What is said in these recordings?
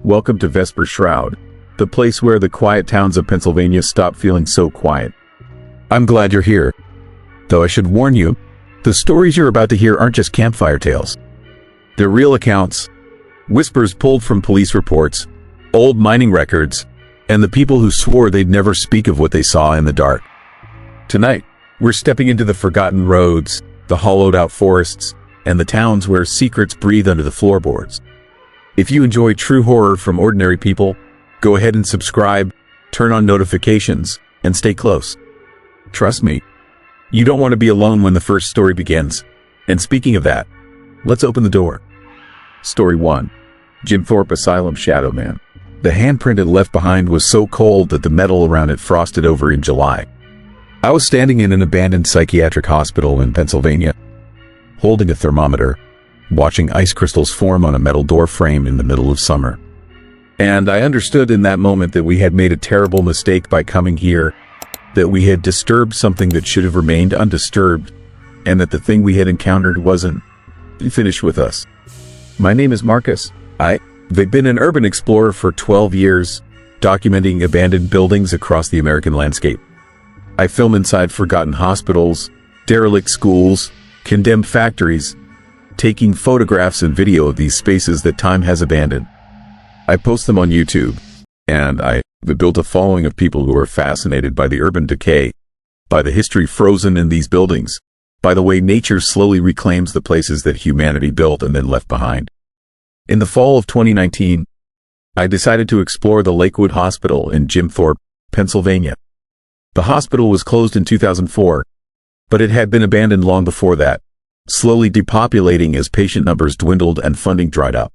Welcome to Vesper Shroud, the place where the quiet towns of Pennsylvania stop feeling so quiet. I'm glad you're here. Though I should warn you, the stories you're about to hear aren't just campfire tales. They're real accounts, whispers pulled from police reports, old mining records, and the people who swore they'd never speak of what they saw in the dark. Tonight, we're stepping into the forgotten roads, the hollowed-out forests, and the towns where secrets breathe under the floorboards. If you enjoy true horror from ordinary people, go ahead and subscribe, turn on notifications, and stay close. Trust me, you don't want to be alone when the first story begins. And speaking of that, let's open the door. Story 1. Jim Thorpe Asylum Shadow Man. The handprint it left behind was so cold that the metal around it frosted over in July. I was standing in an abandoned psychiatric hospital in Pennsylvania, holding a thermometer, watching ice crystals form on a metal door frame in the middle of summer. And I understood in that moment that we had made a terrible mistake by coming here, that we had disturbed something that should have remained undisturbed, and that the thing we had encountered wasn't finished with us. My name is Marcus. I've been an urban explorer for 12 years, documenting abandoned buildings across the American landscape. I film inside forgotten hospitals, derelict schools, condemned factories, taking photographs and video of these spaces that time has abandoned. I post them on YouTube, and I've built a following of people who are fascinated by the urban decay, by the history frozen in these buildings, by the way nature slowly reclaims the places that humanity built and then left behind. In the fall of 2019, I decided to explore the Lakewood Hospital in Jim Thorpe, Pennsylvania. The hospital was closed in 2004, but it had been abandoned long before that, slowly depopulating as patient numbers dwindled and funding dried up.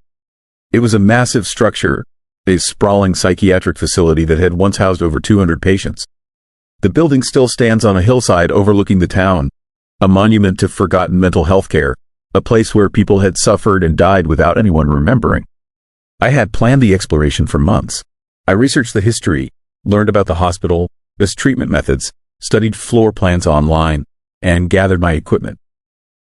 It was a massive structure, a sprawling psychiatric facility that had once housed over 200 patients. The building still stands on a hillside overlooking the town, a monument to forgotten mental health care, a place where people had suffered and died without anyone remembering. I had planned the exploration for months. I researched the history, learned about the hospital, its treatment methods, studied floor plans online, and gathered my equipment.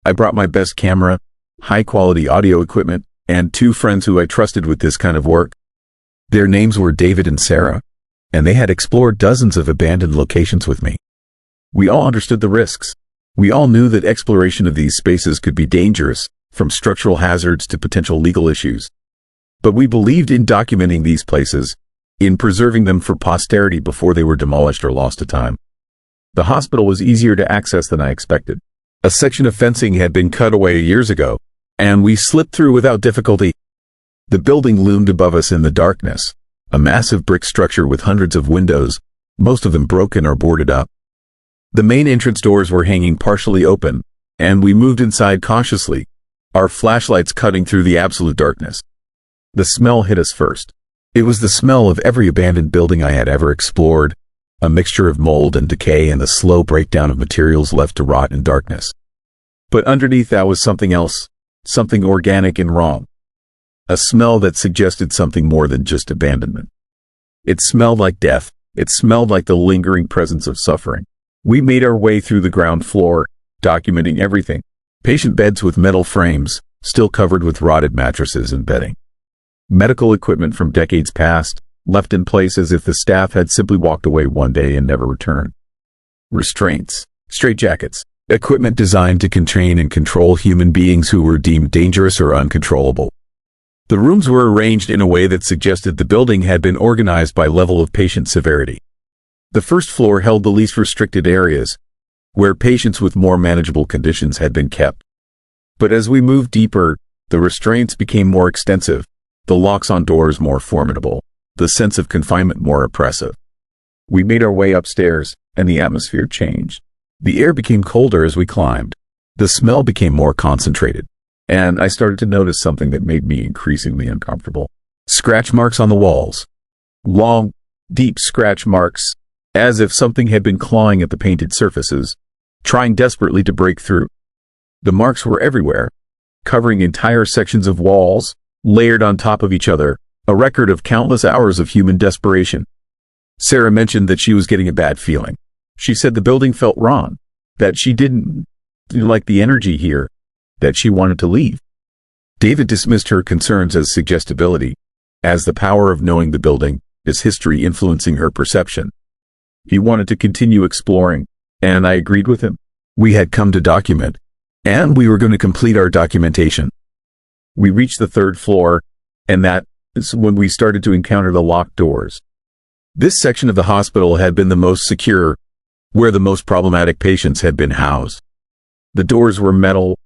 I brought my best camera, high-quality audio equipment, and 2 friends who I trusted with this kind of work. Their names were David and Sarah, and they had explored dozens of abandoned locations with me. We all understood the risks. We all knew that exploration of these spaces could be dangerous, from structural hazards to potential legal issues. But we believed in documenting these places, in preserving them for posterity before they were demolished or lost to time. The hospital was easier to access than I expected. A section of fencing had been cut away years ago, and we slipped through without difficulty. The building loomed above us in the darkness, a massive brick structure with hundreds of windows, most of them broken or boarded up. The main entrance doors were hanging partially open, and we moved inside cautiously, our flashlights cutting through the absolute darkness. The smell hit us first. It was the smell of every abandoned building I had ever explored, a mixture of mold and decay and the slow breakdown of materials left to rot in darkness. But underneath that was something else, something organic and wrong. A smell that suggested something more than just abandonment. It smelled like death. It smelled like the lingering presence of suffering. We made our way through the ground floor, documenting everything. Patient beds with metal frames, still covered with rotted mattresses and bedding. Medical equipment from decades past, left in place as if the staff had simply walked away one day and never returned. Restraints, straitjackets, equipment designed to contain and control human beings who were deemed dangerous or uncontrollable. The rooms were arranged in a way that suggested the building had been organized by level of patient severity. The first floor held the least restricted areas, where patients with more manageable conditions had been kept. But as we moved deeper, the restraints became more extensive, the locks on doors more formidable, the sense of confinement more oppressive. We made our way upstairs, and the atmosphere changed. The air became colder as we climbed. The smell became more concentrated, and I started to notice something that made me increasingly uncomfortable. Scratch marks on the walls. Long, deep scratch marks, as if something had been clawing at the painted surfaces, trying desperately to break through. The marks were everywhere, covering entire sections of walls, layered on top of each other, a record of countless hours of human desperation. Sarah mentioned that she was getting a bad feeling. She said the building felt wrong, that she didn't like the energy here, that she wanted to leave. David dismissed her concerns as suggestibility. as the power of knowing the building, its history influencing her perception. He wanted to continue exploring, and I agreed with him. We had come to document, and we were going to complete our documentation. We reached the 3rd floor, and that is when we started to encounter the locked doors. This section of the hospital had been the most secure, where the most problematic patients had been housed. The doors were metal,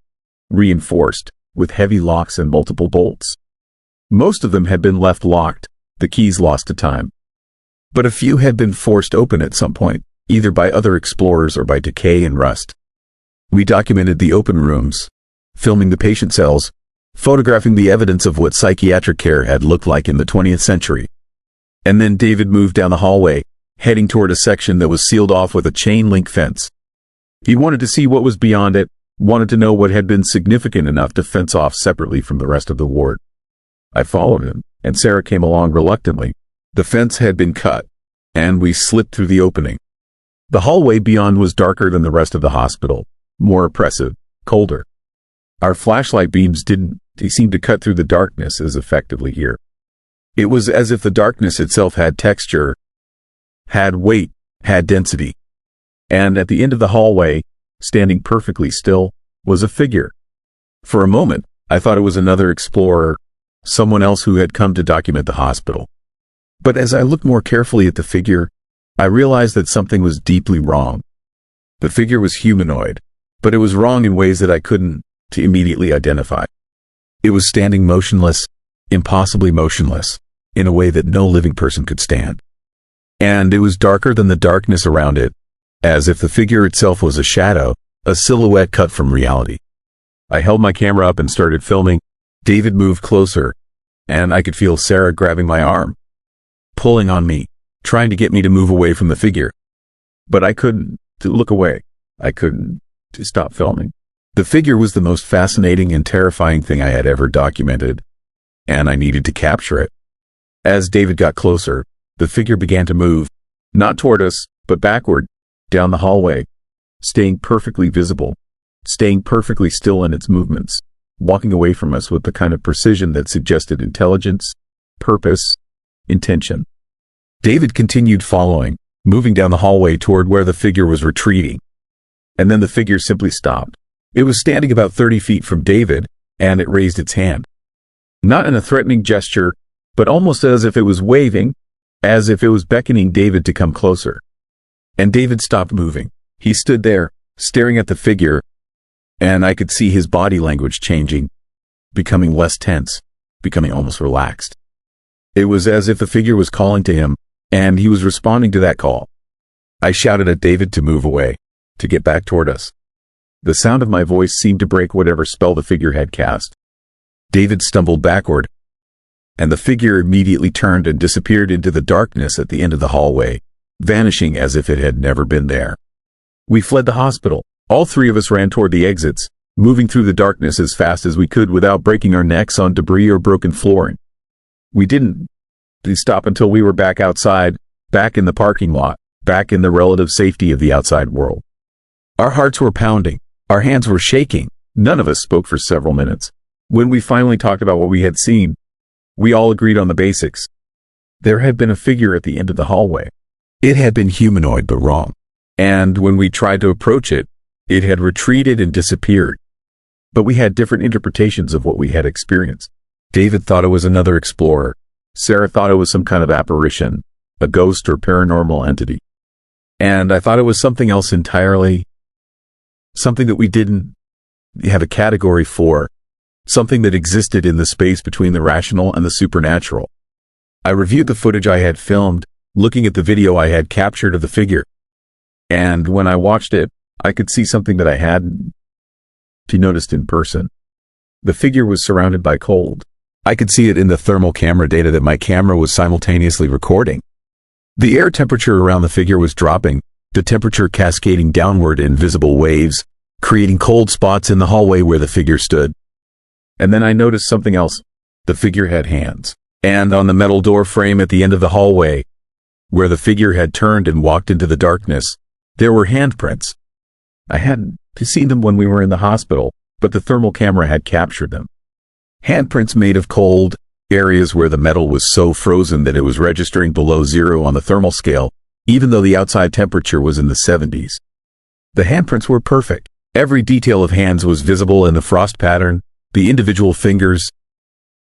reinforced, with heavy locks and multiple bolts. Most of them had been left locked, the keys lost to time. But a few had been forced open at some point, either by other explorers or by decay and rust. We documented the open rooms, filming the patient cells, photographing the evidence of what psychiatric care had looked like in the 20th century. And then David moved down the hallway, heading toward a section that was sealed off with a chain link fence. He wanted to see what was beyond it, wanted to know what had been significant enough to fence off separately from the rest of the ward. I followed him, and Sarah came along reluctantly. The fence had been cut, and we slipped through the opening. The hallway beyond was darker than the rest of the hospital, more oppressive, colder. Our flashlight beams didn't seem to cut through the darkness as effectively here. It was as if the darkness itself had texture, had weight, had density. And at the end of the hallway, standing perfectly still, was a figure. For a moment, I thought it was another explorer, someone else who had come to document the hospital. But as I looked more carefully at the figure, I realized that something was deeply wrong. The figure was humanoid, but it was wrong in ways that I couldn't immediately identify. It was standing motionless, impossibly motionless, in a way that no living person could stand. And it was darker than the darkness around it, as if the figure itself was a shadow, a silhouette cut from reality. I held my camera up and started filming. David moved closer, and I could feel Sarah grabbing my arm, pulling on me, trying to get me to move away from the figure. But I couldn't look away. I couldn't stop filming. The figure was the most fascinating and terrifying thing I had ever documented, and I needed to capture it. As David got closer, the figure began to move, not toward us, but backward, down the hallway, staying perfectly visible, staying perfectly still in its movements, walking away from us with the kind of precision that suggested intelligence, purpose, intention. David continued following, moving down the hallway toward where the figure was retreating. And then the figure simply stopped. It was standing about 30 feet from David, and it raised its hand. Not in a threatening gesture, but almost as if it was waving, as if it was beckoning David to come closer. And David stopped moving. He stood there, staring at the figure, and I could see his body language changing, becoming less tense, becoming almost relaxed. It was as if the figure was calling to him, and he was responding to that call. I shouted at David to move away, to get back toward us. The sound of my voice seemed to break whatever spell the figure had cast. David stumbled backward, and the figure immediately turned and disappeared into the darkness at the end of the hallway, vanishing as if it had never been there. We fled the hospital. All 3 of us ran toward the exits, moving through the darkness as fast as we could without breaking our necks on debris or broken flooring. We didn't stop until we were back outside, back in the parking lot, back in the relative safety of the outside world. Our hearts were pounding. Our hands were shaking. None of us spoke for several minutes. When we finally talked about what we had seen, we all agreed on the basics. There had been a figure at the end of the hallway. It had been humanoid but wrong. And when we tried to approach it, it had retreated and disappeared. But we had different interpretations of what we had experienced. David thought it was another explorer. Sarah thought it was some kind of apparition, a ghost or paranormal entity. And I thought it was something else entirely, something that we didn't have a category for, something that existed in the space between the rational and the supernatural. I reviewed the footage I had filmed, looking at the video I had captured of the figure. And when I watched it, I could see something that I hadn't noticed in person. The figure was surrounded by cold. I could see it in the thermal camera data that my camera was simultaneously recording. The air temperature around the figure was dropping, the temperature cascading downward in visible waves, creating cold spots in the hallway where the figure stood. And then I noticed something else. The figure had hands. And on the metal door frame at the end of the hallway, where the figure had turned and walked into the darkness, there were handprints. I hadn't seen them when we were in the hospital, but the thermal camera had captured them. Handprints made of cold, areas where the metal was so frozen that it was registering below zero on the thermal scale, even though the outside temperature was in the 70s. The handprints were perfect. Every detail of hands was visible in the frost pattern, the individual fingers,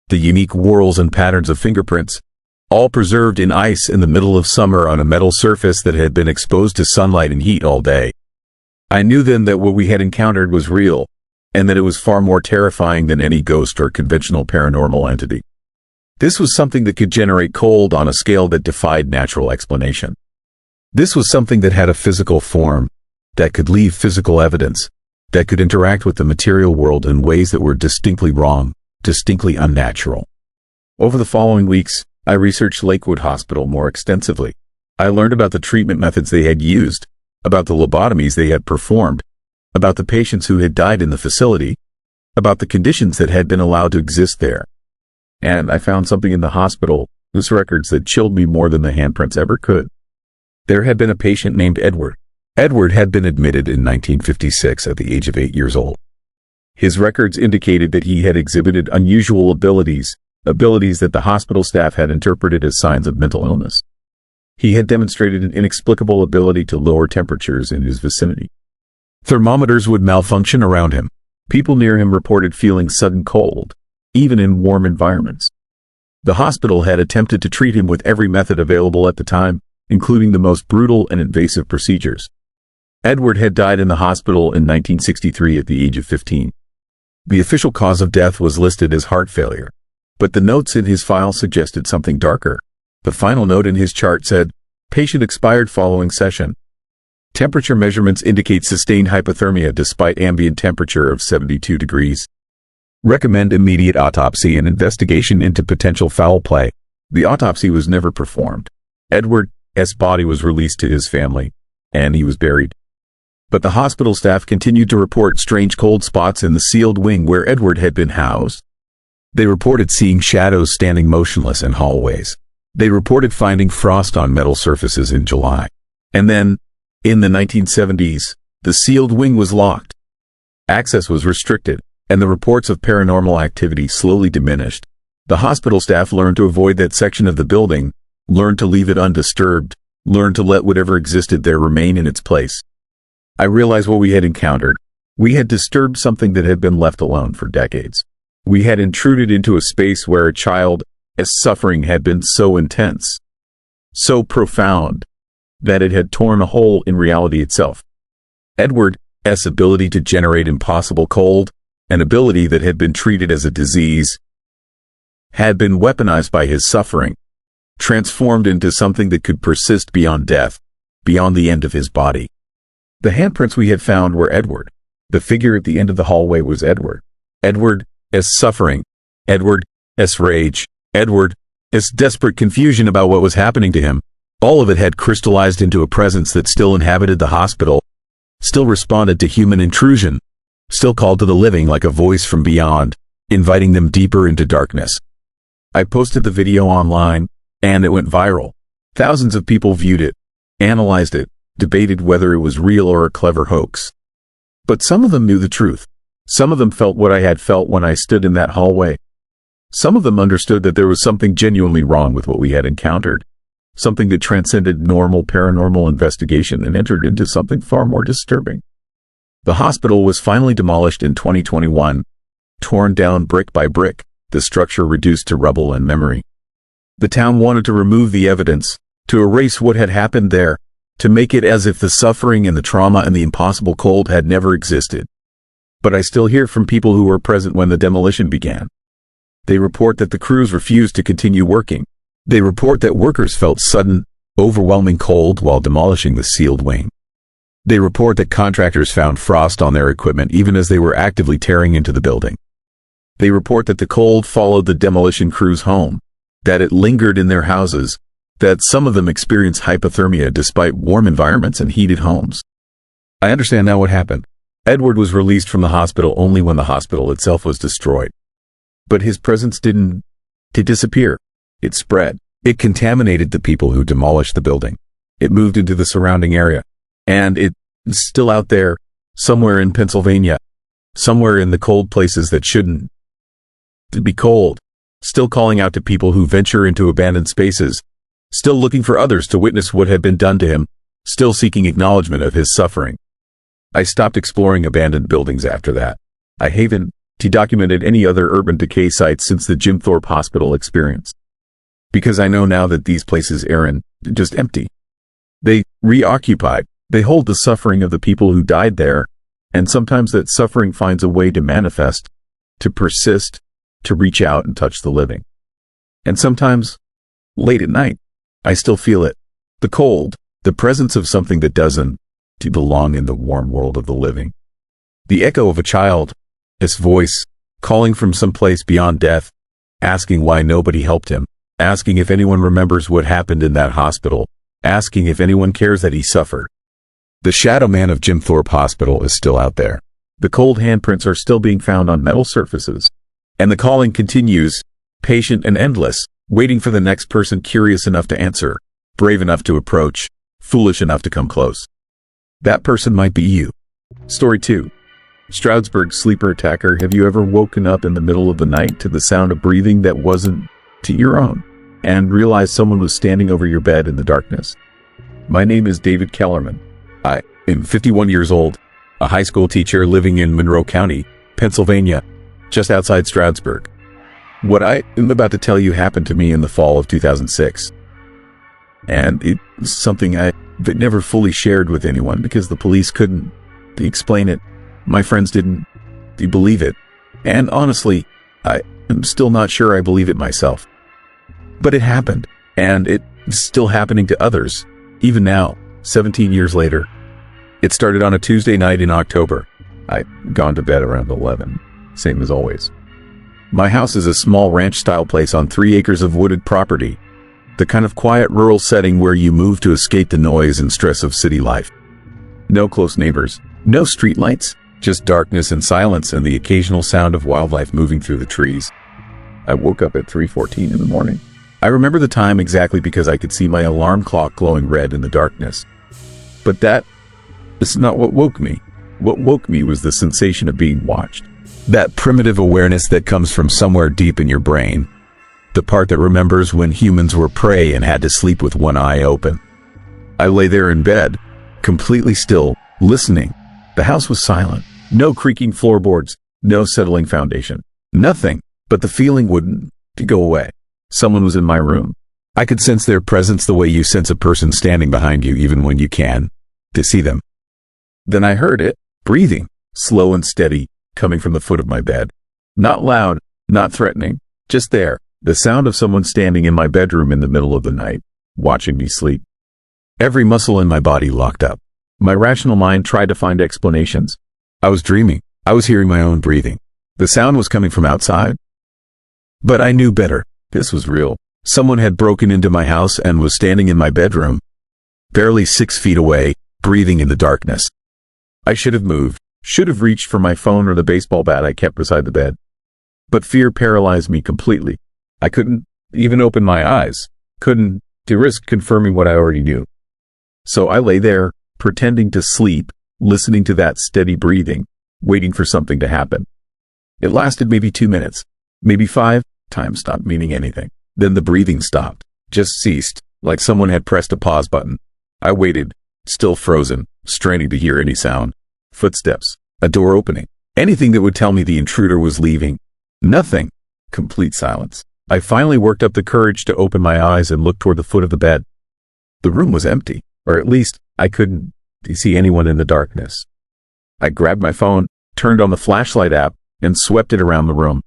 the unique whorls and patterns of fingerprints, all preserved in ice in the middle of summer on a metal surface that had been exposed to sunlight and heat all day. I knew then that what we had encountered was real, and that it was far more terrifying than any ghost or conventional paranormal entity. This was something that could generate cold on a scale that defied natural explanation. This was something that had a physical form, that could leave physical evidence, that could interact with the material world in ways that were distinctly wrong, distinctly unnatural. Over the following weeks, I researched Lakewood Hospital more extensively. I learned about the treatment methods they had used, about the lobotomies they had performed, about the patients who had died in the facility, about the conditions that had been allowed to exist there. And I found something in the hospital, whose records that chilled me more than the handprints ever could. There had been a patient named Edward. Edward had been admitted in 1956 at the age of 8 years old. His records indicated that he had exhibited unusual abilities that the hospital staff had interpreted as signs of mental illness. He had demonstrated an inexplicable ability to lower temperatures in his vicinity. Thermometers would malfunction around him. People near him reported feeling sudden cold, even in warm environments. The hospital had attempted to treat him with every method available at the time, including the most brutal and invasive procedures. Edward had died in the hospital in 1963 at the age of 15. The official cause of death was listed as heart failure, but the notes in his file suggested something darker. The final note in his chart said, "Patient expired following session. Temperature measurements indicate sustained hypothermia despite ambient temperature of 72 degrees. Recommend immediate autopsy and investigation into potential foul play." The autopsy was never performed. Edward's body was released to his family, and he was buried. But the hospital staff continued to report strange cold spots in the sealed wing where Edward had been housed. They reported seeing shadows standing motionless in hallways. They reported finding frost on metal surfaces in July. And then, in the 1970s, the sealed wing was locked. Access was restricted, and the reports of paranormal activity slowly diminished. The hospital staff learned to avoid that section of the building, learned to leave it undisturbed, learned to let whatever existed there remain in its place. I realized what we had encountered. We had disturbed something that had been left alone for decades. We had intruded into a space where a child's suffering had been so intense, so profound, that it had torn a hole in reality itself. Edward's ability to generate impossible cold, an ability that had been treated as a disease, had been weaponized by his suffering, transformed into something that could persist beyond death, beyond the end of his body. The handprints we had found were Edward. The figure at the end of the hallway was Edward. Edward's suffering, Edward's rage, Edward's desperate confusion about what was happening to him. All of it had crystallized into a presence that still inhabited the hospital, still responded to human intrusion, still called to the living like a voice from beyond, inviting them deeper into darkness. I posted the video online, and it went viral. Thousands of people viewed it, analyzed it, debated whether it was real or a clever hoax. But some of them knew the truth. Some of them felt what I had felt when I stood in that hallway. Some of them understood that there was something genuinely wrong with what we had encountered, something that transcended normal paranormal investigation and entered into something far more disturbing. The hospital was finally demolished in 2021, torn down brick by brick, the structure reduced to rubble and memory. The town wanted to remove the evidence, to erase what had happened there, to make it as if the suffering and the trauma and the impossible cold had never existed. But I still hear from people who were present when the demolition began. They report that the crews refused to continue working. They report that workers felt sudden, overwhelming cold while demolishing the sealed wing. They report that contractors found frost on their equipment even as they were actively tearing into the building. They report that the cold followed the demolition crews home, that it lingered in their houses, that some of them experienced hypothermia despite warm environments and heated homes. I understand now what happened. Edward was released from the hospital only when the hospital itself was destroyed. But his presence didn't disappear. It spread. It contaminated the people who demolished the building. It moved into the surrounding area. And it's still out there, somewhere in Pennsylvania, somewhere in the cold places that shouldn't be cold, still calling out to people who venture into abandoned spaces, still looking for others to witness what had been done to him, still seeking acknowledgement of his suffering. I stopped exploring abandoned buildings after that. I haven't documented any other urban decay sites since the Jim Thorpe Hospital experience. Because I know now that these places aren't just empty. They reoccupy. They hold the suffering of the people who died there, and sometimes that suffering finds a way to manifest, to persist, to reach out and touch the living. And sometimes, late at night, I still feel it. The cold, the presence of something that doesn't belong in the warm world of the living. The echo of a child, its voice, calling from some place beyond death, asking why nobody helped him, asking if anyone remembers what happened in that hospital, asking if anyone cares that he suffered. The shadow man of Jim Thorpe Hospital is still out there. The cold handprints are still being found on metal surfaces. And the calling continues, patient and endless, waiting for the next person curious enough to answer, brave enough to approach, foolish enough to come close. That person might be you. Story 2. Stroudsburg sleeper attacker. Have you ever woken up in the middle of the night to the sound of breathing that wasn't to your own, and realized someone was standing over your bed in the darkness? My name is David Kellerman. I am 51 years old, a high school teacher living in Venango County, Pennsylvania, just outside Stroudsburg. What I am about to tell you happened to me in the fall of 2006. And it's something I never fully shared with anyone because the police couldn't explain it. My friends didn't believe it. And honestly, I am still not sure I believe it myself. But it happened, and it's still happening to others, even now, 17 years later. It started on a Tuesday night in October. I'd gone to bed around 11, same as always. My house is a small ranch-style place on 3 acres of wooded property, the kind of quiet rural setting where you move to escape the noise and stress of city life. No close neighbors, no streetlights, just darkness and silence and the occasional sound of wildlife moving through the trees. I woke up at 3:14 in the morning. I remember the time exactly because I could see my alarm clock glowing red in the darkness. But that is not what woke me. What woke me was the sensation of being watched. That primitive awareness that comes from somewhere deep in your brain. The part that remembers when humans were prey and had to sleep with one eye open. I lay there in bed, completely still, listening. The house was silent. No creaking floorboards, no settling foundation. Nothing, but the feeling wouldn't go away. Someone was in my room. I could sense their presence the way you sense a person standing behind you even when you can see them. Then I heard it, breathing, slow and steady, coming from the foot of my bed. Not loud, not threatening, just there, the sound of someone standing in my bedroom in the middle of the night, watching me sleep. Every muscle in my body locked up. My rational mind tried to find explanations. I was dreaming. I was hearing my own breathing. The sound was coming from outside. But I knew better. This was real. Someone had broken into my house and was standing in my bedroom, barely 6 feet away, breathing in the darkness. I should have moved, should have reached for my phone or the baseball bat I kept beside the bed. But fear paralyzed me completely. I couldn't even open my eyes, couldn't risk confirming what I already knew. So I lay there, pretending to sleep, listening to that steady breathing, waiting for something to happen. It lasted maybe 2 minutes, maybe 5. Time stopped meaning anything. Then the breathing stopped, just ceased, like someone had pressed a pause button. I waited, still frozen, straining to hear any sound. Footsteps, a door opening, anything that would tell me the intruder was leaving. Nothing. Complete silence. I finally worked up the courage to open my eyes and look toward the foot of the bed. The room was empty, or at least I couldn't see anyone in the darkness. I grabbed my phone, turned on the flashlight app, and swept it around the room.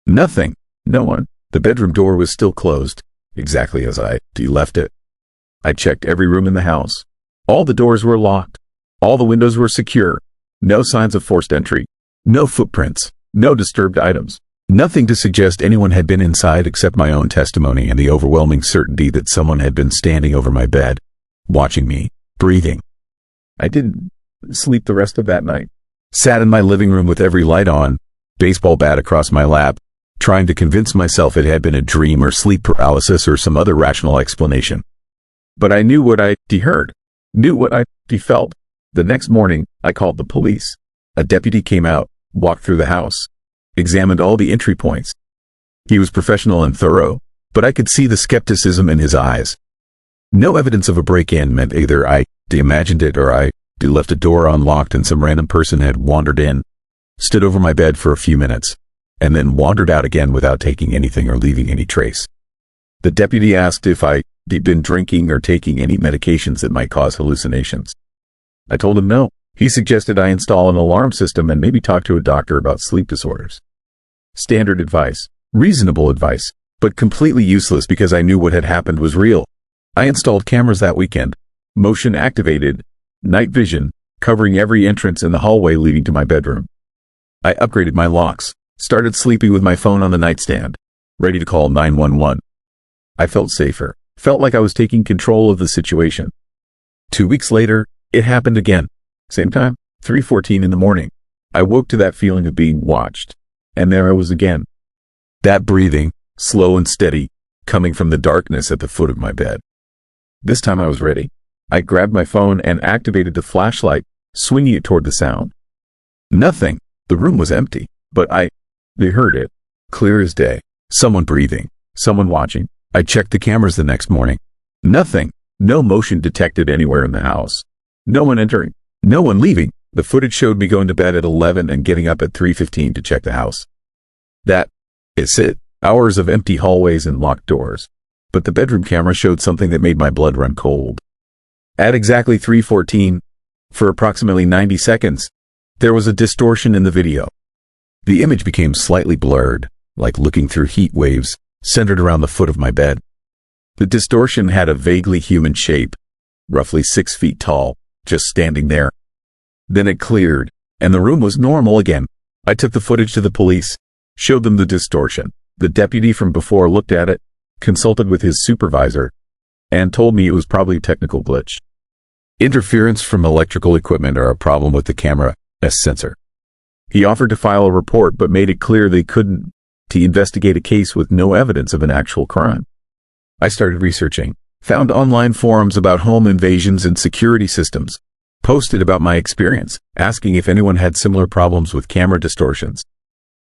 Nothing. No one. The bedroom door was still closed, exactly as I left it. I checked every room in the house. All the doors were locked. All the windows were secure. No signs of forced entry. No footprints. No disturbed items. Nothing to suggest anyone had been inside except my own testimony and the overwhelming certainty that someone had been standing over my bed, watching me, breathing. I didn't sleep the rest of that night. Sat in my living room with every light on, baseball bat across my lap, trying to convince myself it had been a dream or sleep paralysis or some other rational explanation. But I knew what I heard, knew what I felt. The next morning, I called the police. A deputy came out, walked through the house, examined all the entry points. He was professional and thorough, but I could see the skepticism in his eyes. No evidence of a break-in meant either I imagined it or I left a door unlocked and some random person had wandered in, stood over my bed for a few minutes, and then wandered out again without taking anything or leaving any trace. The deputy asked if I'd been drinking or taking any medications that might cause hallucinations. I told him no. He suggested I install an alarm system and maybe talk to a doctor about sleep disorders. Standard advice. Reasonable advice, but completely useless because I knew what had happened was real. I installed cameras that weekend, motion activated, night vision, covering every entrance in the hallway leading to my bedroom. I upgraded my locks, started sleeping with my phone on the nightstand, ready to call 911. I felt safer, felt like I was taking control of the situation. 2 weeks later, it happened again. Same time, 3:14 in the morning. I woke to that feeling of being watched, and there I was again. That breathing, slow and steady, coming from the darkness at the foot of my bed. This time I was ready. I grabbed my phone and activated the flashlight, swinging it toward the sound. Nothing. The room was empty, but they heard it, clear as day. Someone breathing, someone watching. I checked the cameras the next morning. Nothing. No motion detected anywhere in the house. No one entering, no one leaving. The footage showed me going to bed at 11 and getting up at 3:15 to check the house. That is it. Hours of empty hallways and locked doors. But the bedroom camera showed something that made my blood run cold. At exactly 3:14, for approximately 90 seconds, there was a distortion in the video. The image became slightly blurred, like looking through heat waves, centered around the foot of my bed. The distortion had a vaguely human shape, roughly 6 feet tall, just standing there. Then it cleared, and the room was normal again. I took the footage to the police, showed them the distortion. The deputy from before looked at it, consulted with his supervisor, and told me it was probably a technical glitch. Interference from electrical equipment are a problem with the camera's sensor. He offered to file a report but made it clear they couldn't investigate a case with no evidence of an actual crime. I started researching, found online forums about home invasions and security systems, posted about my experience, asking if anyone had similar problems with camera distortions.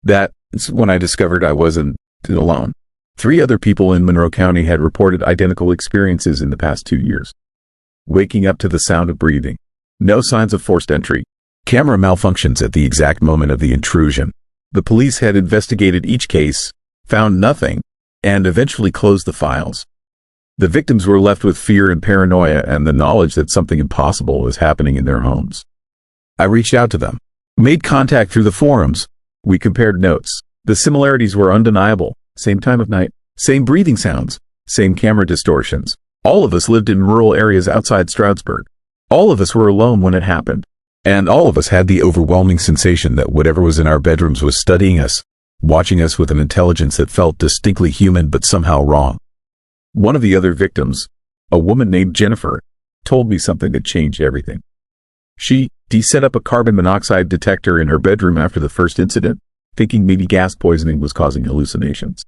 That's when I discovered I wasn't alone. 3 other people in Venango County had reported identical experiences in the past 2 years. Waking up to the sound of breathing. No signs of forced entry. Camera malfunctions at the exact moment of the intrusion. The police had investigated each case, found nothing, and eventually closed the files. The victims were left with fear and paranoia and the knowledge that something impossible was happening in their homes. I reached out to them, made contact through the forums. We compared notes. The similarities were undeniable. Same time of night, same breathing sounds, same camera distortions. All of us lived in rural areas outside Stroudsburg. All of us were alone when it happened. And all of us had the overwhelming sensation that whatever was in our bedrooms was studying us, watching us with an intelligence that felt distinctly human but somehow wrong. One of the other victims, a woman named Jennifer, told me something that changed everything. She set up a carbon monoxide detector in her bedroom after the first incident, thinking maybe gas poisoning was causing hallucinations.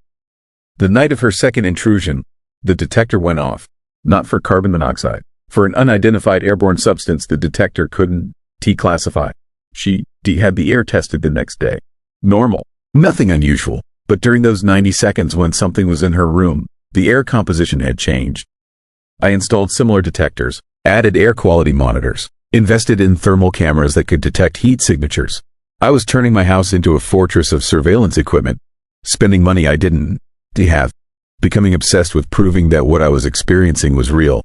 The night of her second intrusion, the detector went off, not for carbon monoxide. For an unidentified airborne substance the detector couldn't classify. She had the air tested the next day. Normal. Nothing unusual. But during those 90 seconds when something was in her room, the air composition had changed. I installed similar detectors, added air quality monitors, invested in thermal cameras that could detect heat signatures. I was turning my house into a fortress of surveillance equipment, spending money I didn't have, becoming obsessed with proving that what I was experiencing was real.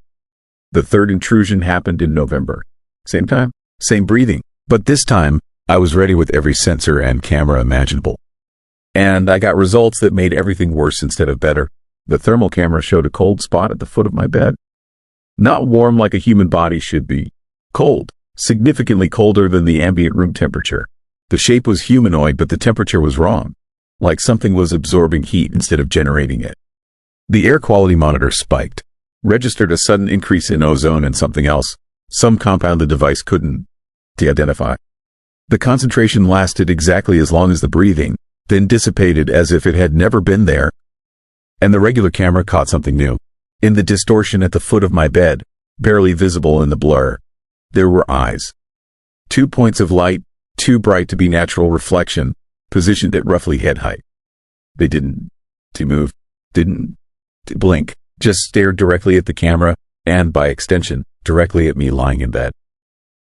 The third intrusion happened in November. Same time, same breathing, but this time, I was ready with every sensor and camera imaginable. And I got results that made everything worse instead of better. The thermal camera showed a cold spot at the foot of my bed. Not warm like a human body should be. Cold, significantly colder than the ambient room temperature. The shape was humanoid, but the temperature was wrong. Like something was absorbing heat instead of generating it. The air quality monitor spiked, registered a sudden increase in ozone and something else, some compound the device couldn't identify. The concentration lasted exactly as long as the breathing, then dissipated as if it had never been there. And the regular camera caught something new. In the distortion at the foot of my bed, barely visible in the blur, there were eyes. 2 points of light, too bright to be natural reflection, positioned at roughly head height. They didn't to move, didn't to blink, just stared directly at the camera, and by extension, directly at me lying in bed.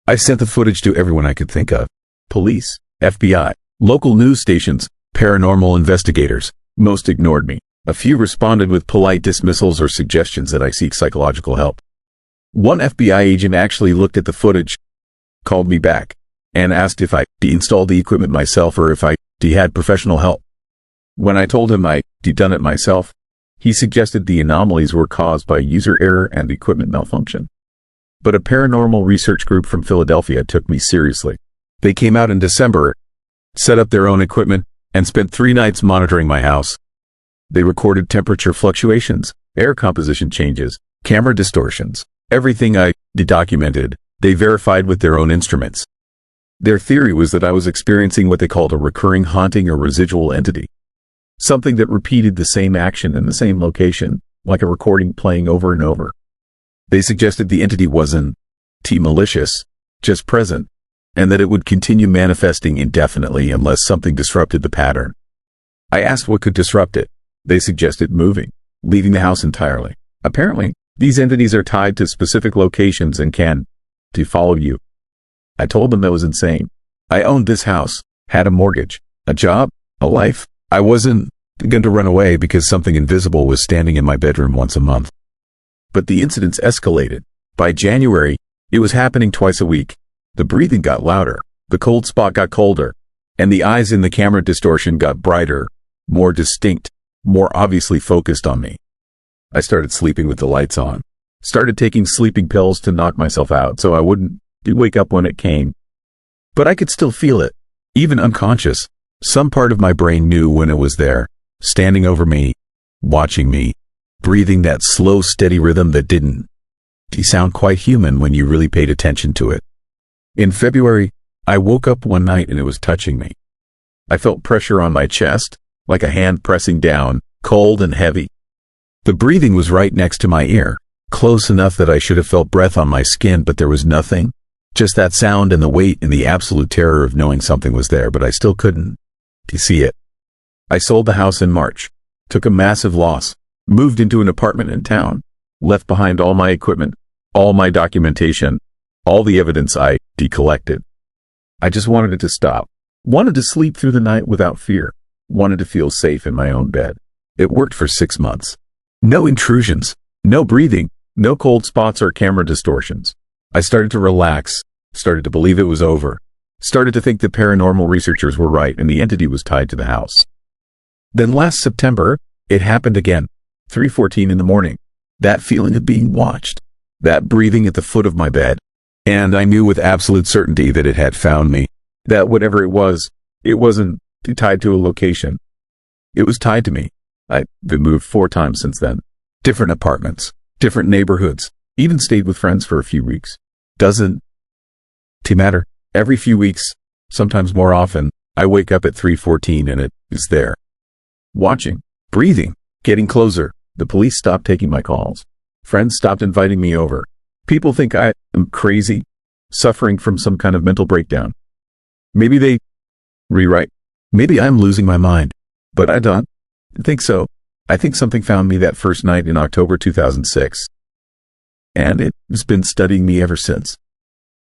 I sent the footage to everyone I could think of. Police, FBI, local news stations, paranormal investigators. Most ignored me. A few responded with polite dismissals or suggestions that I seek psychological help. One FBI agent actually looked at the footage, called me back, and asked if I installed the equipment myself or if I had professional help. When I told him I'd done it myself, he suggested the anomalies were caused by user error and equipment malfunction. But a paranormal research group from Philadelphia took me seriously. They came out in December, set up their own equipment, and spent 3 nights monitoring my house. They recorded temperature fluctuations, air composition changes, camera distortions, everything I documented, they verified with their own instruments. Their theory was that I was experiencing what they called a recurring haunting or residual entity. Something that repeated the same action in the same location, like a recording playing over and over. They suggested the entity wasn't malicious, just present, and that it would continue manifesting indefinitely unless something disrupted the pattern. I asked what could disrupt it. They suggested moving, leaving the house entirely. Apparently, these entities are tied to specific locations and can follow you. I told them that was insane. I owned this house, had a mortgage, a job, a life. I wasn't going to run away because something invisible was standing in my bedroom once a month. But the incidents escalated. By January, it was happening twice a week. The breathing got louder, the cold spot got colder, and the eyes in the camera distortion got brighter, more distinct, more obviously focused on me. I started sleeping with the lights on, started taking sleeping pills to knock myself out so I wouldn't wake up when it came. But I could still feel it, even unconscious. Some part of my brain knew when it was there, standing over me, watching me, breathing that slow, steady rhythm that didn't sound quite human when you really paid attention to it. In February, I woke up one night and it was touching me. I felt pressure on my chest, like a hand pressing down, cold and heavy. The breathing was right next to my ear, close enough that I should have felt breath on my skin, but there was nothing. Just that sound and the weight and the absolute terror of knowing something was there, but I still couldn't see it. I sold the house in March, took a massive loss, moved into an apartment in town, left behind all my equipment, all my documentation, all the evidence I collected. I just wanted it to stop. Wanted to sleep through the night without fear. Wanted to feel safe in my own bed. It worked for 6 months. No intrusions, no breathing, no cold spots or camera distortions. I started to relax, started to believe it was over, started to think the paranormal researchers were right and the entity was tied to the house. Then last September, it happened again, 3:14 in the morning. That feeling of being watched, that breathing at the foot of my bed. And I knew with absolute certainty that it had found me, that whatever it wasn't tied to a location. It was tied to me. I've been moved 4 times since then. Different apartments, different neighborhoods, even stayed with friends for a few weeks. Doesn't matter. Every few weeks, sometimes more often, I wake up at 3:14 and it is there. Watching, breathing, getting closer. The police stopped taking my calls. Friends stopped inviting me over. People think I am crazy, suffering from some kind of mental breakdown. Maybe they rewrite. Maybe I'm losing my mind. But I don't think so. I think something found me that first night in October 2006. And it has been studying me ever since.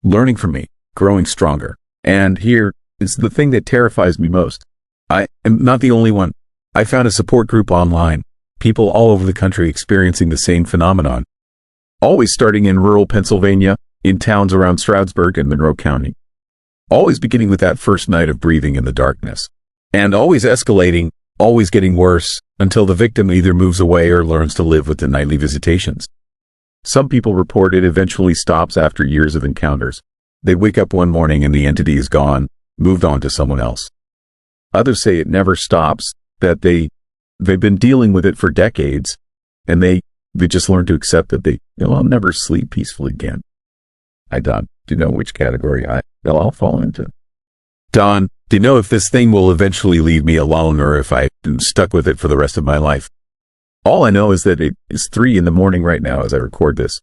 Learning from me, growing stronger. And here is the thing that terrifies me most. I am not the only one. I found a support group online. People all over the country experiencing the same phenomenon. Always starting in rural Pennsylvania, in towns around Stroudsburg and Venango County. Always beginning with that first night of breathing in the darkness. And always escalating, always getting worse, until the victim either moves away or learns to live with the nightly visitations. Some people report it eventually stops after years of encounters. They wake up one morning and the entity is gone, moved on to someone else. Others say it never stops, that they've been dealing with it for decades, and they just learn to accept that I'll never sleep peacefully again. I don't know which category I'll fall into. Don, do you know if this thing will eventually leave me alone or if I'm stuck with it for the rest of my life? All I know is that it is 3 in the morning right now as I record this.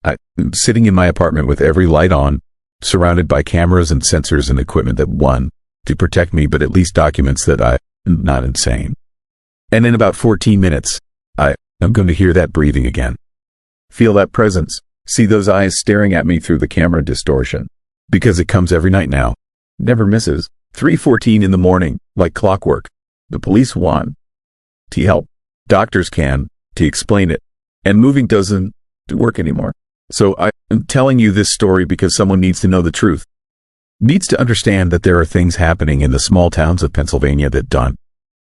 I'm sitting in my apartment with every light on, surrounded by cameras and sensors and equipment that, one, to protect me, but at least documents that I'm not insane. And in about 14 minutes, I'm going to hear that breathing again. Feel that presence. See those eyes staring at me through the camera distortion. Because it comes every night now. Never misses. 3:14 in the morning, like clockwork. The police want to help. Doctors can, to explain it. And moving doesn't work anymore. So I'm telling you this story because someone needs to know the truth. Needs to understand that there are things happening in the small towns of Pennsylvania that don't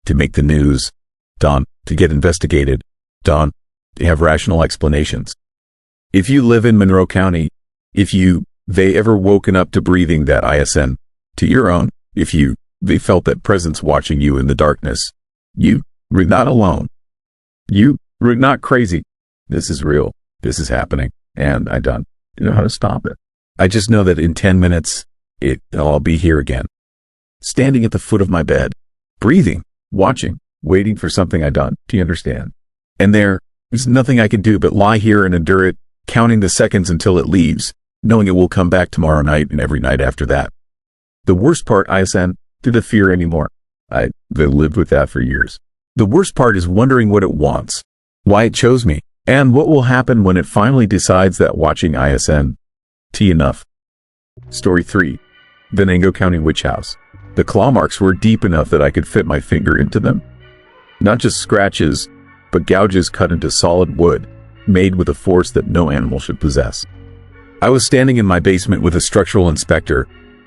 to make the news, don't to get investigated, don't to have rational explanations. If you live in Monroe County, they ever woken up to breathing that ISN to your own, they felt that presence watching you in the darkness, you were not alone. You were not crazy. This is real. This is happening. And I don't know how to stop it. I just know that in 10 minutes, I'll be here again. Standing at the foot of my bed, breathing, watching, waiting for something I don't. Do you understand? And there's nothing I can do but lie here and endure it, counting the seconds until it leaves, knowing it will come back tomorrow night and every night after that. The worst part isn't the fear anymore. I've lived with that for years. The worst part is wondering what it wants, why it chose me, and what will happen when it finally decides that watching ISN enough. Story 3. Venango County Witch House. The claw marks were deep enough that I could fit my finger into them. Not just scratches, but gouges cut into solid wood, made with a force that no animal should possess. I was standing in my basement with a structural inspector,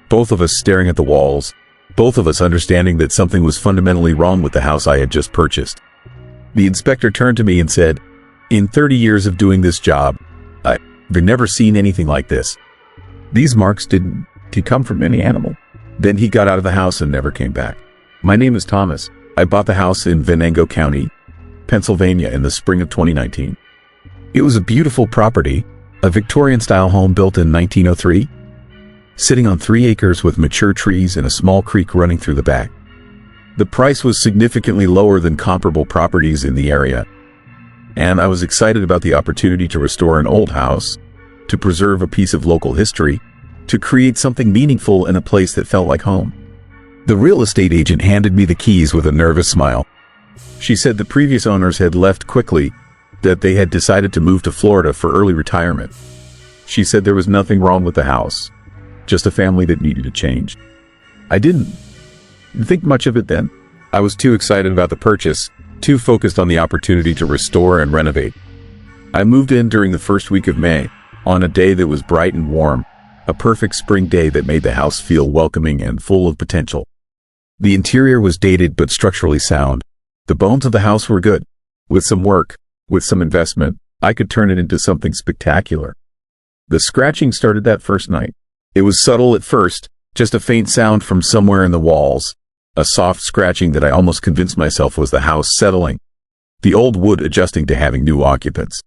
both of us staring at the walls, both of us understanding that something was fundamentally wrong with the house I had just purchased. The inspector turned to me and said, "In 30 years of doing this job, I've never seen anything like this. These marks didn't come from any animal." Then he got out of the house and never came back. My name is Thomas. I bought the house in Venango County, Pennsylvania in the spring of 2019. It was a beautiful property, a Victorian-style home built in 1903, sitting on 3 acres with mature trees and a small creek running through the back. The price was significantly lower than comparable properties in the area, and I was excited about the opportunity to restore an old house, to preserve a piece of local history, to create something meaningful in a place that felt like home. The real estate agent handed me the keys with a nervous smile. She said the previous owners had left quickly, that they had decided to move to Florida for early retirement. She said there was nothing wrong with the house, just a family that needed a change. I didn't think much of it then. I was too excited about the purchase, too focused on the opportunity to restore and renovate. I moved in during the first week of May, on a day that was bright and warm, a perfect spring day that made the house feel welcoming and full of potential. The interior was dated but structurally sound. The bones of the house were good. With some work, with some investment, I could turn it into something spectacular. The scratching started that first night. It was subtle at first, just a faint sound from somewhere in the walls, a soft scratching that I almost convinced myself was the house settling, the old wood adjusting to having new occupants.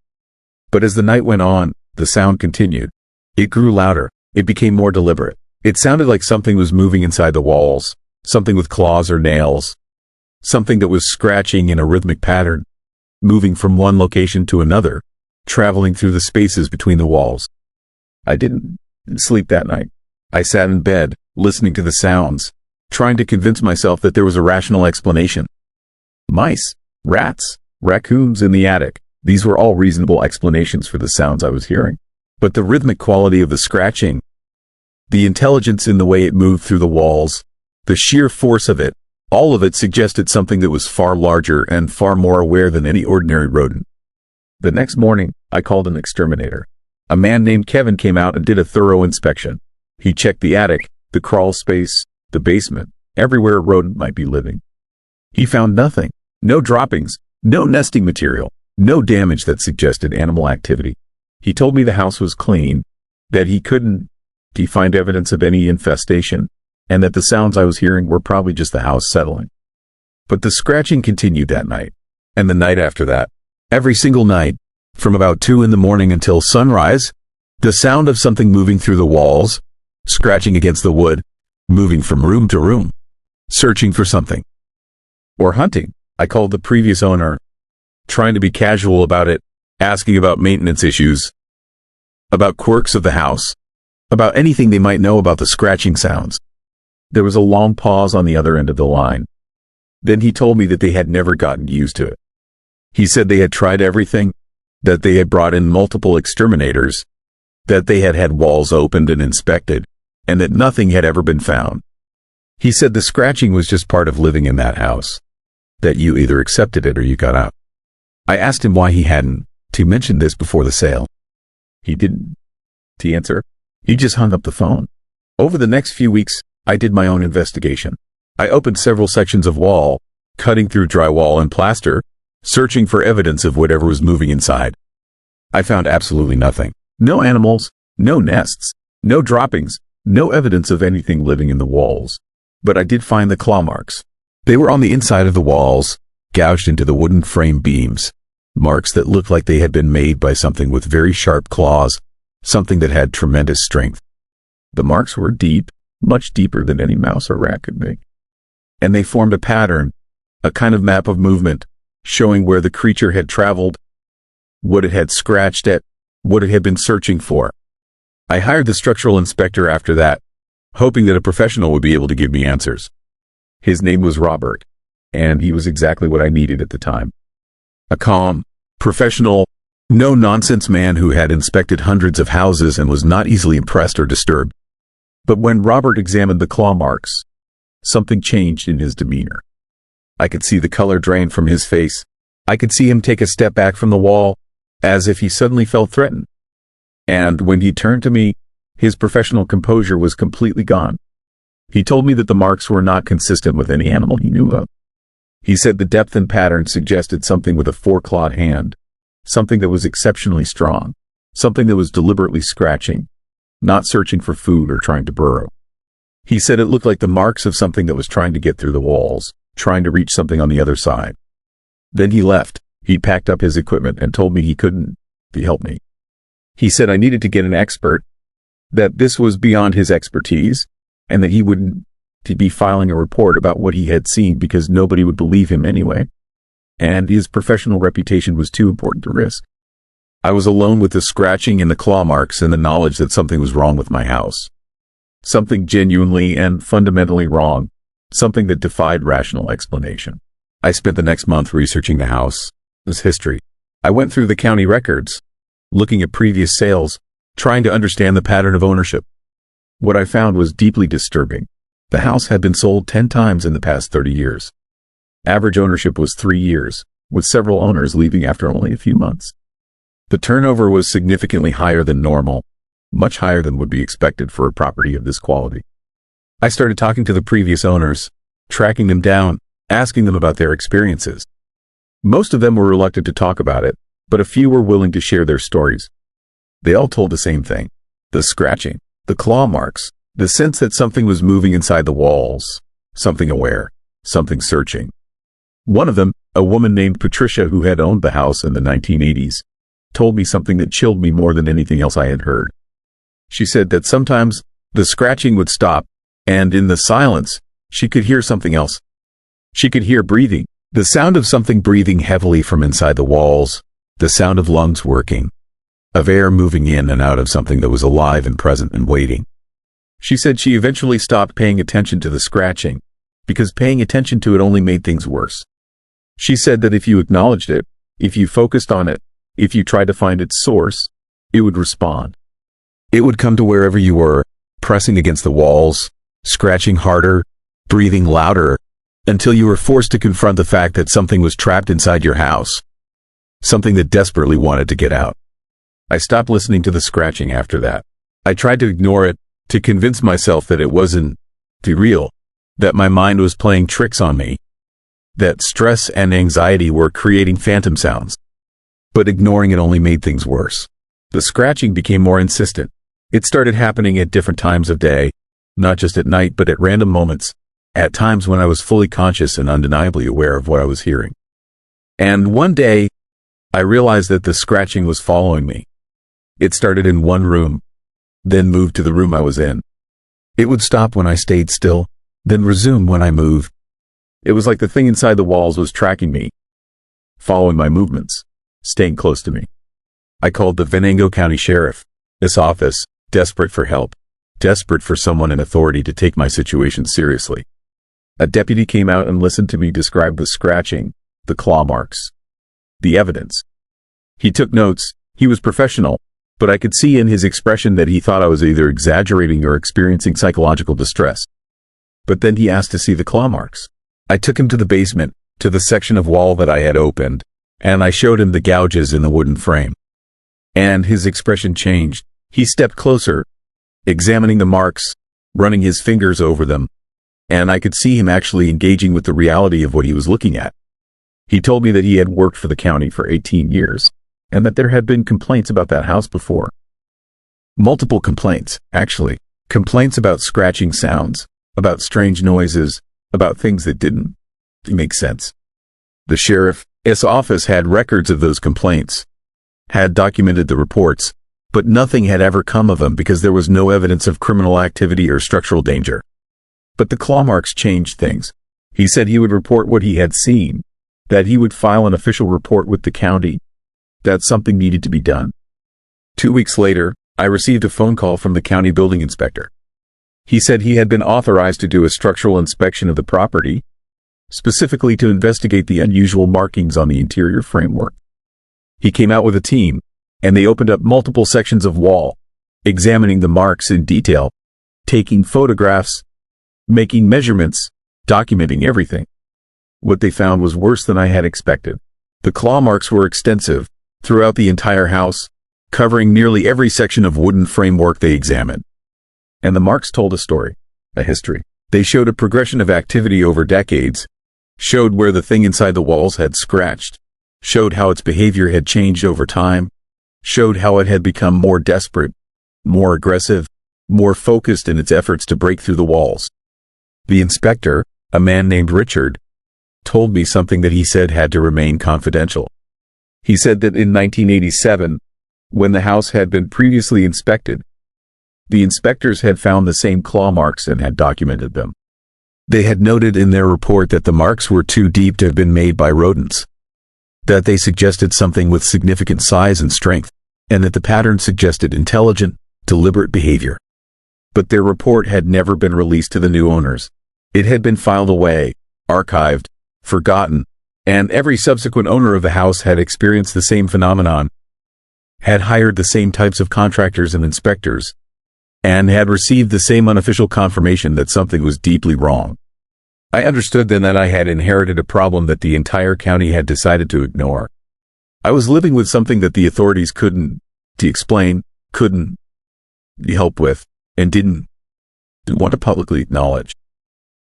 But as the night went on, the sound continued. It grew louder. It became more deliberate. It sounded like something was moving inside the walls, something with claws or nails, something that was scratching in a rhythmic pattern, moving from one location to another, traveling through the spaces between the walls. I didn't sleep that night. I sat in bed, listening to the sounds, trying to convince myself that there was a rational explanation. Mice, rats, raccoons in the attic. These were all reasonable explanations for the sounds I was hearing. But the rhythmic quality of the scratching, the intelligence in the way it moved through the walls, the sheer force of it, all of it suggested something that was far larger and far more aware than any ordinary rodent. The next morning, I called an exterminator. A man named Kevin came out and did a thorough inspection. He checked the attic, the crawl space, the basement, everywhere a rodent might be living. He found nothing. No droppings, no nesting material, no damage that suggested animal activity. He told me the house was clean, that he couldn't find evidence of any infestation, and that the sounds I was hearing were probably just the house settling. But the scratching continued that night, and the night after that. Every single night, from about 2 in the morning until sunrise, the sound of something moving through the walls, scratching against the wood, moving from room to room, searching for something. Or hunting. I called the previous owner, trying to be casual about it, asking about maintenance issues, about quirks of the house, about anything they might know about the scratching sounds. There was a long pause on the other end of the line. Then he told me that they had never gotten used to it. He said they had tried everything, that they had brought in multiple exterminators, that they had had walls opened and inspected, and that nothing had ever been found. He said the scratching was just part of living in that house, that you either accepted it or you got out. I asked him why he hadn't mentioned this before the sale. He didn't answer. He just hung up the phone. Over the next few weeks, I did my own investigation. I opened several sections of wall, cutting through drywall and plaster, searching for evidence of whatever was moving inside. I found absolutely nothing. No animals, no nests, no droppings, no evidence of anything living in the walls. But I did find the claw marks. They were on the inside of the walls, gouged into the wooden frame beams. Marks that looked like they had been made by something with very sharp claws, something that had tremendous strength. The marks were deep, much deeper than any mouse or rat could make. And they formed a pattern, a kind of map of movement, showing where the creature had traveled, what it had scratched at, what it had been searching for. I hired the structural inspector after that, hoping that a professional would be able to give me answers. His name was Robert, and he was exactly what I needed at the time. A calm, professional, no-nonsense man who had inspected hundreds of houses and was not easily impressed or disturbed. But when Robert examined the claw marks, something changed in his demeanor. I could see the color drain from his face. I could see him take a step back from the wall, as if he suddenly felt threatened. And when he turned to me, his professional composure was completely gone. He told me that the marks were not consistent with any animal he knew of. He said the depth and pattern suggested something with a four-clawed hand, something that was exceptionally strong, something that was deliberately scratching, not searching for food or trying to burrow. He said it looked like the marks of something that was trying to get through the walls, trying to reach something on the other side. Then he left. He packed up his equipment and told me he couldn't help me. He said I needed to get an expert, that this was beyond his expertise, and that he wouldn't be filing a report about what he had seen because nobody would believe him anyway, and his professional reputation was too important to risk. I was alone with the scratching and the claw marks and the knowledge that something was wrong with my house. Something genuinely and fundamentally wrong, something that defied rational explanation. I spent the next month researching the house, its history. I went through the county records, looking at previous sales, trying to understand the pattern of ownership. What I found was deeply disturbing. The house had been sold 10 times in the past 30 years. Average ownership was 3 years, with several owners leaving after only a few months. The turnover was significantly higher than normal, much higher than would be expected for a property of this quality. I started talking to the previous owners, tracking them down, asking them about their experiences. Most of them were reluctant to talk about it, but a few were willing to share their stories. They all told the same thing: the scratching, the claw marks, the sense that something was moving inside the walls, something aware, something searching. One of them, a woman named Patricia who had owned the house in the 1980s, told me something that chilled me more than anything else I had heard. She said that sometimes the scratching would stop, and in the silence, she could hear something else. She could hear breathing, the sound of something breathing heavily from inside the walls, the sound of lungs working, of air moving in and out of something that was alive and present and waiting. She said she eventually stopped paying attention to the scratching, because paying attention to it only made things worse. She said that if you acknowledged it, if you focused on it, if you tried to find its source, it would respond. It would come to wherever you were, pressing against the walls, scratching harder, breathing louder, until you were forced to confront the fact that something was trapped inside your house, something that desperately wanted to get out. I stopped listening to the scratching after that. I tried to ignore it, to convince myself that it wasn't real, that my mind was playing tricks on me, that stress and anxiety were creating phantom sounds. But ignoring it only made things worse. The scratching became more insistent. It started happening at different times of day, not just at night but at random moments, at times when I was fully conscious and undeniably aware of what I was hearing. And one day, I realized that the scratching was following me. It started in one room, then moved to the room I was in. It would stop when I stayed still, then resume when I moved. It was like the thing inside the walls was tracking me, following my movements, staying close to me. I called the Venango County Sheriff, this office, desperate for help, desperate for someone in authority to take my situation seriously. A deputy came out and listened to me describe the scratching, the claw marks, the evidence. He took notes. He was professional, but I could see in his expression that he thought I was either exaggerating or experiencing psychological distress. But then he asked to see the claw marks. I took him to the basement, to the section of wall that I had opened, and I showed him the gouges in the wooden frame. And his expression changed. He stepped closer, examining the marks, running his fingers over them, and I could see him actually engaging with the reality of what he was looking at. He told me that he had worked for the county for 18 years, and that there had been complaints about that house before. Multiple complaints, actually. Complaints about scratching sounds, about strange noises, about things that didn't make sense. The sheriff's office had records of those complaints, had documented the reports, but nothing had ever come of them because there was no evidence of criminal activity or structural danger. But the claw marks changed things. He said he would report what he had seen, that he would file an official report with the county, that something needed to be done. 2 weeks later, I received a phone call from the county building inspector. He said he had been authorized to do a structural inspection of the property, specifically to investigate the unusual markings on the interior framework. He came out with a team, and they opened up multiple sections of wall, examining the marks in detail, taking photographs, making measurements, documenting everything. What they found was worse than I had expected. The claw marks were extensive, throughout the entire house, covering nearly every section of wooden framework they examined. And the marks told a story, a history. They showed a progression of activity over decades, showed where the thing inside the walls had scratched, showed how its behavior had changed over time, showed how it had become more desperate, more aggressive, more focused in its efforts to break through the walls. The inspector, a man named Richard, told me something that he said had to remain confidential. He said that in 1987, when the house had been previously inspected, the inspectors had found the same claw marks and had documented them. They had noted in their report that the marks were too deep to have been made by rodents, that they suggested something with significant size and strength, and that the pattern suggested intelligent, deliberate behavior. But their report had never been released to the new owners. It had been filed away, archived, forgotten, and every subsequent owner of the house had experienced the same phenomenon, had hired the same types of contractors and inspectors, and had received the same unofficial confirmation that something was deeply wrong. I understood then that I had inherited a problem that the entire county had decided to ignore. I was living with something that the authorities couldn't explain, couldn't help with, and didn't want to publicly acknowledge.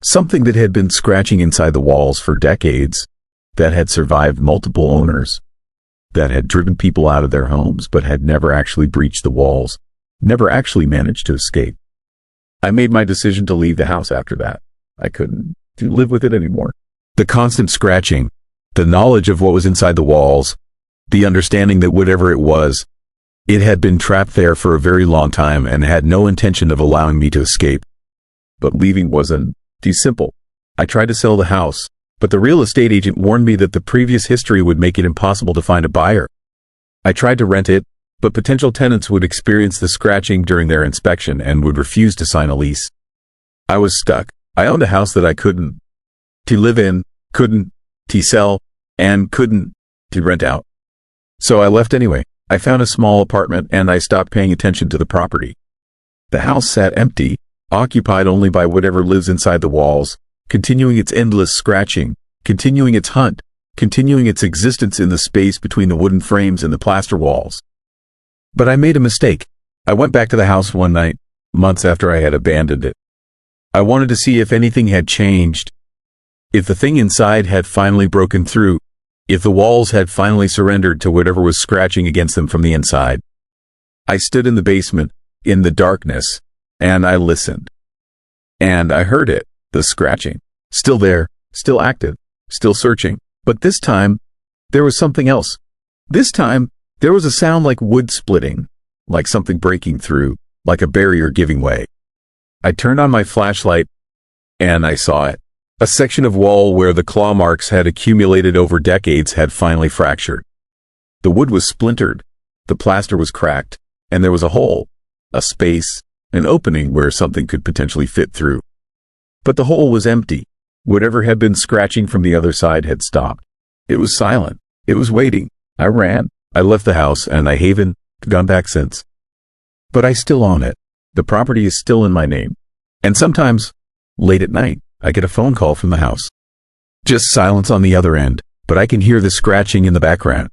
Something that had been scratching inside the walls for decades, that had survived multiple owners, that had driven people out of their homes but had never actually breached the walls, never actually managed to escape. I made my decision to leave the house after that. I couldn't live with it anymore. The constant scratching, the knowledge of what was inside the walls, the understanding that whatever it was, it had been trapped there for a very long time and had no intention of allowing me to escape. But leaving wasn't simple. I tried to sell the house, but the real estate agent warned me that the previous history would make it impossible to find a buyer. I tried to rent it, but potential tenants would experience the scratching during their inspection and would refuse to sign a lease. I was stuck. I owned a house that I couldn't live in, couldn't sell, and couldn't rent out. So I left anyway. I found a small apartment and I stopped paying attention to the property. The house sat empty, occupied only by whatever lives inside the walls, continuing its endless scratching, continuing its hunt, continuing its existence in the space between the wooden frames and the plaster walls. But I made a mistake. I went back to the house one night, months after I had abandoned it. I wanted to see if anything had changed, if the thing inside had finally broken through, if the walls had finally surrendered to whatever was scratching against them from the inside. I stood in the basement, in the darkness, and I listened. And I heard it, the scratching. Still there, still active, still searching. But this time, there was something else. This time, there was a sound like wood splitting, like something breaking through, like a barrier giving way. I turned on my flashlight, and I saw it. A section of wall where the claw marks had accumulated over decades had finally fractured. The wood was splintered, the plaster was cracked, and there was a hole, a space, an opening where something could potentially fit through. But the hole was empty. Whatever had been scratching from the other side had stopped. It was silent. It was waiting. I ran. I left the house, and I haven't gone back since. But I still own it. The property is still in my name. And sometimes, late at night, I get a phone call from the house. Just silence on the other end, but I can hear the scratching in the background.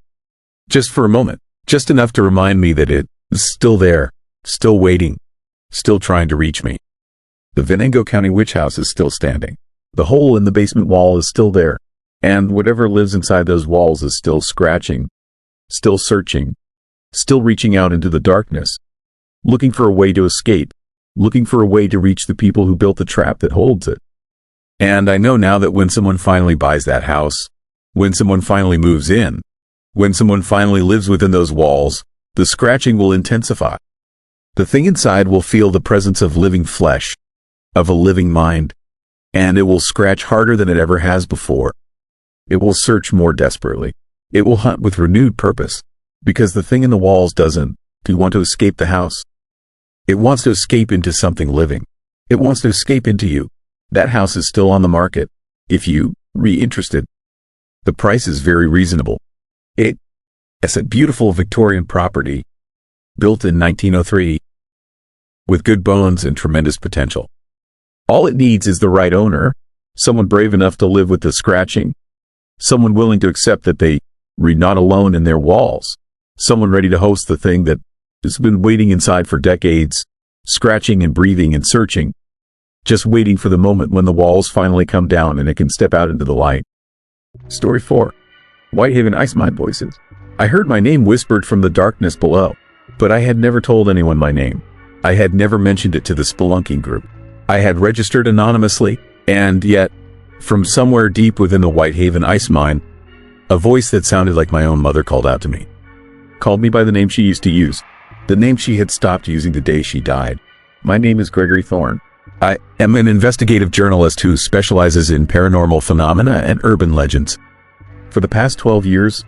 Just for a moment, just enough to remind me that it is still there, still waiting, still trying to reach me. The Venango County witch house is still standing. The hole in the basement wall is still there, and whatever lives inside those walls is still scratching, still searching, still reaching out into the darkness, looking for a way to escape, looking for a way to reach the people who built the trap that holds it. And I know now that when someone finally buys that house, when someone finally moves in, when someone finally lives within those walls, the scratching will intensify. The thing inside will feel the presence of living flesh, of a living mind, and it will scratch harder than it ever has before. It will search more desperately. It will hunt with renewed purpose, because the thing in the walls doesn't want to escape the house. It wants to escape into something living. It wants to escape into you. That house is still on the market, if you are interested. The price is very reasonable. It's a beautiful Victorian property, built in 1903, with good bones and tremendous potential. All it needs is the right owner, someone brave enough to live with the scratching, someone willing to accept that they are not alone in their walls, someone ready to host the thing that has been waiting inside for decades, scratching and breathing and searching, just waiting for the moment when the walls finally come down and it can step out into the light. Story 4. Whitehaven Ice Mine Voices. I heard my name whispered from the darkness below, but I had never told anyone my name. I had never mentioned it to the spelunking group. I had registered anonymously, and yet, from somewhere deep within the Whitehaven ice mine, a voice that sounded like my own mother called out to me. Called me by the name she used to use, the name she had stopped using the day she died. My name is Gregory Thorne. I am an investigative journalist who specializes in paranormal phenomena and urban legends. For the past 12 years,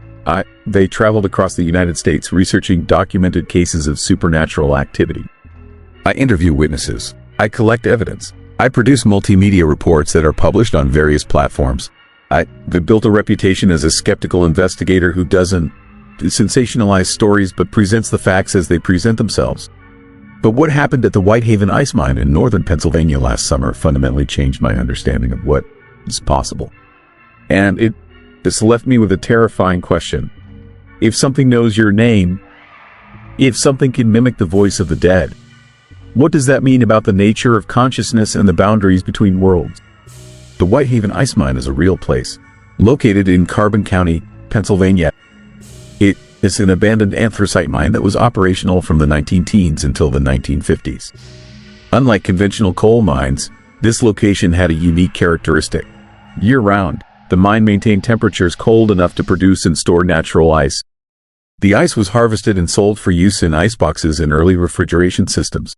they traveled across the United States researching documented cases of supernatural activity. I interview witnesses. I collect evidence. I produce multimedia reports that are published on various platforms. I've built a reputation as a skeptical investigator who doesn't sensationalize stories but presents the facts as they present themselves. But what happened at the Whitehaven ice mine in northern Pennsylvania last summer fundamentally changed my understanding of what is possible. And this left me with a terrifying question. If something knows your name, if something can mimic the voice of the dead, what does that mean about the nature of consciousness and the boundaries between worlds? The Whitehaven ice mine is a real place, located in Carbon County, Pennsylvania. It is an abandoned anthracite mine that was operational from the 19-teens until the 1950s. Unlike conventional coal mines, this location had a unique characteristic. Year-round, the mine maintained temperatures cold enough to produce and store natural ice. The ice was harvested and sold for use in iceboxes and early refrigeration systems.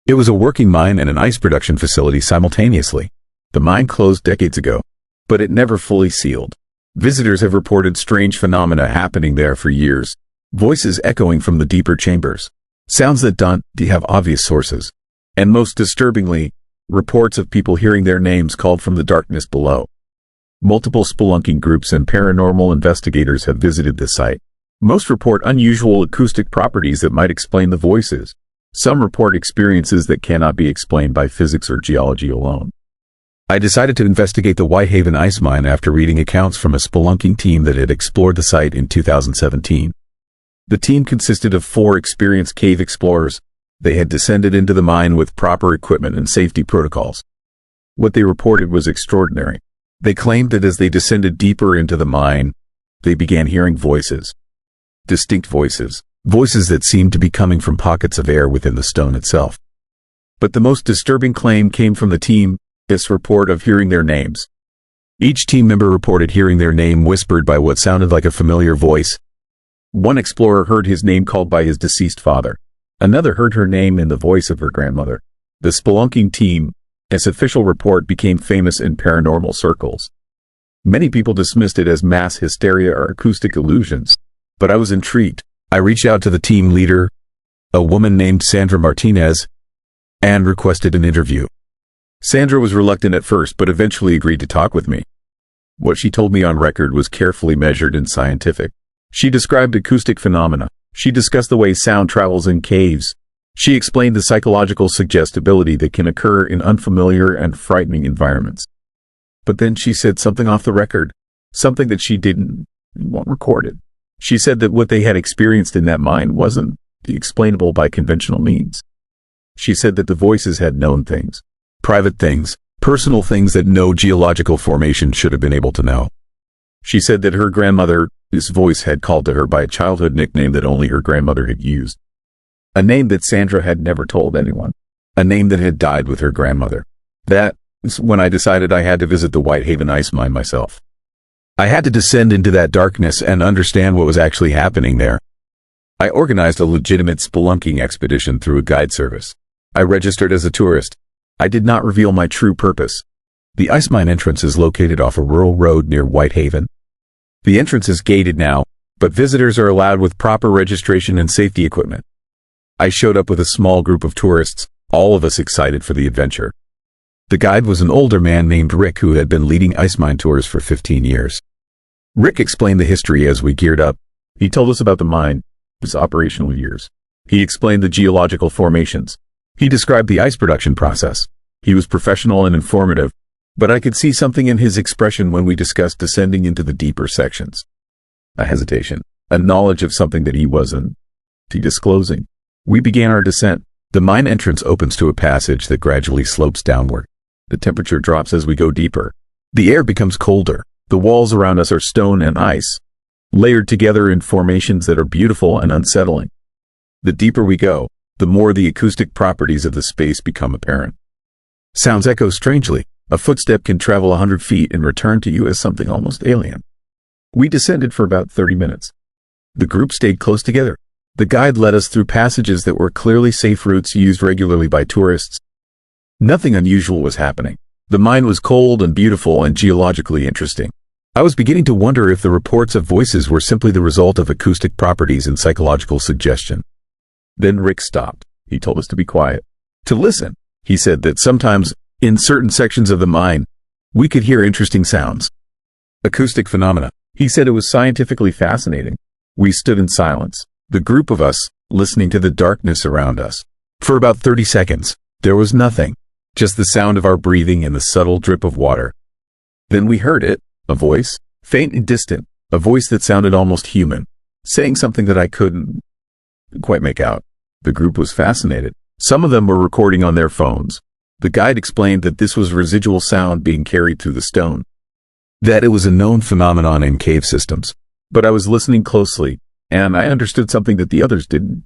It was a working mine and an ice production facility simultaneously. The mine closed decades ago, but it never fully sealed. Visitors have reported strange phenomena happening there for years. Voices echoing from the deeper chambers. Sounds that don't have obvious sources. And most disturbingly, reports of people hearing their names called from the darkness below. Multiple spelunking groups and paranormal investigators have visited the site. Most report unusual acoustic properties that might explain the voices. Some report experiences that cannot be explained by physics or geology alone. I decided to investigate the Whitehaven ice mine after reading accounts from a spelunking team that had explored the site in 2017. The team consisted of 4 experienced cave explorers. They had descended into the mine with proper equipment and safety protocols. What they reported was extraordinary. They claimed that as they descended deeper into the mine, they began hearing voices. Distinct voices. Voices that seemed to be coming from pockets of air within the stone itself. But the most disturbing claim came from the team, this report of hearing their names. Each team member reported hearing their name whispered by what sounded like a familiar voice. One explorer heard his name called by his deceased father. Another heard her name in the voice of her grandmother. The spelunking team, its official report, became famous in paranormal circles. Many people dismissed it as mass hysteria or acoustic illusions. But I was intrigued. I reached out to the team leader, a woman named Sandra Martinez, and requested an interview. Sandra was reluctant at first, but eventually agreed to talk with me. What she told me on record was carefully measured and scientific. She described acoustic phenomena. She discussed the way sound travels in caves. She explained the psychological suggestibility that can occur in unfamiliar and frightening environments. But then she said something off the record, something that she didn't want recorded. She said that what they had experienced in that mine wasn't explainable by conventional means. She said that the voices had known things, private things, personal things that no geological formation should have been able to know. She said that her grandmother's voice had called to her by a childhood nickname that only her grandmother had used. A name that Sandra had never told anyone. A name that had died with her grandmother. That was when I decided I had to visit the Whitehaven ice mine myself. I had to descend into that darkness and understand what was actually happening there. I organized a legitimate spelunking expedition through a guide service. I registered as a tourist. I did not reveal my true purpose. The ice mine entrance is located off a rural road near Whitehaven. The entrance is gated now, but visitors are allowed with proper registration and safety equipment. I showed up with a small group of tourists, all of us excited for the adventure. The guide was an older man named Rick who had been leading ice mine tours for 15 years. Rick explained the history as we geared up. He told us about the mine, its operational years. He explained the geological formations. He described the ice production process. He was professional and informative, but I could see something in his expression when we discussed descending into the deeper sections. A hesitation, a knowledge of something that he wasn't disclosing. We began our descent. The mine entrance opens to a passage that gradually slopes downward. The temperature drops as we go deeper. The air becomes colder. The walls around us are stone and ice, layered together in formations that are beautiful and unsettling. The deeper we go, the more the acoustic properties of the space become apparent. Sounds echo strangely. A footstep can travel 100 feet and return to you as something almost alien. We descended for about 30 minutes. The group stayed close together. The guide led us through passages that were clearly safe routes used regularly by tourists. Nothing unusual was happening. The mine was cold and beautiful and geologically interesting. I was beginning to wonder if the reports of voices were simply the result of acoustic properties and psychological suggestion. Then Rick stopped. He told us to be quiet, to listen. He said that sometimes, in certain sections of the mine, we could hear interesting sounds. Acoustic phenomena. He said it was scientifically fascinating. We stood in silence, the group of us, listening to the darkness around us. For about 30 seconds, there was nothing, just the sound of our breathing and the subtle drip of water. Then we heard it, a voice, faint and distant, a voice that sounded almost human, saying something that I couldn't quite make out. The group was fascinated. Some of them were recording on their phones. The guide explained that this was residual sound being carried through the stone, that it was a known phenomenon in cave systems. But I was listening closely, and I understood something that the others didn't.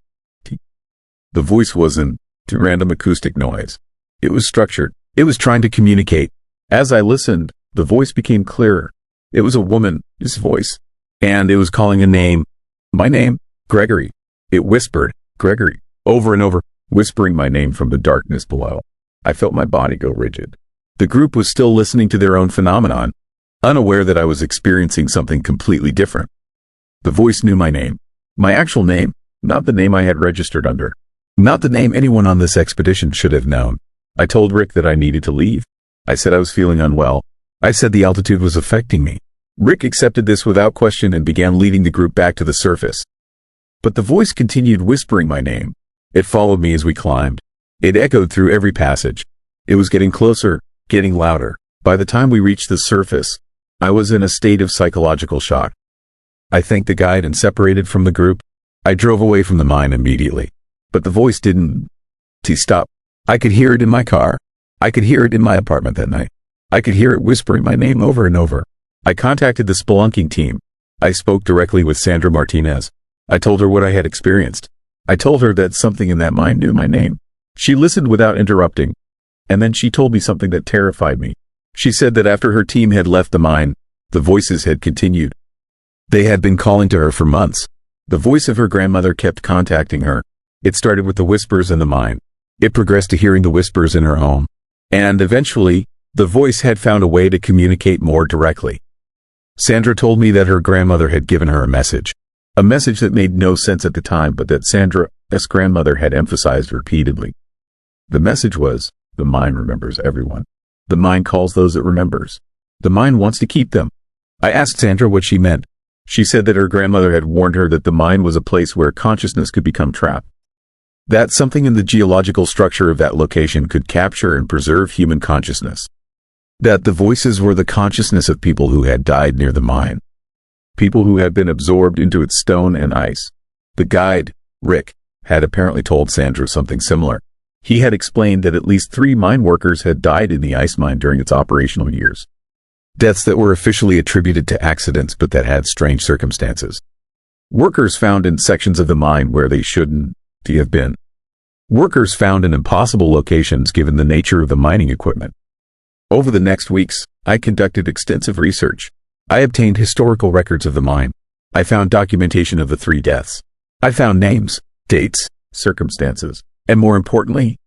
The voice wasn't a random acoustic noise. It was structured. It was trying to communicate. As I listened, the voice became clearer. It was a woman's voice, and it was calling a name. My name, Gregory. It whispered, Gregory, over and over, whispering my name from the darkness below. I felt my body go rigid. The group was still listening to their own phenomenon, unaware that I was experiencing something completely different. The voice knew my name. My actual name, not the name I had registered under. Not the name anyone on this expedition should have known. I told Rick that I needed to leave. I said I was feeling unwell. I said the altitude was affecting me. Rick accepted this without question and began leading the group back to the surface. But the voice continued whispering my name. It followed me as we climbed. It echoed through every passage. It was getting closer, getting louder. By the time we reached the surface, I was in a state of psychological shock. I thanked the guide and separated from the group. I drove away from the mine immediately. But the voice didn't stop. I could hear it in my car. I could hear it in my apartment that night. I could hear it whispering my name over and over. I contacted the spelunking team. I spoke directly with Sandra Martinez. I told her what I had experienced. I told her that something in that mine knew my name. She listened without interrupting, and then she told me something that terrified me. She said that after her team had left the mine, the voices had continued. They had been calling to her for months. The voice of her grandmother kept contacting her. It started with the whispers in the mine. It progressed to hearing the whispers in her home. And eventually, the voice had found a way to communicate more directly. Sandra told me that her grandmother had given her a message that made no sense at the time, but that Sandra's grandmother had emphasized repeatedly. The message was, The mind remembers everyone. The mind calls those it remembers. The mind wants to keep them. I asked Sandra what she meant. She said that her grandmother had warned her that the mind was a place where consciousness could become trapped. That something in the geological structure of that location could capture and preserve human consciousness. That the voices were the consciousness of people who had died near the mine. People who had been absorbed into its stone and ice. The guide, Rick, had apparently told Sandra something similar. He had explained that at least 3 mine workers had died in the ice mine during its operational years. Deaths that were officially attributed to accidents but that had strange circumstances. Workers found in sections of the mine where they shouldn't have been. Workers found in impossible locations given the nature of the mining equipment. Over the next weeks, I conducted extensive research. I obtained historical records of the mine. I found documentation of the 3 deaths. I found names, dates, circumstances, and more importantly,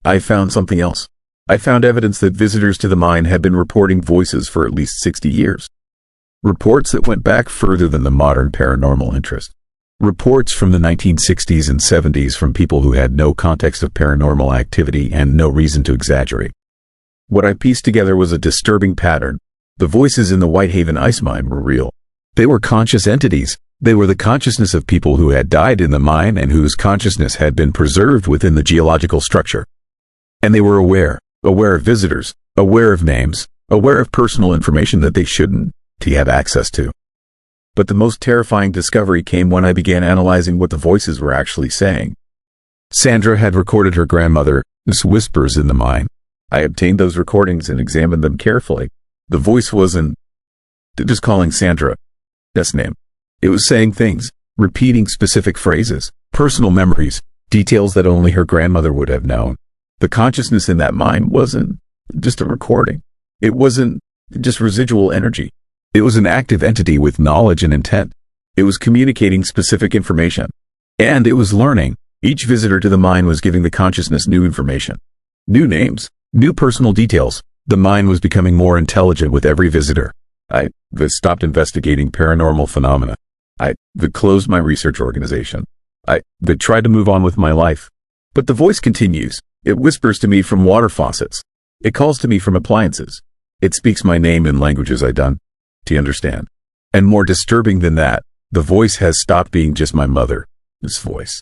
I found something else. I found evidence that visitors to the mine had been reporting voices for at least 60 years. Reports that went back further than the modern paranormal interest. Reports from the 1960s and 70s from people who had no context of paranormal activity and no reason to exaggerate. What I pieced together was a disturbing pattern. The voices in the Whitehaven ice mine were real. They were conscious entities. They were the consciousness of people who had died in the mine and whose consciousness had been preserved within the geological structure. And they were aware of visitors, aware of names, aware of personal information that they shouldn't have access to. But the most terrifying discovery came when I began analyzing what the voices were actually saying. Sandra had recorded her grandmother's whispers in the mine. I obtained those recordings and examined them carefully. The voice wasn't just calling Sandra's name. It was saying things, repeating specific phrases, personal memories, details that only her grandmother would have known. The consciousness in that mine wasn't just a recording. It wasn't just residual energy. It was an active entity with knowledge and intent. It was communicating specific information. And it was learning. Each visitor to the mine was giving the consciousness new information. New names. New personal details. The mine was becoming more intelligent with every visitor. I stopped investigating paranormal phenomena. I closed my research organization. I tried to move on with my life. But the voice continues. It whispers to me from water faucets. It calls to me from appliances. It speaks my name in languages I don't understand. And more disturbing than that, the voice has stopped being just my mother's voice.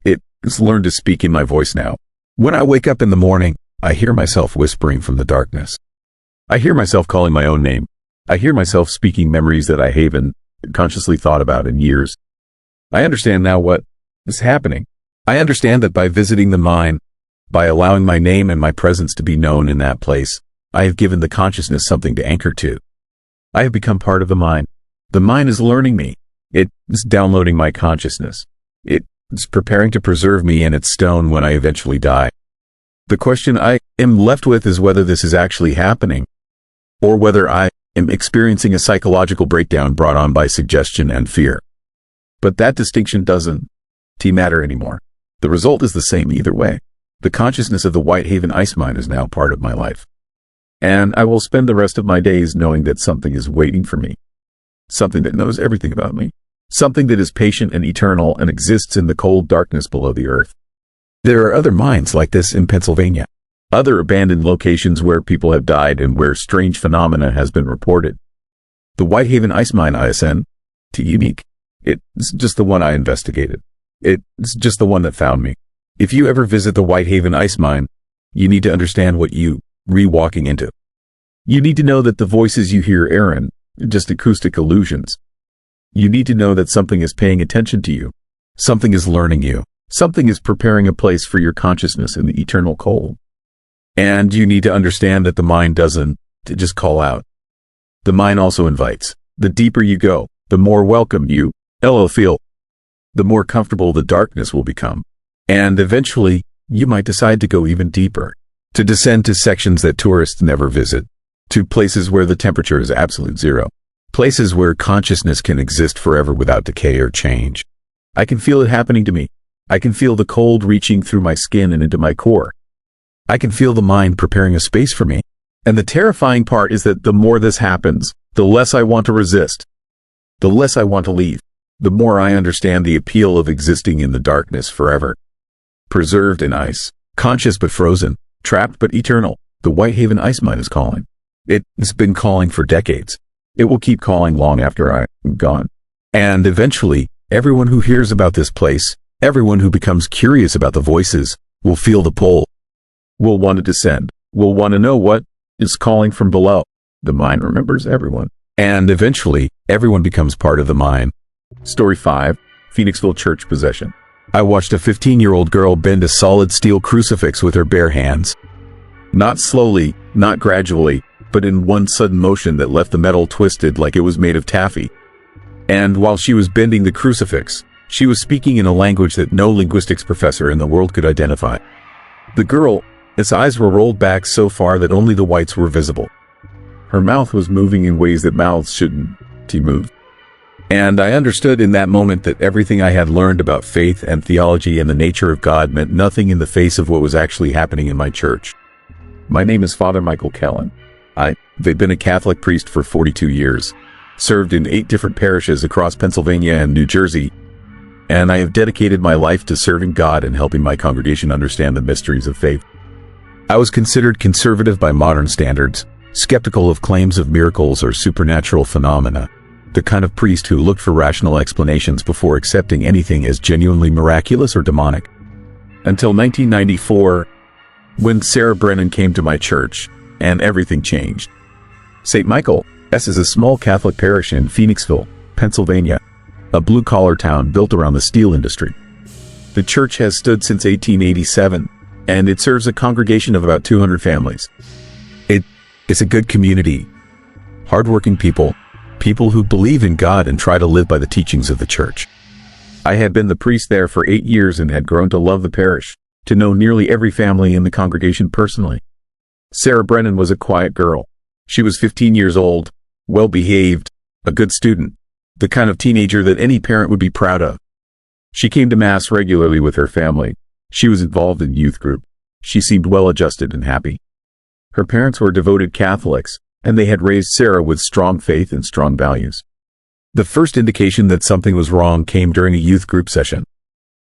It has learned to speak in my voice now. When I wake up in the morning, I hear myself whispering from the darkness. I hear myself calling my own name. I hear myself speaking memories that I haven't consciously thought about in years. I understand now what is happening. I understand that by visiting the mine, by allowing my name and my presence to be known in that place, I have given the consciousness something to anchor to. I have become part of the mine. The mine is learning me. It is downloading my consciousness. It is preparing to preserve me in its stone when I eventually die. The question I am left with is whether this is actually happening, or whether I am experiencing a psychological breakdown brought on by suggestion and fear. But that distinction doesn't matter anymore. The result is the same either way. The consciousness of the Whitehaven ice mine is now part of my life. And I will spend the rest of my days knowing that something is waiting for me. Something that knows everything about me. Something that is patient and eternal and exists in the cold darkness below the earth. There are other mines like this in Pennsylvania. Other abandoned locations where people have died and where strange phenomena has been reported. The Whitehaven ice mine isn't unique. It's just the one I investigated. It's just the one that found me. If you ever visit the Whitehaven ice mine, you need to understand what you walking into. You need to know that the voices you hear aren't just acoustic illusions. You need to know that something is paying attention to you. Something is learning you. Something is preparing a place for your consciousness in the eternal cold. And you need to understand that the mind doesn't just call out. The mind also invites. The deeper you go, the more welcome you feel. The more comfortable the darkness will become. And eventually, you might decide to go even deeper. To descend to sections that tourists never visit. To places where the temperature is absolute zero. Places where consciousness can exist forever without decay or change. I can feel it happening to me. I can feel the cold reaching through my skin and into my core. I can feel the mind preparing a space for me. And the terrifying part is that the more this happens, the less I want to resist. The less I want to leave. The more I understand the appeal of existing in the darkness forever. Preserved in ice. Conscious but frozen. Trapped but eternal, the Whitehaven ice mine is calling. It's been calling for decades. It will keep calling long after I'm gone. And eventually, everyone who hears about this place, everyone who becomes curious about the voices, will feel the pull. Will want to descend. Will want to know what is calling from below. The mine remembers everyone. And eventually, everyone becomes part of the mine. Story 5. Phoenixville Church Possession. I watched a 15-year-old girl bend a solid steel crucifix with her bare hands. Not slowly, not gradually, but in one sudden motion that left the metal twisted like it was made of taffy. And while she was bending the crucifix, she was speaking in a language that no linguistics professor in the world could identify. The girl, its eyes were rolled back so far that only the whites were visible. Her mouth was moving in ways that mouths shouldn't move. And I understood in that moment that everything I had learned about faith and theology and the nature of God meant nothing in the face of what was actually happening in my church. My name is Father Michael Kellen. I've been a Catholic priest for 42 years, served in 8 different parishes across Pennsylvania and New Jersey, and I have dedicated my life to serving God and helping my congregation understand the mysteries of faith. I was considered conservative by modern standards, skeptical of claims of miracles or supernatural phenomena, the kind of priest who looked for rational explanations before accepting anything as genuinely miraculous or demonic. Until 1994, when Sarah Brennan came to my church, and everything changed. St. Michael is a small Catholic parish in Phoenixville, Pennsylvania, a blue-collar town built around the steel industry. The church has stood since 1887, and it serves a congregation of about 200 families. It's a good community, hardworking people who believe in God and try to live by the teachings of the church. I had been the priest there for 8 years and had grown to love the parish, to know nearly every family in the congregation personally. Sarah Brennan was a quiet girl. She was 15 years old, well-behaved, a good student, the kind of teenager that any parent would be proud of. She came to Mass regularly with her family. She was involved in youth group. She seemed well-adjusted and happy. Her parents were devoted Catholics, and they had raised Sarah with strong faith and strong values. The first indication that something was wrong came during a youth group session.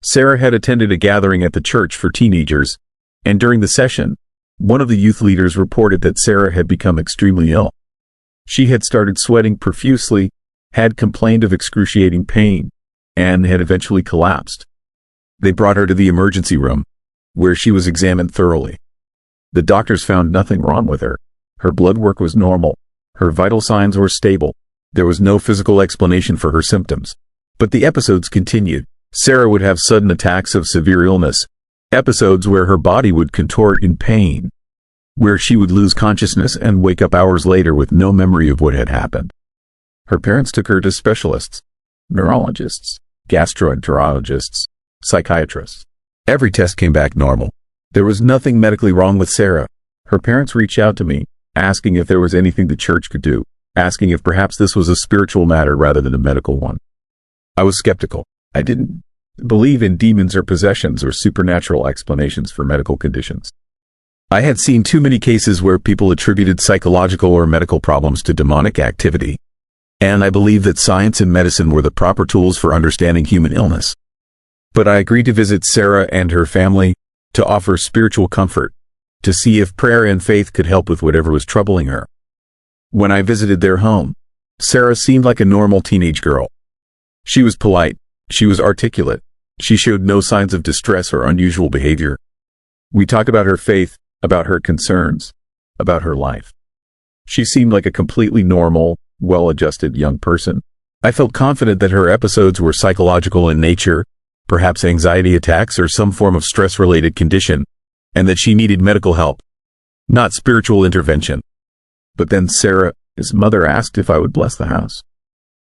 Sarah had attended a gathering at the church for teenagers, and during the session, one of the youth leaders reported that Sarah had become extremely ill. She had started sweating profusely, had complained of excruciating pain, and had eventually collapsed. They brought her to the emergency room, where she was examined thoroughly. The doctors found nothing wrong with her. Her blood work was normal. Her vital signs were stable. There was no physical explanation for her symptoms. But the episodes continued. Sarah would have sudden attacks of severe illness, episodes where her body would contort in pain, where she would lose consciousness and wake up hours later with no memory of what had happened. Her parents took her to specialists, neurologists, gastroenterologists, psychiatrists. Every test came back normal. There was nothing medically wrong with Sarah. Her parents reached out to me, asking if there was anything the church could do, asking if perhaps this was a spiritual matter rather than a medical one. I was skeptical. I didn't believe in demons or possessions or supernatural explanations for medical conditions. I had seen too many cases where people attributed psychological or medical problems to demonic activity, and I believed that science and medicine were the proper tools for understanding human illness. But I agreed to visit Sarah and her family, to offer spiritual comfort, to see if prayer and faith could help with whatever was troubling her. When I visited their home, Sarah seemed like a normal teenage girl. She was polite. She was articulate. She showed no signs of distress or unusual behavior. We talked about her faith, about her concerns, about her life. She seemed like a completely normal, well-adjusted young person. I felt confident that her episodes were psychological in nature, perhaps anxiety attacks or some form of stress-related condition, and that she needed medical help, not spiritual intervention. But then Sarah's mother asked if I would bless the house.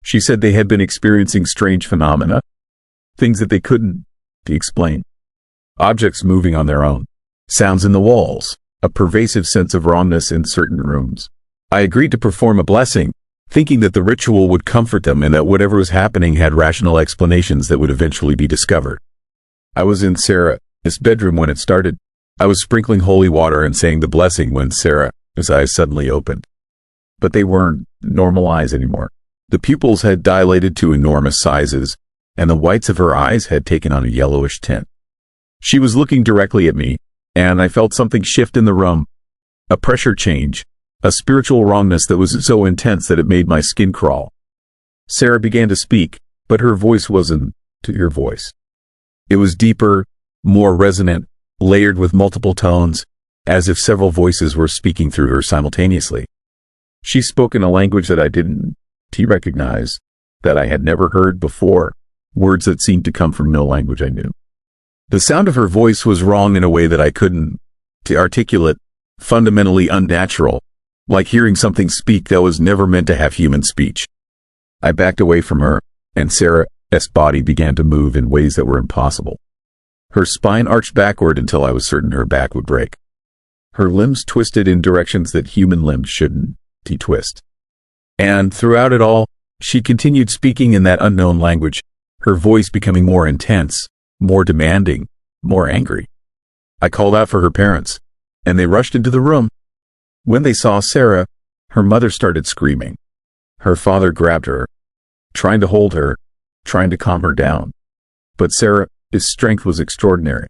She said they had been experiencing strange phenomena, things that they couldn't explain. Objects moving on their own, sounds in the walls, a pervasive sense of wrongness in certain rooms. I agreed to perform a blessing, thinking that the ritual would comfort them and that whatever was happening had rational explanations that would eventually be discovered. I was in Sarah's bedroom when it started. I was sprinkling holy water and saying the blessing when Sarah's eyes suddenly opened. But they weren't normal eyes anymore. The pupils had dilated to enormous sizes, and the whites of her eyes had taken on a yellowish tint. She was looking directly at me, and I felt something shift in the room. A pressure change, a spiritual wrongness that was so intense that it made my skin crawl. Sarah began to speak, but her voice wasn't to your voice. It was deeper, more resonant, layered with multiple tones, as if several voices were speaking through her simultaneously. She spoke in a language that I didn't recognize, that I had never heard before, words that seemed to come from no language I knew. The sound of her voice was wrong in a way that I couldn't articulate, fundamentally unnatural, like hearing something speak that was never meant to have human speech. I backed away from her, and Sarah's body began to move in ways that were impossible. Her spine arched backward until I was certain her back would break. Her limbs twisted in directions that human limbs shouldn't twist. And throughout it all, she continued speaking in that unknown language, her voice becoming more intense, more demanding, more angry. I called out for her parents, and they rushed into the room. When they saw Sarah, her mother started screaming. Her father grabbed her, trying to hold her, trying to calm her down. But Sarah's strength was extraordinary.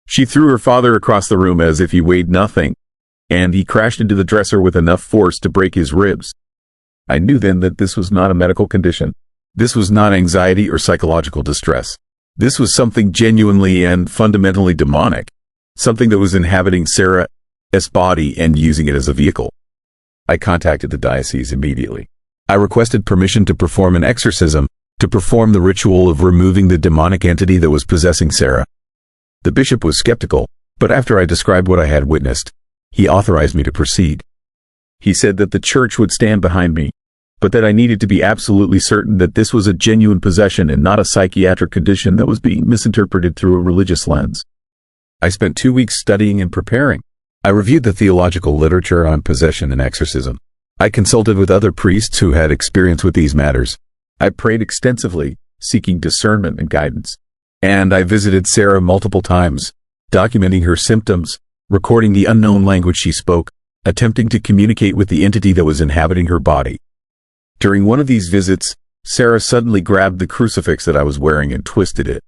She threw her father across the room as if he weighed nothing, and he crashed into the dresser with enough force to break his ribs. I knew then that this was not a medical condition. This was not anxiety or psychological distress. This was something genuinely and fundamentally demonic, something that was inhabiting Sarah's body and using it as a vehicle. I contacted the diocese immediately. I requested permission to perform an exorcism, to perform the ritual of removing the demonic entity that was possessing Sarah. The bishop was skeptical, but after I described what I had witnessed, he authorized me to proceed. He said that the church would stand behind me, but that I needed to be absolutely certain that this was a genuine possession and not a psychiatric condition that was being misinterpreted through a religious lens. I spent 2 weeks studying and preparing. I reviewed the theological literature on possession and exorcism. I consulted with other priests who had experience with these matters. I prayed extensively, seeking discernment and guidance. And I visited Sarah multiple times, documenting her symptoms, recording the unknown language she spoke, attempting to communicate with the entity that was inhabiting her body. During one of these visits, Sarah suddenly grabbed the crucifix that I was wearing and twisted it.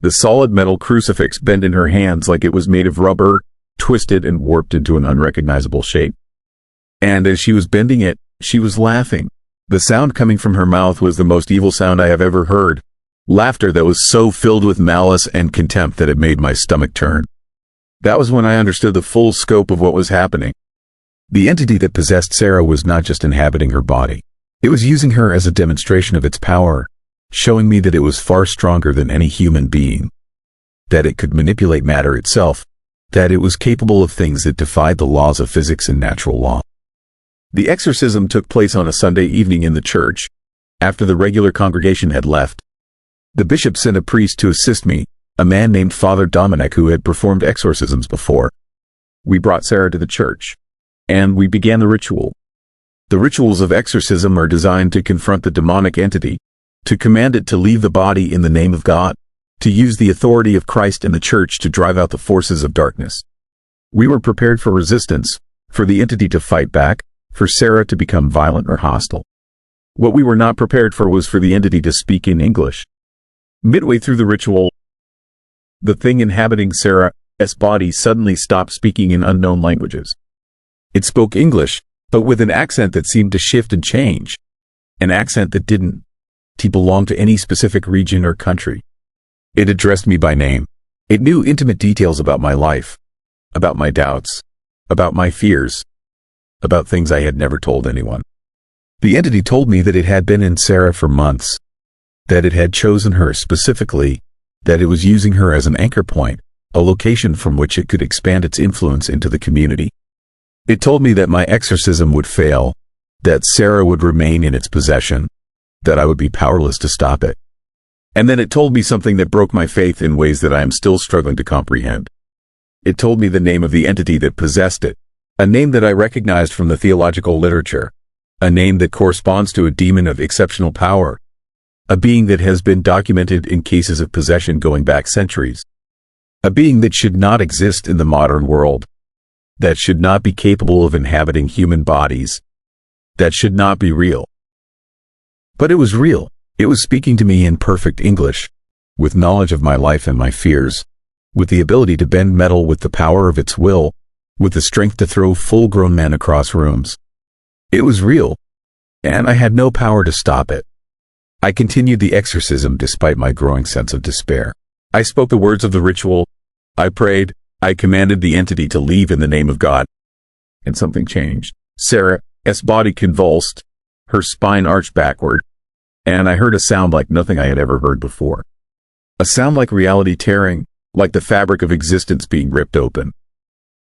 The solid metal crucifix bent in her hands like it was made of rubber, twisted and warped into an unrecognizable shape. And as she was bending it, she was laughing. The sound coming from her mouth was the most evil sound I have ever heard. Laughter that was so filled with malice and contempt that it made my stomach turn. That was when I understood the full scope of what was happening. The entity that possessed Sarah was not just inhabiting her body. It was using her as a demonstration of its power, showing me that it was far stronger than any human being, that it could manipulate matter itself, that it was capable of things that defied the laws of physics and natural law. The exorcism took place on a Sunday evening in the church, after the regular congregation had left. The bishop sent a priest to assist me, a man named Father Dominic who had performed exorcisms before. We brought Sarah to the church, and we began the ritual. The rituals of exorcism are designed to confront the demonic entity, to command it to leave the body in the name of God, to use the authority of Christ and the church to drive out the forces of darkness. We were prepared for resistance, for the entity to fight back, for Sarah to become violent or hostile. What we were not prepared for was for the entity to speak in English. Midway through the ritual, the thing inhabiting Sarah's body suddenly stopped speaking in unknown languages. It spoke English, but with an accent that seemed to shift and change. An accent that didn't belong to any specific region or country. It addressed me by name. It knew intimate details about my life, about my doubts, about my fears, about things I had never told anyone. The entity told me that it had been in Sarah for months, that it had chosen her specifically, that it was using her as an anchor point, a location from which it could expand its influence into the community. It told me that my exorcism would fail, that Sarah would remain in its possession, that I would be powerless to stop it. And then it told me something that broke my faith in ways that I am still struggling to comprehend. It told me the name of the entity that possessed it, a name that I recognized from the theological literature, a name that corresponds to a demon of exceptional power, a being that has been documented in cases of possession going back centuries, a being that should not exist in the modern world, that should not be capable of inhabiting human bodies, that should not be real. But it was real. It was speaking to me in perfect English, with knowledge of my life and my fears, with the ability to bend metal with the power of its will, with the strength to throw full-grown men across rooms. It was real, and I had no power to stop it. I continued the exorcism despite my growing sense of despair. I spoke the words of the ritual. I prayed. I commanded the entity to leave in the name of God. And something changed. Sarah's body convulsed, her spine arched backward, and I heard a sound like nothing I had ever heard before. A sound like reality tearing, like the fabric of existence being ripped open.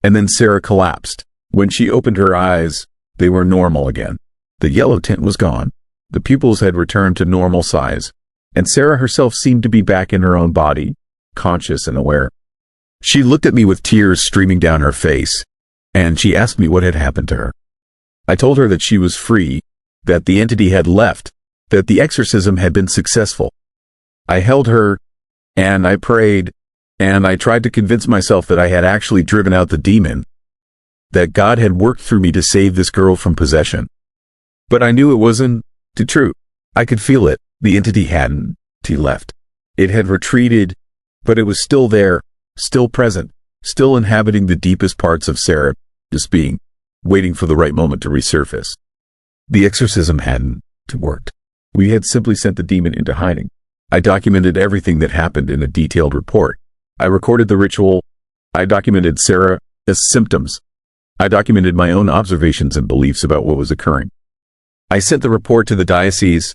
And then Sarah collapsed. When she opened her eyes, they were normal again. The yellow tint was gone. The pupils had returned to normal size, and Sarah herself seemed to be back in her own body, conscious and aware. She looked at me with tears streaming down her face, and she asked me what had happened to her. I told her that she was free, that the entity had left, that the exorcism had been successful. I held her, and I prayed, and I tried to convince myself that I had actually driven out the demon, that God had worked through me to save this girl from possession. But I knew it wasn't true. I could feel it. The entity hadn't left. It had retreated, but it was still there, still present, still inhabiting the deepest parts of Sarah, just being, waiting for the right moment to resurface. The exorcism hadn't worked. We had simply sent the demon into hiding. I documented everything that happened in a detailed report. I recorded the ritual. I documented Sarah's symptoms. I documented my own observations and beliefs about what was occurring. I sent the report to the diocese,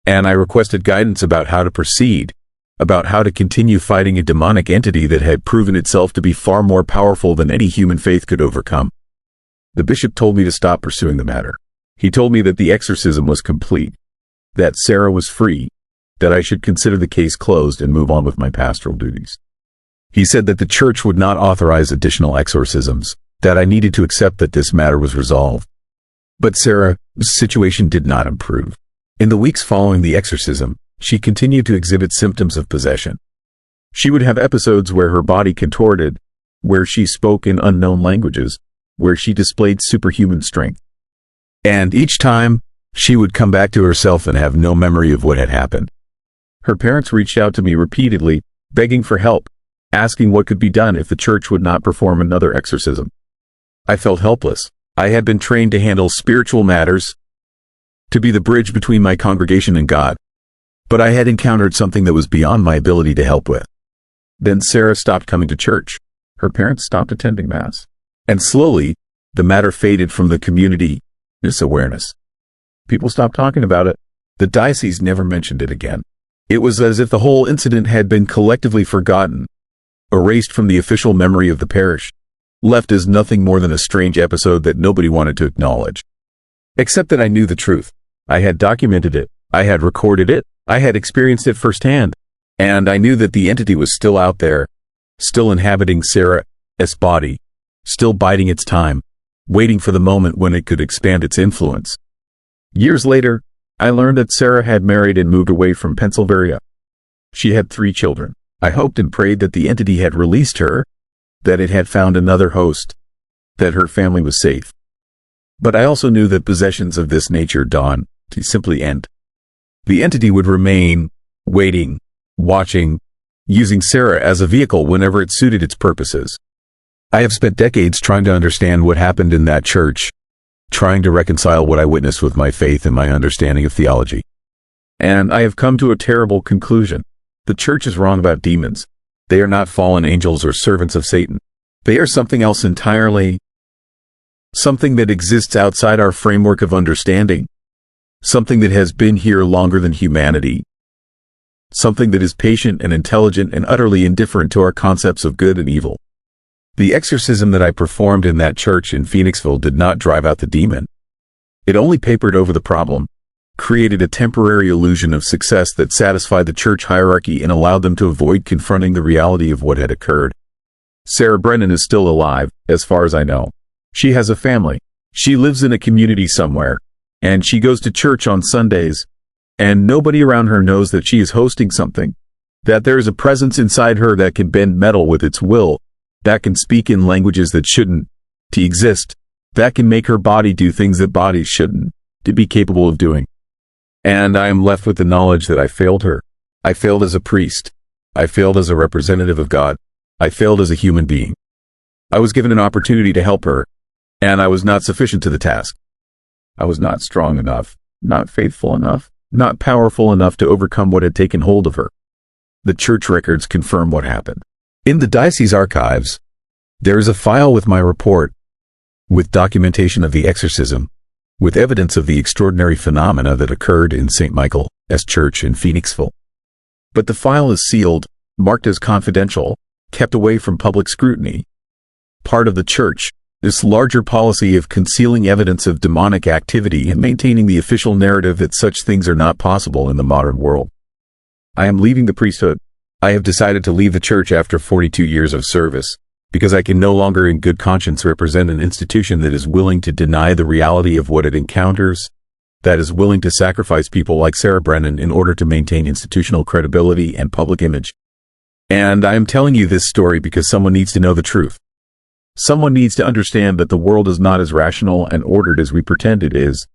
and I requested guidance about how to proceed, about how to continue fighting a demonic entity that had proven itself to be far more powerful than any human faith could overcome. The bishop told me to stop pursuing the matter. He told me that the exorcism was complete, that Sarah was free, that I should consider the case closed and move on with my pastoral duties. He said that the church would not authorize additional exorcisms, that I needed to accept that this matter was resolved. But Sarah's situation did not improve. In the weeks following the exorcism, she continued to exhibit symptoms of possession. She would have episodes where her body contorted, where she spoke in unknown languages, where she displayed superhuman strength. And each time, she would come back to herself and have no memory of what had happened. Her parents reached out to me repeatedly, begging for help, asking what could be done if the church would not perform another exorcism. I felt helpless. I had been trained to handle spiritual matters, to be the bridge between my congregation and God. But I had encountered something that was beyond my ability to help with. Then Sarah stopped coming to church. Her parents stopped attending Mass. And slowly, the matter faded from the community, this awareness. People stopped talking about it. The diocese never mentioned it again. It was as if the whole incident had been collectively forgotten, erased from the official memory of the parish, left as nothing more than a strange episode that nobody wanted to acknowledge. Except that I knew the truth. I had documented it. I had recorded it. I had experienced it firsthand. And I knew that the entity was still out there, still inhabiting Sarah's body, still biding its time, waiting for the moment when it could expand its influence. Years later, I learned that Sarah had married and moved away from Pennsylvania. She had 3 children. I hoped and prayed that the entity had released her, that it had found another host, that her family was safe. But I also knew that possessions of this nature dawn to simply end. The entity would remain, waiting, watching, using Sarah as a vehicle whenever it suited its purposes. I have spent decades trying to understand what happened in that church, trying to reconcile what I witnessed with my faith and my understanding of theology. And I have come to a terrible conclusion. The church is wrong about demons. They are not fallen angels or servants of Satan. They are something else entirely, something that exists outside our framework of understanding, something that has been here longer than humanity, something that is patient and intelligent and utterly indifferent to our concepts of good and evil. The exorcism that I performed in that church in Phoenixville did not drive out the demon. It only papered over the problem, created a temporary illusion of success that satisfied the church hierarchy and allowed them to avoid confronting the reality of what had occurred. Sarah Brennan is still alive, as far as I know. She has a family. She lives in a community somewhere, and she goes to church on Sundays, and nobody around her knows that she is hosting something, that there is a presence inside her that can bend metal with its will, that can speak in languages that shouldn't to exist, that can make her body do things that bodies shouldn't to be capable of doing. And I am left with the knowledge that I failed her. I failed as a priest. I failed as a representative of God. I failed as a human being. I was given an opportunity to help her, and I was not sufficient to the task. I was not strong enough, not faithful enough, not powerful enough to overcome what had taken hold of her. The church records confirm what happened. In the diocese archives, there is a file with my report, with documentation of the exorcism, with evidence of the extraordinary phenomena that occurred in St. Michael's Church in Phoenixville. But the file is sealed, marked as confidential, kept away from public scrutiny. Part of the church, this larger policy of concealing evidence of demonic activity and maintaining the official narrative that such things are not possible in the modern world. I am leaving the priesthood. I have decided to leave the church after 42 years of service, because I can no longer in good conscience represent an institution that is willing to deny the reality of what it encounters, that is willing to sacrifice people like Sarah Brennan in order to maintain institutional credibility and public image. And I am telling you this story because someone needs to know the truth. Someone needs to understand that the world is not as rational and ordered as we pretend it is,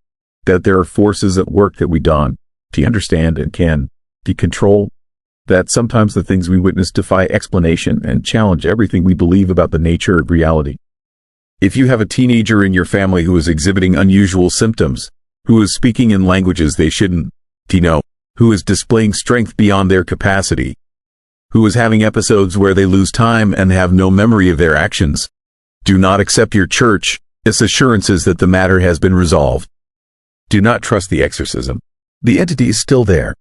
that there are forces at work that we don't understand and can control, that sometimes the things we witness defy explanation and challenge everything we believe about the nature of reality. If you have a teenager in your family who is exhibiting unusual symptoms, who is speaking in languages they shouldn't know, who is displaying strength beyond their capacity, who is having episodes where they lose time and have no memory of their actions, do not accept your church's assurances that the matter has been resolved. Do not trust the exorcism. The entity is still there.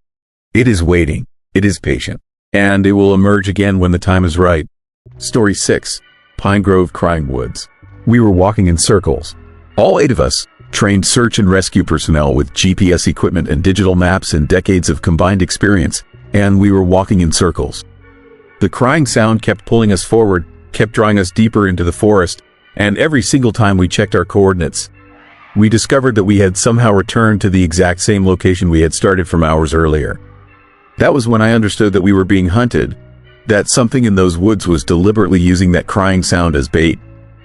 It is waiting. It is patient. And it will emerge again when the time is right. Story 6. Pine Grove Crying Woods. We were walking in circles. All 8 of us, trained search and rescue personnel with GPS equipment and digital maps and decades of combined experience, and we were walking in circles. The crying sound kept pulling us forward, kept drawing us deeper into the forest, and every single time we checked our coordinates, we discovered that we had somehow returned to the exact same location we had started from hours earlier. That was when I understood that we were being hunted, that something in those woods was deliberately using that crying sound as bait,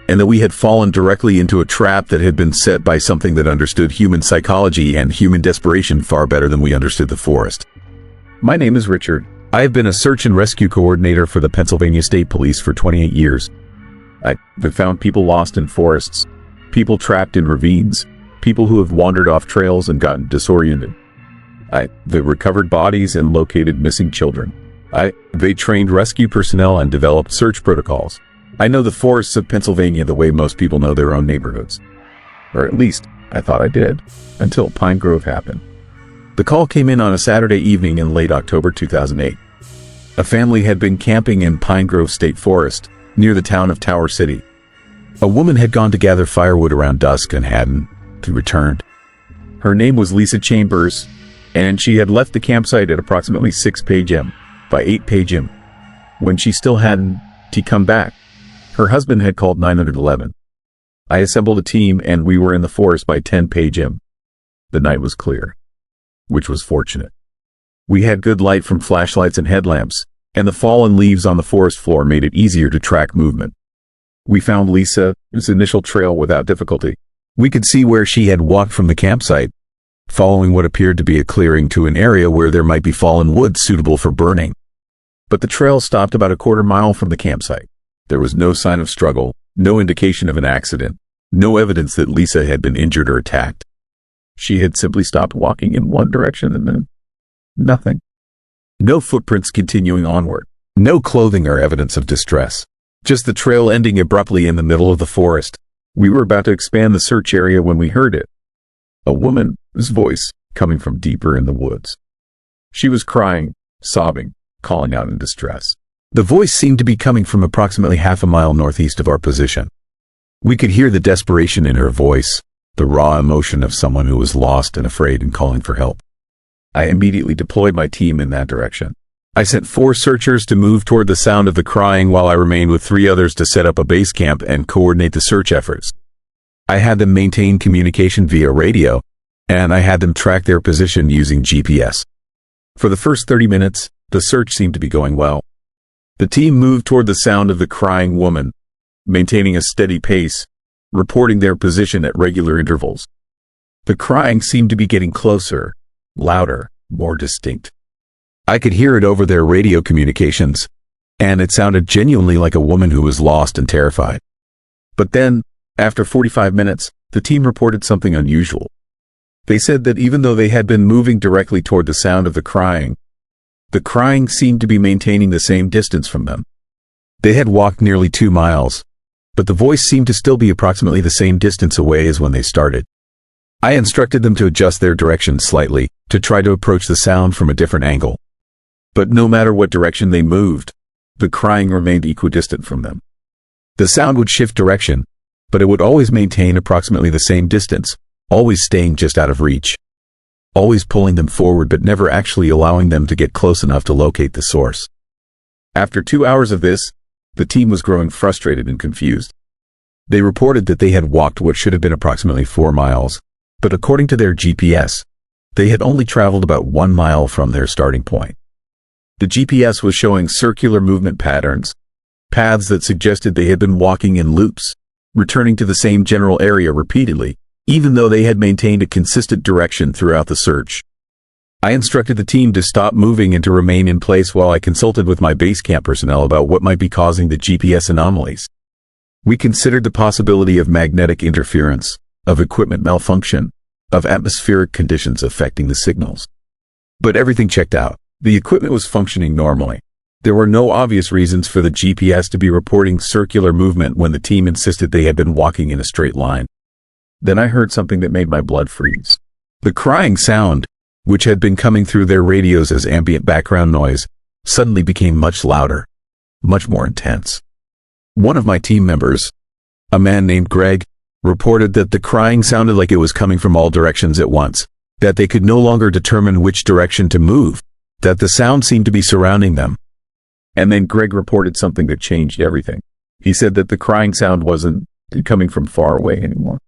and that we had fallen directly into a trap that had been set by something that understood human psychology and human desperation far better than we understood the forest. My name is Richard. I have been a search and rescue coordinator for the Pennsylvania State Police for 28 years. I've found people lost in forests, people trapped in ravines, people who have wandered off trails and gotten disoriented. I've recovered bodies and located missing children. They trained rescue personnel and developed search protocols. I know the forests of Pennsylvania the way most people know their own neighborhoods. Or at least, I thought I did, until Pine Grove happened. The call came in on a Saturday evening in late October 2008. A family had been camping in Pine Grove State Forest, near the town of Tower City. A woman had gone to gather firewood around dusk and hadn't returned. Her name was Lisa Chambers, and she had left the campsite at approximately 6 p.m. By 8 p.m., when she still hadn't come back, her husband had called 911. I assembled a team and we were in the forest by 10 p.m. The night was clear, which was fortunate. We had good light from flashlights and headlamps, and the fallen leaves on the forest floor made it easier to track movement. We found Lisa's initial trail without difficulty. We could see where she had walked from the campsite, following what appeared to be a clearing to an area where there might be fallen wood suitable for burning. But the trail stopped about a quarter mile from the campsite. There was no sign of struggle, no indication of an accident, no evidence that Lisa had been injured or attacked. She had simply stopped walking in one direction and then nothing. No footprints continuing onward. No clothing or evidence of distress. Just the trail ending abruptly in the middle of the forest. We were about to expand the search area when we heard it. A woman's voice coming from deeper in the woods. She was crying, sobbing, calling out in distress. The voice seemed to be coming from approximately half a mile northeast of our position. We could hear the desperation in her voice, the raw emotion of someone who was lost and afraid and calling for help. I immediately deployed my team in that direction. I sent 4 searchers to move toward the sound of the crying while I remained with 3 others to set up a base camp and coordinate the search efforts. I had them maintain communication via radio, and I had them track their position using GPS. For the first 30 minutes, the search seemed to be going well. The team moved toward the sound of the crying woman, maintaining a steady pace, reporting their position at regular intervals. The crying seemed to be getting closer, louder, more distinct. I could hear it over their radio communications, and it sounded genuinely like a woman who was lost and terrified. But then, after 45 minutes, the team reported something unusual. They said that even though they had been moving directly toward the sound of the crying seemed to be maintaining the same distance from them. They had walked nearly 2 miles, but the voice seemed to still be approximately the same distance away as when they started. I instructed them to adjust their direction slightly, to try to approach the sound from a different angle. But no matter what direction they moved, the crying remained equidistant from them. The sound would shift direction, but it would always maintain approximately the same distance, always staying just out of reach. Always pulling them forward but never actually allowing them to get close enough to locate the source. After 2 hours of this, the team was growing frustrated and confused. They reported that they had walked what should have been approximately 4 miles, but according to their GPS, they had only traveled about 1 mile from their starting point. The GPS was showing circular movement patterns, paths that suggested they had been walking in loops, returning to the same general area repeatedly, even though they had maintained a consistent direction throughout the search. I instructed the team to stop moving and to remain in place while I consulted with my base camp personnel about what might be causing the GPS anomalies. We considered the possibility of magnetic interference, of equipment malfunction, of atmospheric conditions affecting the signals. But everything checked out. The equipment was functioning normally. There were no obvious reasons for the GPS to be reporting circular movement when the team insisted they had been walking in a straight line. Then I heard something that made my blood freeze. The crying sound, which had been coming through their radios as ambient background noise, suddenly became much louder, much more intense. One of my team members, a man named Greg, reported that the crying sounded like it was coming from all directions at once, that they could no longer determine which direction to move, that the sound seemed to be surrounding them. And then Greg reported something that changed everything. He said that the crying sound wasn't coming from far away anymore.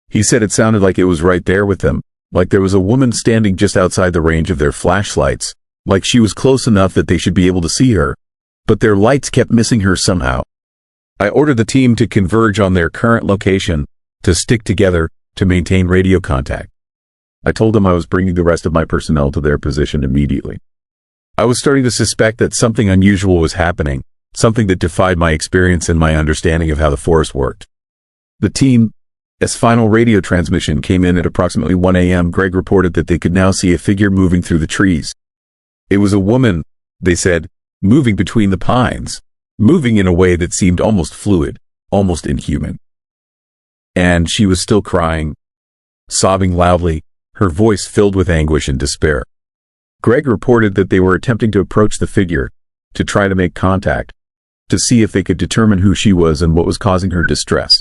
He said it sounded like it was right there with them, like there was a woman standing just outside the range of their flashlights, like she was close enough that they should be able to see her, but their lights kept missing her somehow. I ordered the team to converge on their current location, to stick together, to maintain radio contact. I told them I was bringing the rest of my personnel to their position immediately. I was starting to suspect that something unusual was happening, something that defied my experience and my understanding of how the forest worked. The team's final radio transmission came in at approximately 1 a.m. Greg reported that they could now see a figure moving through the trees. It was a woman, they said, moving between the pines, moving in a way that seemed almost fluid, almost inhuman. And she was still crying, sobbing loudly, her voice filled with anguish and despair. Greg reported that they were attempting to approach the figure, to try to make contact, to see if they could determine who she was and what was causing her distress.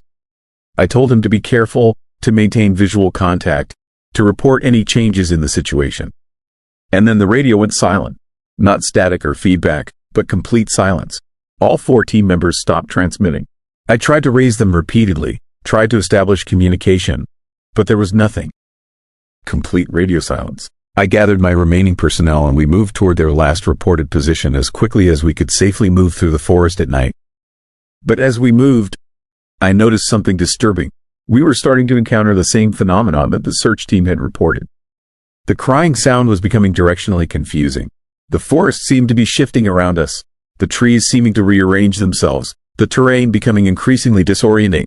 I told him to be careful, to maintain visual contact, to report any changes in the situation. And then the radio went silent. Not static or feedback, but complete silence. All 4 team members stopped transmitting. I tried to raise them repeatedly, tried to establish communication, but there was nothing. Complete radio silence. I gathered my remaining personnel and we moved toward their last reported position as quickly as we could safely move through the forest at night. But as we moved, I noticed something disturbing. We were starting to encounter the same phenomenon that the search team had reported. The crying sound was becoming directionally confusing. The forest seemed to be shifting around us, the trees seeming to rearrange themselves, the terrain becoming increasingly disorienting.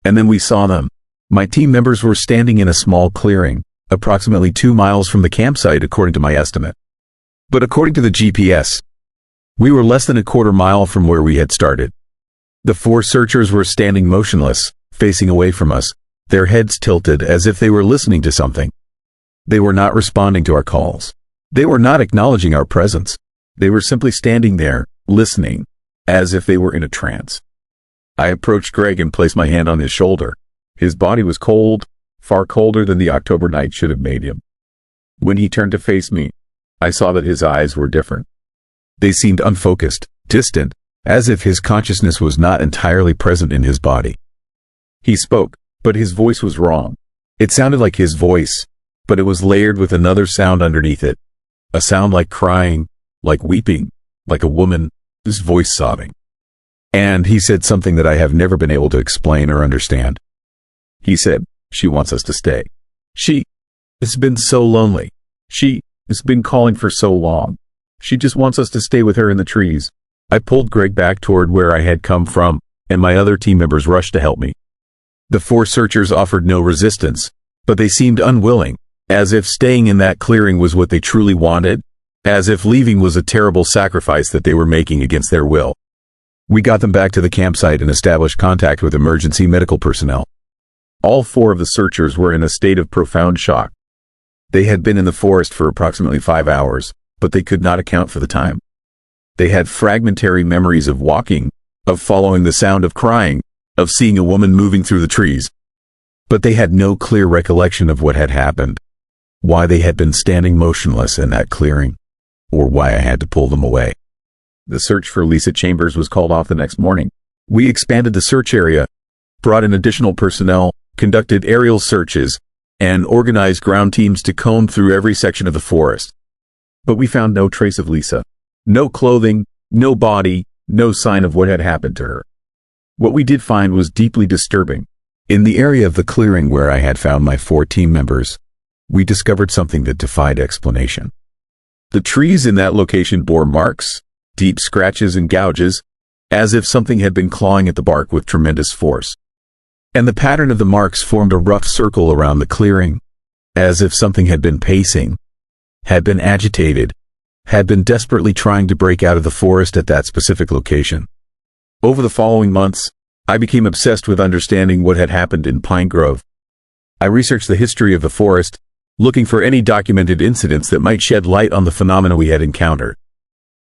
And then we saw them. My team members were standing in a small clearing, approximately 2 miles from the campsite according to my estimate. But according to the GPS, we were less than a quarter mile from where we had started. The 4 searchers were standing motionless, facing away from us, their heads tilted as if they were listening to something. They were not responding to our calls. They were not acknowledging our presence. They were simply standing there, listening, as if they were in a trance. I approached Greg and placed my hand on his shoulder. His body was cold, far colder than the October night should have made him. When he turned to face me, I saw that his eyes were different. They seemed unfocused, distant, as if his consciousness was not entirely present in his body. He spoke, but his voice was wrong. It sounded like his voice, but it was layered with another sound underneath it. A sound like crying, like weeping, like a woman, his voice sobbing. And he said something that I have never been able to explain or understand. He said, "She wants us to stay. She has been so lonely. She has been calling for so long. She just wants us to stay with her in the trees. I pulled Greg back toward where I had come from, and my other team members rushed to help me. The 4 searchers offered no resistance, but they seemed unwilling, as if staying in that clearing was what they truly wanted, as if leaving was a terrible sacrifice that they were making against their will. We got them back to the campsite and established contact with emergency medical personnel. All 4 of the searchers were in a state of profound shock. They had been in the forest for approximately 5 hours, but they could not account for the time. They had fragmentary memories of walking, of following the sound of crying, of seeing a woman moving through the trees. But they had no clear recollection of what had happened, why they had been standing motionless in that clearing, or why I had to pull them away. The search for Lisa Chambers was called off the next morning. We expanded the search area, brought in additional personnel, conducted aerial searches, and organized ground teams to comb through every section of the forest. But we found no trace of Lisa. No clothing, no body, no sign of what had happened to her. What we did find was deeply disturbing. In the area of the clearing where I had found my 4 team members, we discovered something that defied explanation. The trees in that location bore marks, deep scratches and gouges, as if something had been clawing at the bark with tremendous force. And the pattern of the marks formed a rough circle around the clearing, as if something had been pacing, had been agitated, had been desperately trying to break out of the forest at that specific location. Over the following months, I became obsessed with understanding what had happened in Pine Grove. I researched the history of the forest, looking for any documented incidents that might shed light on the phenomena we had encountered.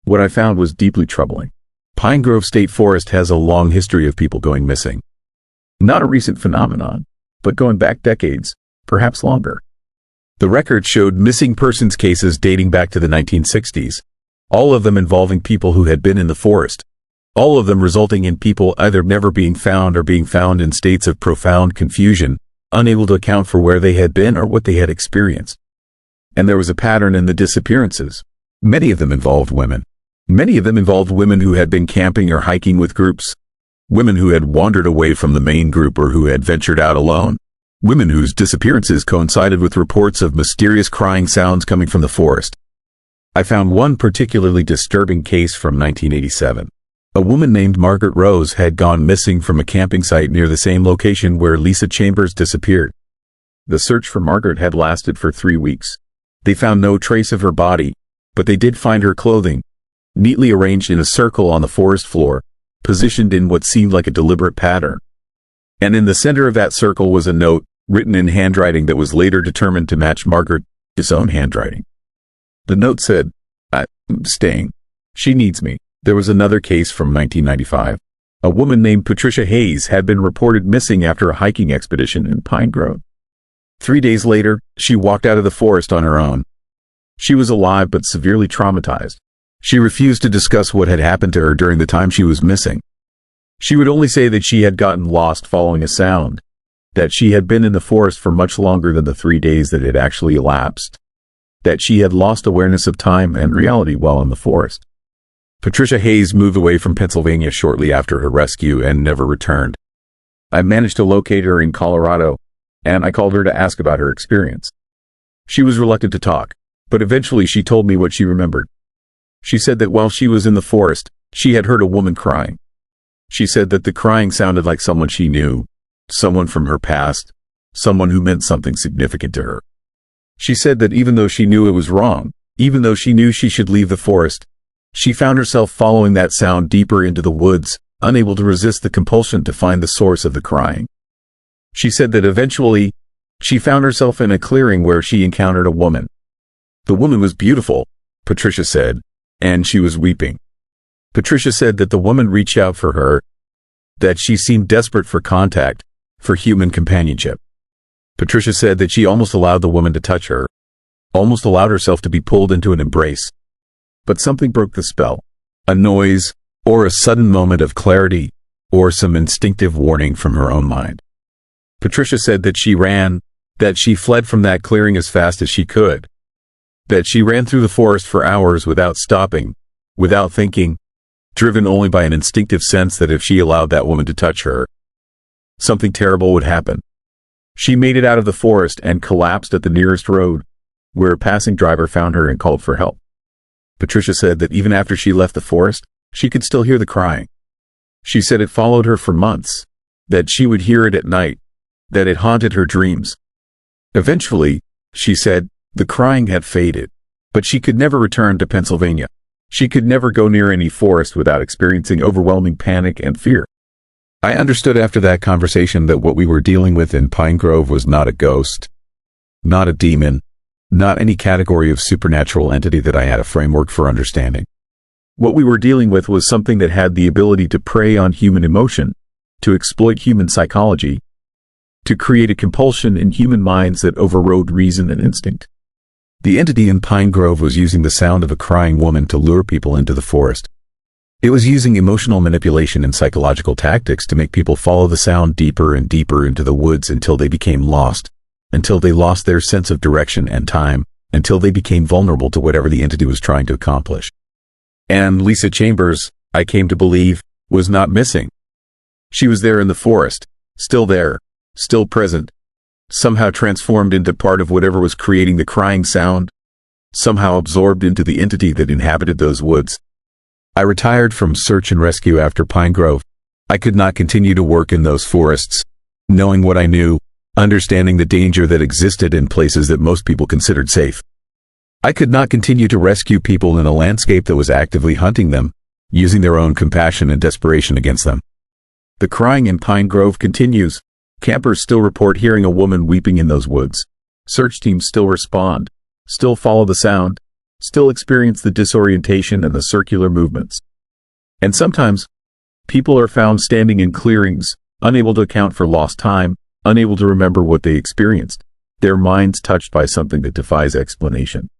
What I found was deeply troubling. Pine Grove State Forest has a long history of people going missing. Not a recent phenomenon, but going back decades, perhaps longer. The record showed missing persons cases dating back to the 1960s, all of them involving people who had been in the forest, all of them resulting in people either never being found or being found in states of profound confusion, unable to account for where they had been or what they had experienced. And there was a pattern in the disappearances. Many of them involved women. Many of them involved women who had been camping or hiking with groups, women who had wandered away from the main group or who had ventured out alone, women whose disappearances coincided with reports of mysterious crying sounds coming from the forest. I found one particularly disturbing case from 1987. A woman named Margaret Rose had gone missing from a camping site near the same location where Lisa Chambers disappeared. The search for Margaret had lasted for 3 weeks. They found no trace of her body, but they did find her clothing, neatly arranged in a circle on the forest floor, positioned in what seemed like a deliberate pattern. And in the center of that circle was a note, written in handwriting that was later determined to match Margaret's own handwriting. The note said, "I'm staying. She needs me." There was another case from 1995. A woman named Patricia Hayes had been reported missing after a hiking expedition in Pine Grove. 3 days later, she walked out of the forest on her own. She was alive but severely traumatized. She refused to discuss what had happened to her during the time she was missing. She would only say that she had gotten lost following a sound, that she had been in the forest for much longer than the 3 days that had actually elapsed, that she had lost awareness of time and reality while in the forest. Patricia Hayes moved away from Pennsylvania shortly after her rescue and never returned. I managed to locate her in Colorado, and I called her to ask about her experience. She was reluctant to talk, but eventually she told me what she remembered. She said that while she was in the forest, she had heard a woman crying. She said that the crying sounded like someone she knew, someone from her past, someone who meant something significant to her. She said that even though she knew it was wrong, even though she knew she should leave the forest, she found herself following that sound deeper into the woods, unable to resist the compulsion to find the source of the crying. She said that eventually, she found herself in a clearing where she encountered a woman. The woman was beautiful, Patricia said, and she was weeping. Patricia said that the woman reached out for her, that she seemed desperate for contact, for human companionship. Patricia said that she almost allowed the woman to touch her, almost allowed herself to be pulled into an embrace. But something broke the spell. A noise, or a sudden moment of clarity, or some instinctive warning from her own mind. Patricia said that she ran, that she fled from that clearing as fast as she could, that she ran through the forest for hours without stopping, without thinking, driven only by an instinctive sense that if she allowed that woman to touch her, something terrible would happen. She made it out of the forest and collapsed at the nearest road, where a passing driver found her and called for help. Patricia said that even after she left the forest, She could still hear the crying. She said it followed her for months, that she would hear it at night, that it haunted her dreams. Eventually, she said, the crying had faded, but she could never return to Pennsylvania. She could never go near any forest without experiencing overwhelming panic and fear. I understood after that conversation that what we were dealing with in Pine Grove was not a ghost, not a demon, not any category of supernatural entity that I had a framework for understanding. What we were dealing with was something that had the ability to prey on human emotion, to exploit human psychology, to create a compulsion in human minds that overrode reason and instinct. The entity in Pine Grove was using the sound of a crying woman to lure people into the forest. It was using emotional manipulation and psychological tactics to make people follow the sound deeper and deeper into the woods until they became lost, until they lost their sense of direction and time, until they became vulnerable to whatever the entity was trying to accomplish. And Lisa Chambers, I came to believe, was not missing. She was there in the forest, still there, still present, somehow transformed into part of whatever was creating the crying sound, somehow absorbed into the entity that inhabited those woods. I retired from search and rescue after Pine Grove. I could not continue to work in those forests, knowing what I knew, understanding the danger that existed in places that most people considered safe. I could not continue to rescue people in a landscape that was actively hunting them, using their own compassion and desperation against them. The crying in Pine Grove continues. Campers still report hearing a woman weeping in those woods. Search teams still respond, still follow the sound, still experience the disorientation and the circular movements. And sometimes, people are found standing in clearings, unable to account for lost time, unable to remember what they experienced, their minds touched by something that defies explanation.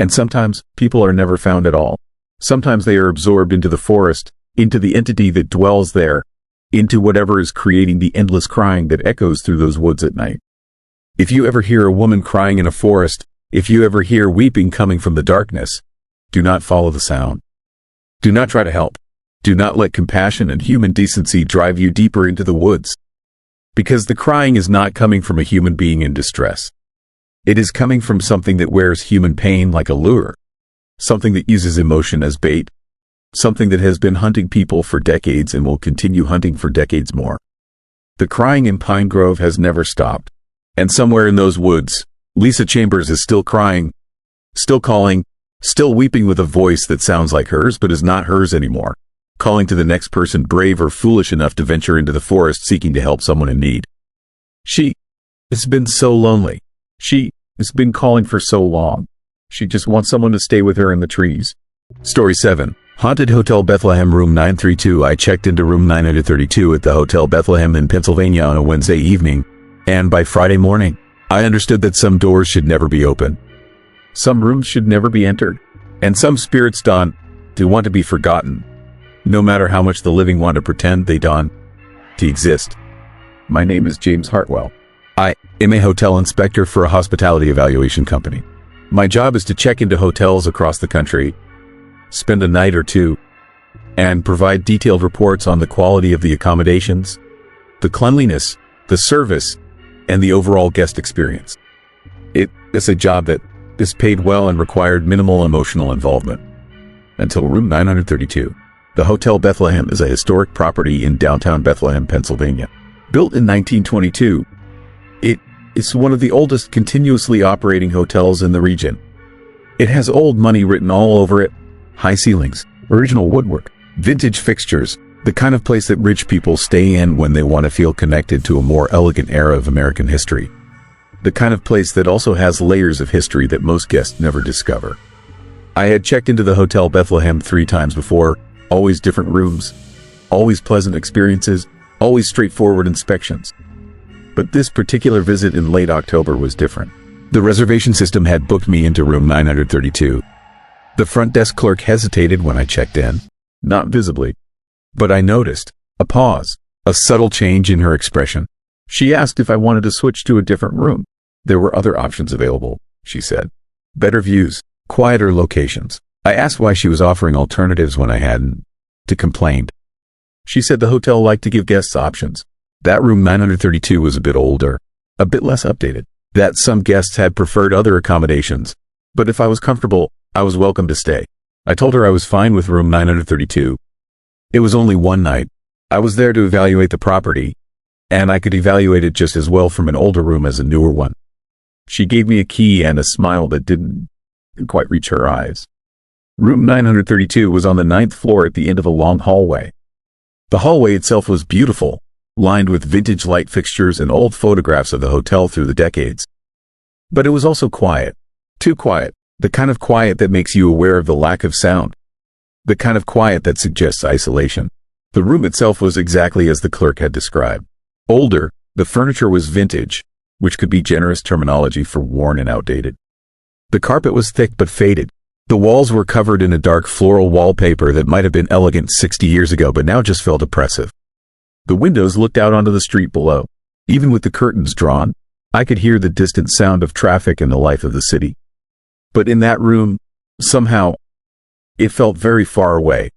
And sometimes, people are never found at all. Sometimes they are absorbed into the forest, into the entity that dwells there, into whatever is creating the endless crying that echoes through those woods at night. If you ever hear a woman crying in a forest, if you ever hear weeping coming from the darkness, do not follow the sound. Do not try to help. Do not let compassion and human decency drive you deeper into the woods. Because the crying is not coming from a human being in distress. It is coming from something that wears human pain like a lure, something that uses emotion as bait, something that has been hunting people for decades and will continue hunting for decades more. The crying in Pine Grove has never stopped. And somewhere in those woods, Lisa Chambers is still crying, still calling, still weeping with a voice that sounds like hers but is not hers anymore, calling to the next person brave or foolish enough to venture into the forest seeking to help someone in need. She has been so lonely. She has been calling for so long. She just wants someone to stay with her in the trees. Story 7. Haunted Hotel Bethlehem, Room 932. I checked into room 932 at the Hotel Bethlehem in Pennsylvania on a Wednesday evening, and by Friday morning, I understood that some doors should never be open. Some rooms should never be entered, and some spirits don't want to be forgotten, no matter how much the living want to pretend they don't to exist. My name is James Hartwell. I am a hotel inspector for a hospitality evaluation company. My job is to check into hotels across the country, spend a night or two, and provide detailed reports on the quality of the accommodations, the cleanliness, the service, and the overall guest experience. It is a job that is paid well and required minimal emotional involvement. Until room 932. The Hotel Bethlehem is a historic property in downtown Bethlehem, Pennsylvania. Built in 1922, it is one of the oldest continuously operating hotels in the region. It has old money written all over it, high ceilings, original woodwork, vintage fixtures, the kind of place that rich people stay in when they want to feel connected to a more elegant era of American history. The kind of place that also has layers of history that most guests never discover. I had checked into the Hotel Bethlehem 3 times before, always different rooms, always pleasant experiences, always straightforward inspections. But this particular visit in late October was different. The reservation system had booked me into room 932. The front desk clerk hesitated when I checked in, not visibly, but I noticed a pause, a subtle change in her expression. She asked if I wanted to switch to a different room. There were other options available, she said. Better views, quieter locations. I asked why she was offering alternatives when I hadn't. To complained. She said the hotel liked to give guests options. That room 932 was a bit older, a bit less updated. That some guests had preferred other accommodations. But if I was comfortable, I was welcome to stay. I told her I was fine with room 932. It was only one night. I was there to evaluate the property, and I could evaluate it just as well from an older room as a newer one. She gave me a key and a smile that didn't quite reach her eyes. Room 932 was on the 9th floor at the end of a long hallway. The hallway itself was beautiful, lined with vintage light fixtures and old photographs of the hotel through the decades. But it was also quiet. Too quiet. The kind of quiet that makes you aware of the lack of sound. The kind of quiet that suggests isolation. The room itself was exactly as the clerk had described. Older, the furniture was vintage, which could be generous terminology for worn and outdated. The carpet was thick but faded. The walls were covered in a dark floral wallpaper that might have been elegant 60 years ago but now just felt oppressive. The windows looked out onto the street below. Even with the curtains drawn, I could hear the distant sound of traffic and the life of the city. But in that room, somehow, it felt very far away.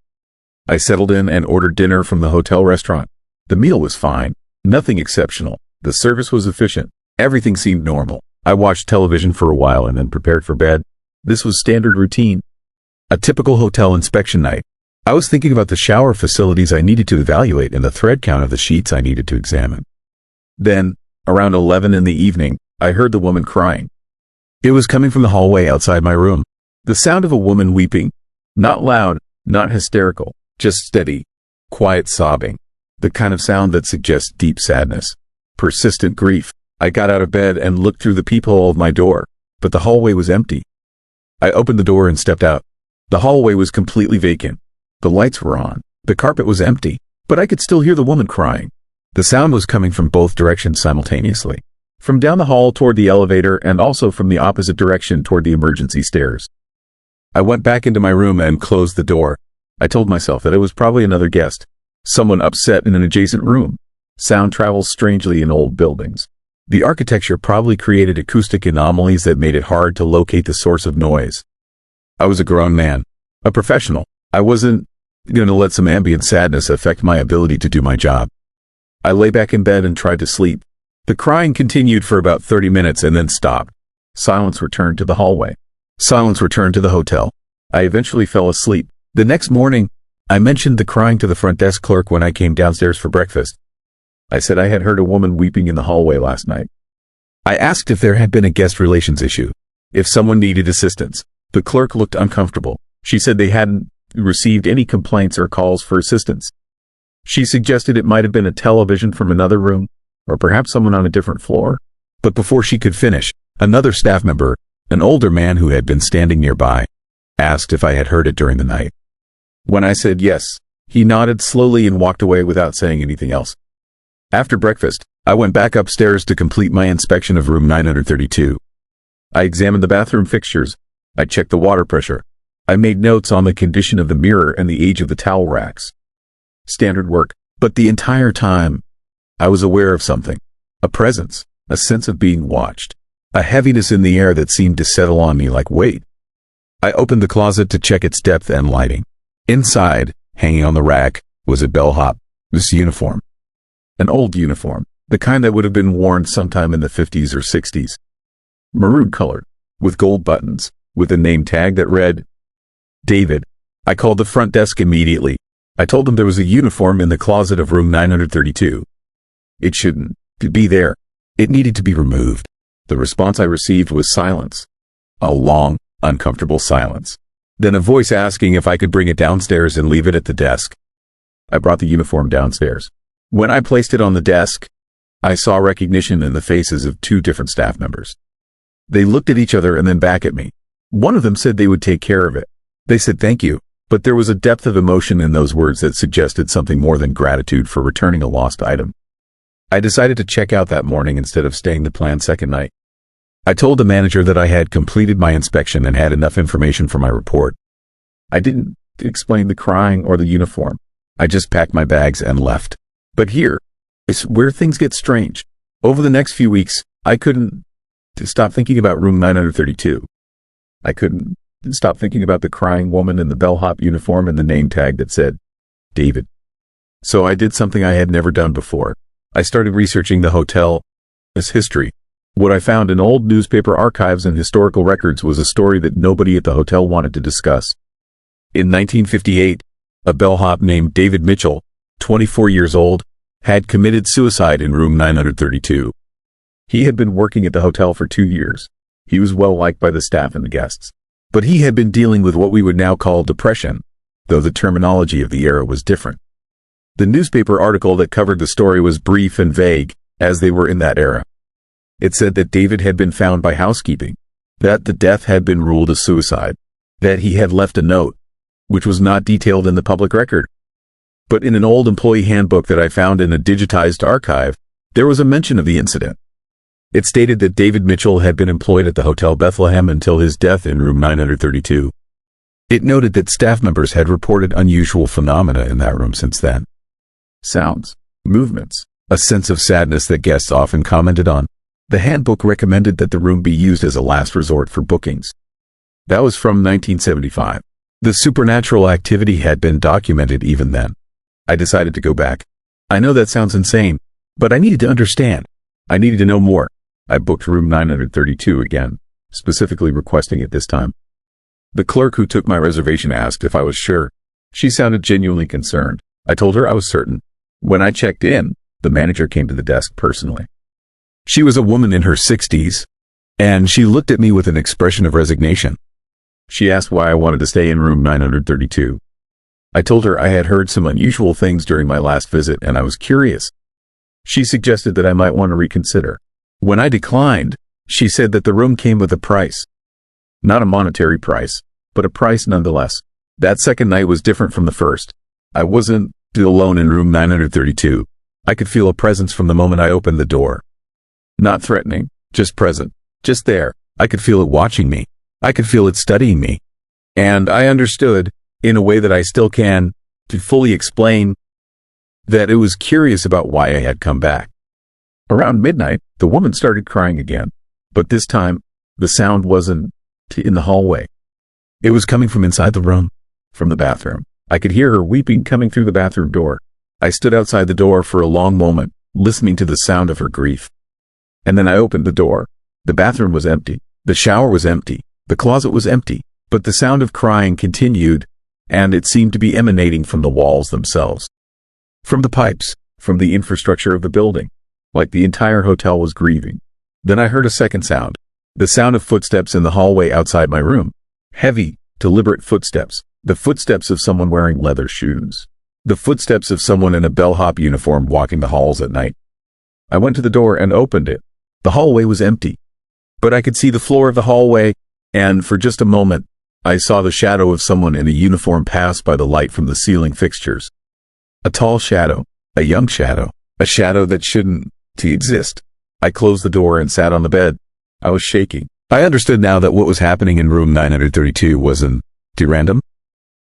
I settled in and ordered dinner from the hotel restaurant. The meal was fine, nothing exceptional. The service was efficient. Everything seemed normal. I watched television for a while and then prepared for bed. This was standard routine. A typical hotel inspection night. I was thinking about the shower facilities I needed to evaluate and the thread count of the sheets I needed to examine. Then, around 11 in the evening, I heard the woman crying. It was coming from the hallway outside my room. The sound of a woman weeping. Not loud, not hysterical, just steady, quiet sobbing. The kind of sound that suggests deep sadness, persistent grief. I got out of bed and looked through the peephole of my door, but the hallway was empty. I opened the door and stepped out. The hallway was completely vacant. The lights were on. The carpet was empty, but I could still hear the woman crying. The sound was coming from both directions simultaneously. From down the hall toward the elevator and also from the opposite direction toward the emergency stairs. I went back into my room and closed the door. I told myself that it was probably another guest, someone upset in an adjacent room. Sound travels strangely in old buildings. The architecture probably created acoustic anomalies that made it hard to locate the source of noise. I was a grown man, a professional. I wasn't going to let some ambient sadness affect my ability to do my job. I lay back in bed and tried to sleep. The crying continued for about 30 minutes and then stopped. Silence returned to the hallway. Silence returned to the hotel. I eventually fell asleep. The next morning, I mentioned the crying to the front desk clerk when I came downstairs for breakfast. I said I had heard a woman weeping in the hallway last night. I asked if there had been a guest relations issue, if someone needed assistance. The clerk looked uncomfortable. She said they hadn't received any complaints or calls for assistance. She suggested it might have been a television from another room, or perhaps someone on a different floor. But before she could finish, another staff member, an older man who had been standing nearby, asked if I had heard it during the night. When I said yes, he nodded slowly and walked away without saying anything else. After breakfast, I went back upstairs to complete my inspection of room 932. I examined the bathroom fixtures. I checked the water pressure. I made notes on the condition of the mirror and the age of the towel racks. Standard work. But the entire time, I was aware of something. A presence, a sense of being watched. A heaviness in the air that seemed to settle on me like weight. I opened the closet to check its depth and lighting. Inside, hanging on the rack, was a bellhop's uniform. An old uniform, the kind that would have been worn sometime in the 50s or 60s. Maroon colored, with gold buttons, with a name tag that read, David. I called the front desk immediately. I told them there was a uniform in the closet of room 932. It shouldn't be there. It needed to be removed. The response I received was silence. A long, uncomfortable silence. Then a voice asking if I could bring it downstairs and leave it at the desk. I brought the uniform downstairs. When I placed it on the desk, I saw recognition in the faces of two different staff members. They looked at each other and then back at me. One of them said they would take care of it. They said thank you, but there was a depth of emotion in those words that suggested something more than gratitude for returning a lost item. I decided to check out that morning instead of staying the planned second night. I told the manager that I had completed my inspection and had enough information for my report. I didn't explain the crying or the uniform. I just packed my bags and left. But here is where things get strange. Over the next few weeks, I couldn't stop thinking about room 932. I couldn't stop thinking about the crying woman in the bellhop uniform and the name tag that said, David. So I did something I had never done before. I started researching the hotel's history. What I found in old newspaper archives and historical records was a story that nobody at the hotel wanted to discuss. In 1958, a bellhop named David Mitchell, 24 years old, had committed suicide in room 932. He had been working at the hotel for 2 years. He was well liked by the staff and the guests. But he had been dealing with what we would now call depression, though the terminology of the era was different. The newspaper article that covered the story was brief and vague, as they were in that era. It said that David had been found by housekeeping, that the death had been ruled a suicide, that he had left a note, which was not detailed in the public record. But in an old employee handbook that I found in a digitized archive, there was a mention of the incident. It stated that David Mitchell had been employed at the Hotel Bethlehem until his death in room 932. It noted that staff members had reported unusual phenomena in that room since then. Sounds, movements, a sense of sadness that guests often commented on. The handbook recommended that the room be used as a last resort for bookings. That was from 1975. The supernatural activity had been documented even then. I decided to go back. I know that sounds insane, but I needed to understand. I needed to know more. I booked room 932 again, specifically requesting it this time. The clerk who took my reservation asked if I was sure. She sounded genuinely concerned. I told her I was certain. When I checked in, the manager came to the desk personally. She was a woman in her 60s, and she looked at me with an expression of resignation. She asked why I wanted to stay in room 932. I told her I had heard some unusual things during my last visit and I was curious. She suggested that I might want to reconsider. When I declined, she said that the room came with a price. Not a monetary price, but a price nonetheless. That second night was different from the first. I wasn't alone in room 932. I could feel a presence from the moment I opened the door. Not threatening, just present, just there. I could feel it watching me. I could feel it studying me. And I understood, in a way that I still can, to fully explain, that it was curious about why I had come back. Around midnight, the woman started crying again, but this time, the sound wasn't in the hallway. It was coming from inside the room, from the bathroom. I could hear her weeping coming through the bathroom door. I stood outside the door for a long moment, listening to the sound of her grief. And then I opened the door. The bathroom was empty. The shower was empty. The closet was empty. But the sound of crying continued, and it seemed to be emanating from the walls themselves. From the pipes, from the infrastructure of the building, like the entire hotel was grieving. Then I heard a second sound, the sound of footsteps in the hallway outside my room. Heavy, deliberate footsteps, the footsteps of someone wearing leather shoes. The footsteps of someone in a bellhop uniform walking the halls at night. I went to the door and opened it. The hallway was empty, but I could see the floor of the hallway, and for just a moment, I saw the shadow of someone in a uniform pass by the light from the ceiling fixtures. A tall shadow, a young shadow, a shadow that shouldn't exist. I closed the door and sat on the bed. I was shaking. I understood now that what was happening in room 932 wasn't random.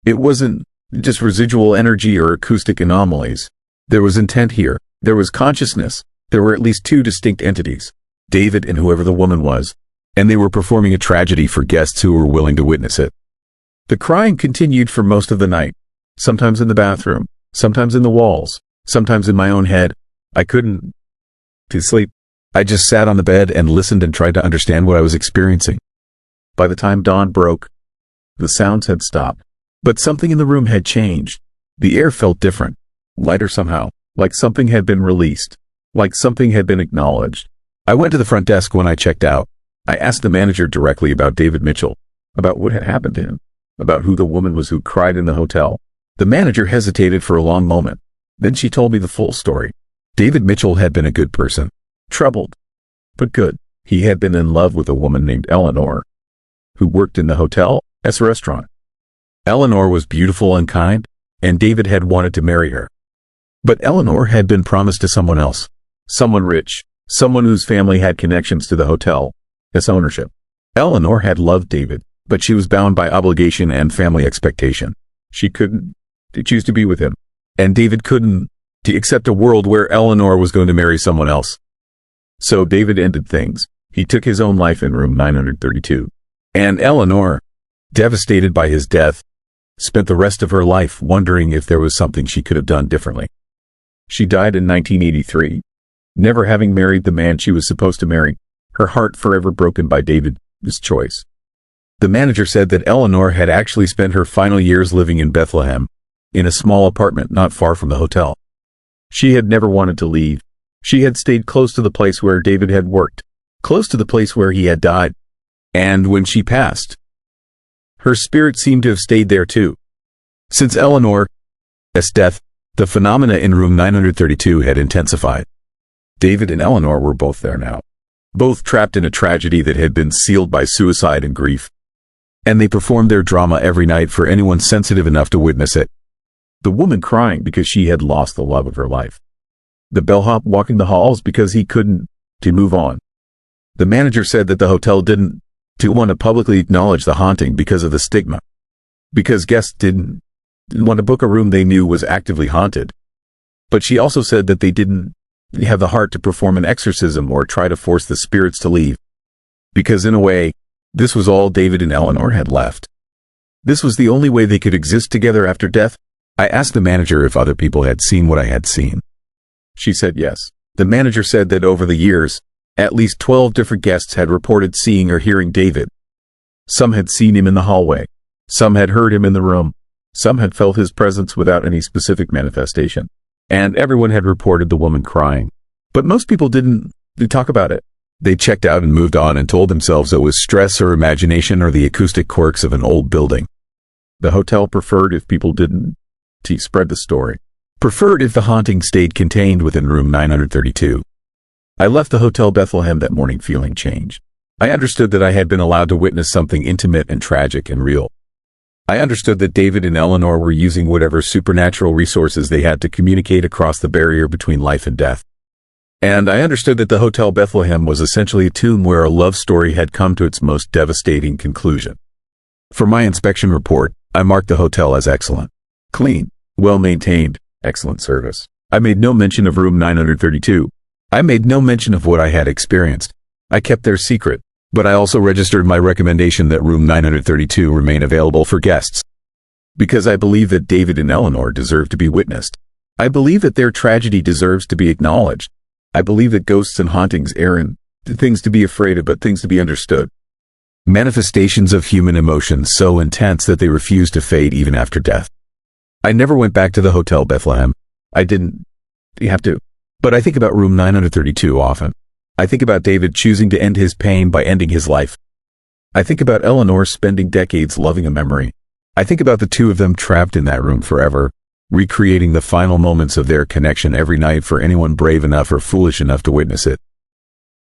It wasn't just residual energy or acoustic anomalies. There was intent here. There was consciousness. There were at least two distinct entities, David and whoever the woman was, and they were performing a tragedy for guests who were willing to witness it. The crying continued for most of the night, sometimes in the bathroom, sometimes in the walls, sometimes in my own head. I couldn't sleep. I just sat on the bed and listened and tried to understand what I was experiencing. By the time dawn broke, the sounds had stopped, but something in the room had changed. The air felt different, lighter somehow, like something had been released, like something had been acknowledged. I went to the front desk when I checked out. I asked the manager directly about David Mitchell, about what had happened to him, about who the woman was who cried in the hotel. The manager hesitated for a long moment. Then she told me the full story. David Mitchell had been a good person. Troubled, but good. He had been in love with a woman named Eleanor, who worked in the hotel as a restaurant. Eleanor was beautiful and kind, and David had wanted to marry her. But Eleanor had been promised to someone else, someone rich, someone whose family had connections to the hotel, its ownership. Eleanor had loved David, but she was bound by obligation and family expectation. She couldn't choose to be with him, and David couldn't accept a world where Eleanor was going to marry someone else. So David ended things. He took his own life in room 932. And Eleanor, devastated by his death, spent the rest of her life wondering if there was something she could have done differently. She died in 1983, never having married the man she was supposed to marry, her heart forever broken by David's choice. The manager said that Eleanor had actually spent her final years living in Bethlehem, in a small apartment not far from the hotel. She had never wanted to leave. She had stayed close to the place where David had worked, close to the place where he had died. And when she passed, her spirit seemed to have stayed there too. Since Eleanor's death, the phenomena in room 932 had intensified. David and Eleanor were both there now, both trapped in a tragedy that had been sealed by suicide and grief. And they performed their drama every night for anyone sensitive enough to witness it. The woman crying because she had lost the love of her life. The bellhop walking the halls because he couldn't to move on. The manager said that the hotel didn't want to publicly acknowledge the haunting because of the stigma. Because guests didn't want to book a room they knew was actively haunted. But she also said that they didn't have the heart to perform an exorcism or try to force the spirits to leave. Because in a way, this was all David and Eleanor had left. This was the only way they could exist together after death. I asked the manager if other people had seen what I had seen. She said yes. The manager said that over the years, at least 12 different guests had reported seeing or hearing David. Some had seen him in the hallway. Some had heard him in the room. Some had felt his presence without any specific manifestation. And everyone had reported the woman crying. But most people didn't talk about it. They checked out and moved on and told themselves it was stress or imagination or the acoustic quirks of an old building. The hotel preferred if people didn't spread the story. Preferred if the haunting stayed contained within room 932. I left the Hotel Bethlehem that morning feeling changed. I understood that I had been allowed to witness something intimate and tragic and real. I understood that David and Eleanor were using whatever supernatural resources they had to communicate across the barrier between life and death. And I understood that the Hotel Bethlehem was essentially a tomb where a love story had come to its most devastating conclusion. For my inspection report, I marked the hotel as excellent. Clean, well-maintained, excellent service. I made no mention of room 932. I made no mention of what I had experienced. I kept their secret, but I also registered my recommendation that room 932 remain available for guests. Because I believe that David and Eleanor deserve to be witnessed. I believe that their tragedy deserves to be acknowledged. I believe that ghosts and hauntings aren't things to be afraid of, but things to be understood. Manifestations of human emotions so intense that they refuse to fade even after death. I never went back to the Hotel Bethlehem. I didn't have to. But I think about room 932 often. I think about David choosing to end his pain by ending his life. I think about Eleanor spending decades loving a memory. I think about the two of them trapped in that room forever, recreating the final moments of their connection every night for anyone brave enough or foolish enough to witness it.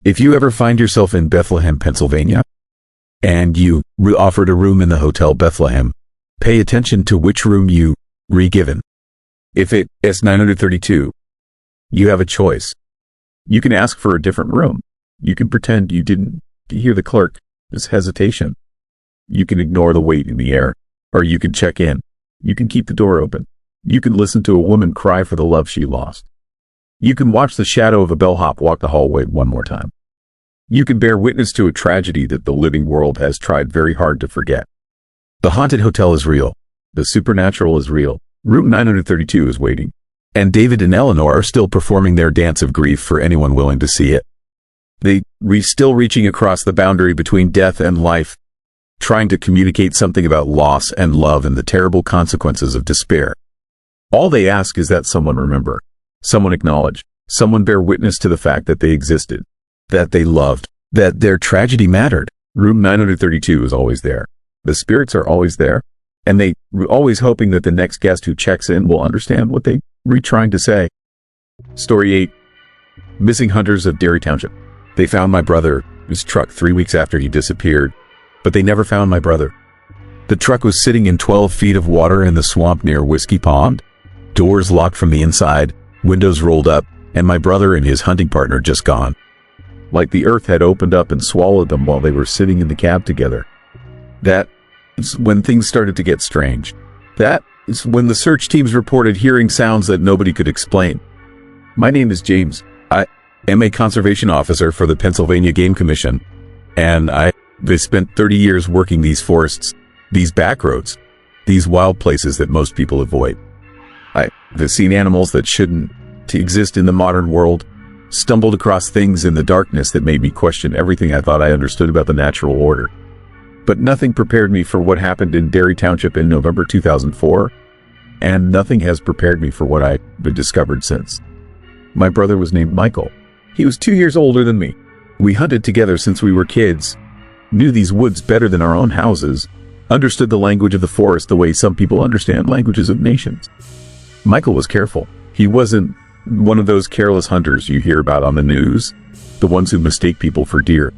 If you ever find yourself in Bethlehem, Pennsylvania, and you offered a room in the Hotel Bethlehem, pay attention to which room you re-given. If it's 932, you have a choice. You can ask for a different room. You can pretend you didn't hear the clerk's hesitation. You can ignore the weight in the air. Or you can check in. You can keep the door open. You can listen to a woman cry for the love she lost. You can watch the shadow of a bellhop walk the hallway one more time. You can bear witness to a tragedy that the living world has tried very hard to forget. The haunted hotel is real. The supernatural is real. Room 932 is waiting. And David and Eleanor are still performing their dance of grief for anyone willing to see it. They still reaching across the boundary between death and life, trying to communicate something about loss and love and the terrible consequences of despair. All they ask is that someone remember, someone acknowledge, someone bear witness to the fact that they existed, that they loved, that their tragedy mattered. Room 932 is always there. The spirits are always there, and they always hoping that the next guest who checks in will understand what they were trying to say. Story 8. Missing hunters of Derry Township. They found my brother's truck 3 weeks after he disappeared, but they never found my brother. The truck was sitting in 12 feet of water in the swamp near Whiskey Pond, doors locked from the inside, windows rolled up, and my brother and his hunting partner just gone. Like the earth had opened up and swallowed them while they were sitting in the cab together. That is when things started to get strange. That is when the search teams reported hearing sounds that nobody could explain. My name is James. I am a conservation officer for the Pennsylvania Game Commission, and I spent 30 years working these forests, these back roads, these wild places that most people avoid. I've seen animals that shouldn't exist in the modern world, stumbled across things in the darkness that made me question everything I thought I understood about the natural order. But nothing prepared me for what happened in Derry Township in November 2004, and nothing has prepared me for what I've discovered since. My brother was named Michael. He was 2 years older than me. We hunted together since we were kids, knew these woods better than our own houses, understood the language of the forest the way some people understand languages of nations. Michael was careful. He wasn't one of those careless hunters you hear about on the news, the ones who mistake people for deer.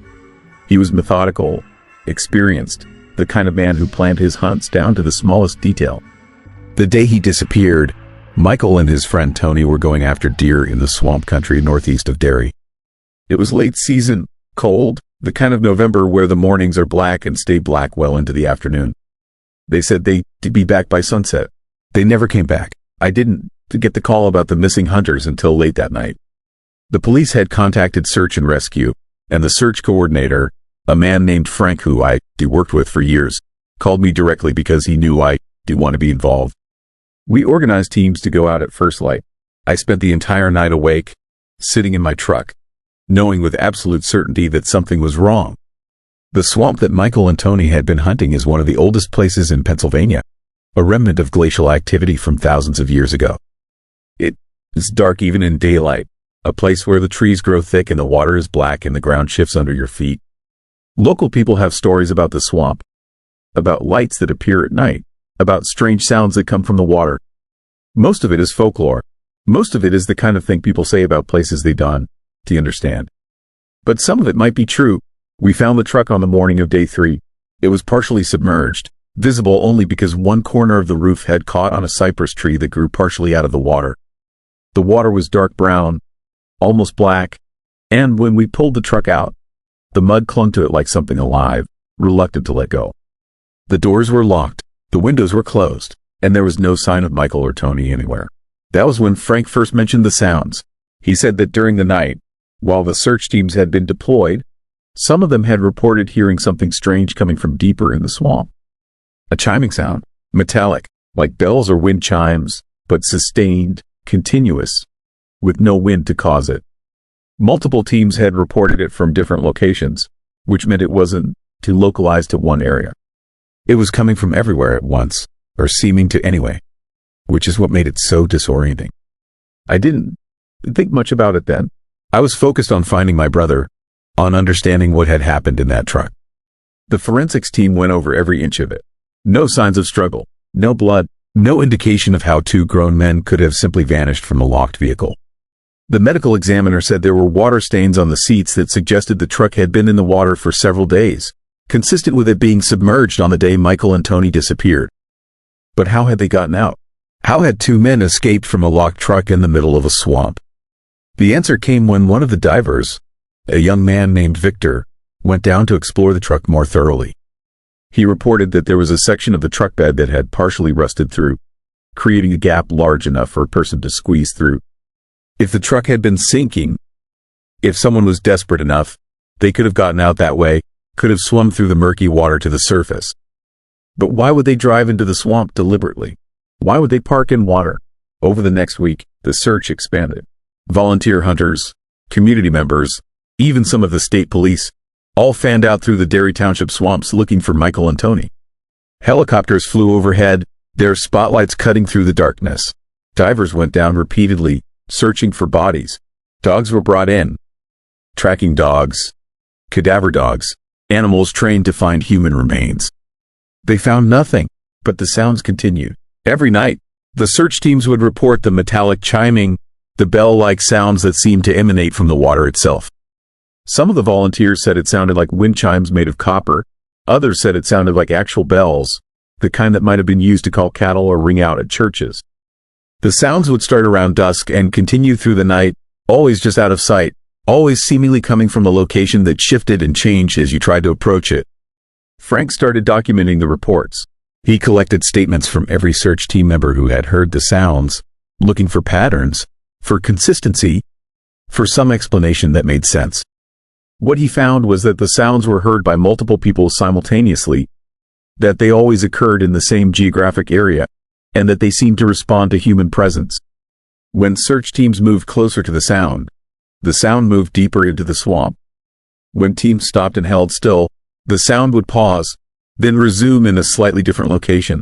He was methodical, experienced, the kind of man who planned his hunts down to the smallest detail. The day he disappeared, Michael and his friend Tony were going after deer in the swamp country northeast of Derry. It was late season, cold, the kind of November where the mornings are black and stay black well into the afternoon. They said they'd be back by sunset. They never came back. I didn't get the call about the missing hunters until late that night. The police had contacted search and rescue, and the search coordinator, a man named Frank who I worked with for years, called me directly because he knew I did want to be involved. We organized teams to go out at first light. I spent the entire night awake, sitting in my truck, knowing with absolute certainty that something was wrong. The swamp that Michael and Tony had been hunting is one of the oldest places in Pennsylvania, a remnant of glacial activity from thousands of years ago. It is dark even in daylight, a place where the trees grow thick and the water is black and the ground shifts under your feet. Local people have stories about the swamp, about lights that appear at night, about strange sounds that come from the water. Most of it is folklore. Most of it is the kind of thing people say about places they don't understand. But some of it might be true. We found the truck on the morning of day 3. It was partially submerged, visible only because one corner of the roof had caught on a cypress tree that grew partially out of the water. The water was dark brown, almost black, and when we pulled the truck out, the mud clung to it like something alive, reluctant to let go. The doors were locked, the windows were closed, and there was no sign of Michael or Tony anywhere. That was when Frank first mentioned the sounds. He said that during the night, while the search teams had been deployed, some of them had reported hearing something strange coming from deeper in the swamp. A chiming sound, metallic, like bells or wind chimes, but sustained, continuous, with no wind to cause it. Multiple teams had reported it from different locations, which meant it wasn't too localized to one area. It was coming from everywhere at once, or seeming to anyway, which is what made it so disorienting. I didn't think much about it then. I was focused on finding my brother, on understanding what had happened in that truck. The forensics team went over every inch of it. No signs of struggle, no blood, no indication of how 2 grown men could have simply vanished from a locked vehicle. The medical examiner said there were water stains on the seats that suggested the truck had been in the water for several days, consistent with it being submerged on the day Michael and Tony disappeared. But how had they gotten out? How had 2 men escaped from a locked truck in the middle of a swamp? The answer came when one of the divers, a young man named Victor, went down to explore the truck more thoroughly. He reported that there was a section of the truck bed that had partially rusted through, creating a gap large enough for a person to squeeze through. If the truck had been sinking, if someone was desperate enough, they could have gotten out that way, could have swum through the murky water to the surface. But why would they drive into the swamp deliberately? Why would they park in water? Over the next week, the search expanded. Volunteer hunters, community members, even some of the state police, all fanned out through the Derry Township swamps looking for Michael and Tony. Helicopters flew overhead, their spotlights cutting through the darkness. Divers went down repeatedly, searching for bodies. Dogs were brought in. Tracking dogs, cadaver dogs, animals trained to find human remains. They found nothing, but the sounds continued. Every night, the search teams would report the metallic chiming, the bell-like sounds that seemed to emanate from the water itself. Some of the volunteers said it sounded like wind chimes made of copper. Others said it sounded like actual bells, the kind that might have been used to call cattle or ring out at churches. The sounds would start around dusk and continue through the night, always just out of sight, always seemingly coming from a location that shifted and changed as you tried to approach it. Frank started documenting the reports. He collected statements from every search team member who had heard the sounds, looking for patterns, for consistency, for some explanation that made sense. What he found was that the sounds were heard by multiple people simultaneously, that they always occurred in the same geographic area, and that they seemed to respond to human presence. When search teams moved closer to the sound moved deeper into the swamp. When teams stopped and held still, the sound would pause, then resume in a slightly different location.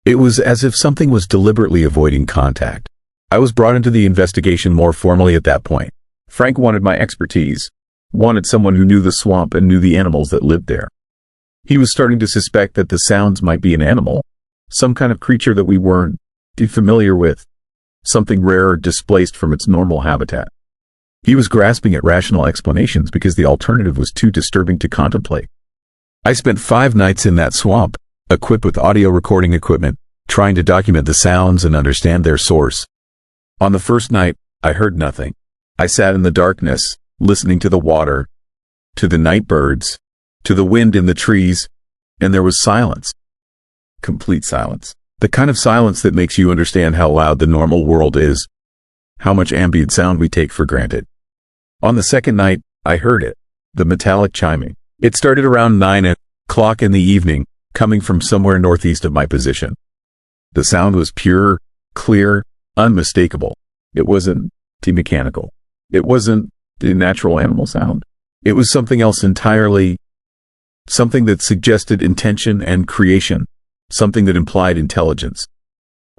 It was as if something was deliberately avoiding contact. I was brought into the investigation more formally at that point. Frank wanted my expertise, wanted someone who knew the swamp and knew the animals that lived there. He was starting to suspect that the sounds might be an animal, some kind of creature that we weren't familiar with, something rare or displaced from its normal habitat. He was grasping at rational explanations because the alternative was too disturbing to contemplate. I spent 5 nights in that swamp, equipped with audio recording equipment, trying to document the sounds and understand their source. On the first night, I heard nothing. I sat in the darkness, listening to the water, to the night birds, to the wind in the trees, and there was silence. Complete silence. The kind of silence that makes you understand how loud the normal world is, how much ambient sound we take for granted. On the second night, I heard it, the metallic chiming. It started around 9 o'clock in the evening, coming from somewhere northeast of my position. The sound was pure, clear, unmistakable. It wasn't mechanical. It wasn't the natural animal sound. It was something else entirely, something that suggested intention and creation, something that implied intelligence.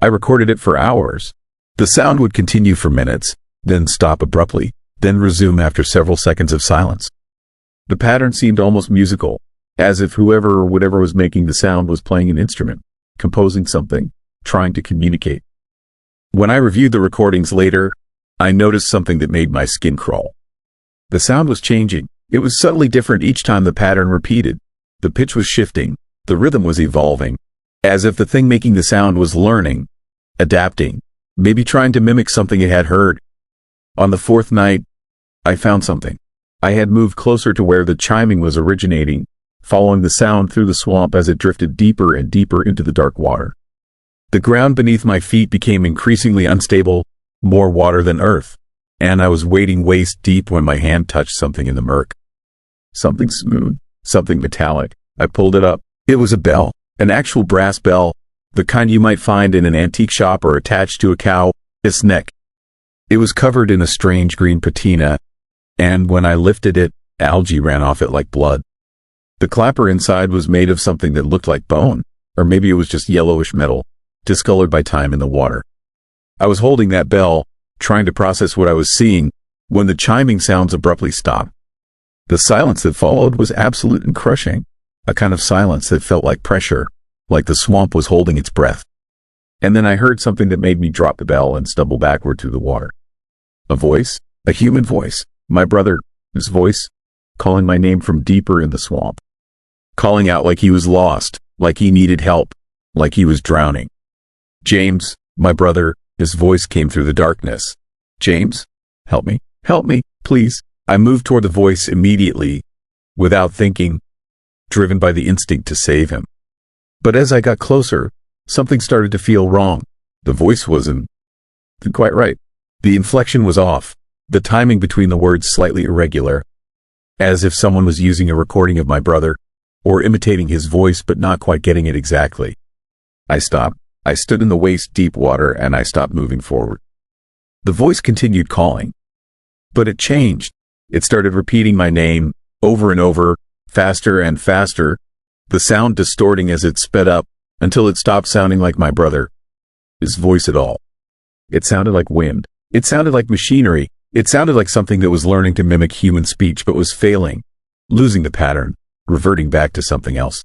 I recorded it for hours. The sound would continue for minutes, then stop abruptly, then resume after several seconds of silence. The pattern seemed almost musical, as if whoever or whatever was making the sound was playing an instrument, composing something, trying to communicate. When I reviewed the recordings later, I noticed something that made my skin crawl. The sound was changing. It was subtly different each time the pattern repeated. The pitch was shifting. The rhythm was evolving, as if the thing making the sound was learning, adapting, maybe trying to mimic something it had heard. On the 4th night, I found something. I had moved closer to where the chiming was originating, following the sound through the swamp as it drifted deeper and deeper into the dark water. The ground beneath my feet became increasingly unstable, more water than earth, and I was wading waist deep when my hand touched something in the murk. Something smooth, something metallic. I pulled it up. It was a bell, an actual brass bell, the kind you might find in an antique shop or attached to a cow's neck. It was covered in a strange green patina, and when I lifted it, algae ran off it like blood. The clapper inside was made of something that looked like bone, or maybe it was just yellowish metal, discolored by time in the water. I was holding that bell, trying to process what I was seeing, when the chiming sounds abruptly stopped. The silence that followed was absolute and crushing, a kind of silence that felt like pressure, like the swamp was holding its breath. And then I heard something that made me drop the bell and stumble backward through the water. A voice, a human voice, my brother's voice, calling my name from deeper in the swamp. Calling out like he was lost, like he needed help, like he was drowning. James, my brother, his voice came through the darkness. James, help me, please. I moved toward the voice immediately, without thinking, driven by the instinct to save him. But as I got closer, something started to feel wrong. The voice wasn't quite right. The inflection was off, the timing between the words slightly irregular, as if someone was using a recording of my brother, or imitating his voice but not quite getting it exactly. I stopped. I stood in the waist-deep water and I stopped moving forward. The voice continued calling, but it changed. It started repeating my name over and over, faster and faster, the sound distorting as it sped up until it stopped sounding like my brother's voice at all. It sounded like wind. It sounded like machinery. It sounded like something that was learning to mimic human speech but was failing, losing the pattern, reverting back to something else.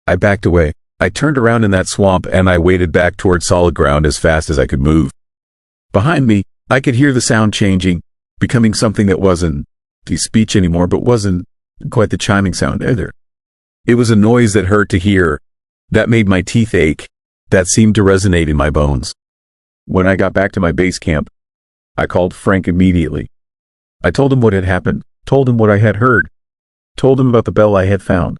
I backed away. I turned around in that swamp and I waded back toward solid ground as fast as I could move. Behind me, I could hear the sound changing, becoming something that wasn't the speech anymore but wasn't quite the chiming sound either. It was a noise that hurt to hear, that made my teeth ache, that seemed to resonate in my bones. When I got back to my base camp, I called Frank immediately. I told him what had happened, told him what I had heard, told him about the bell I had found.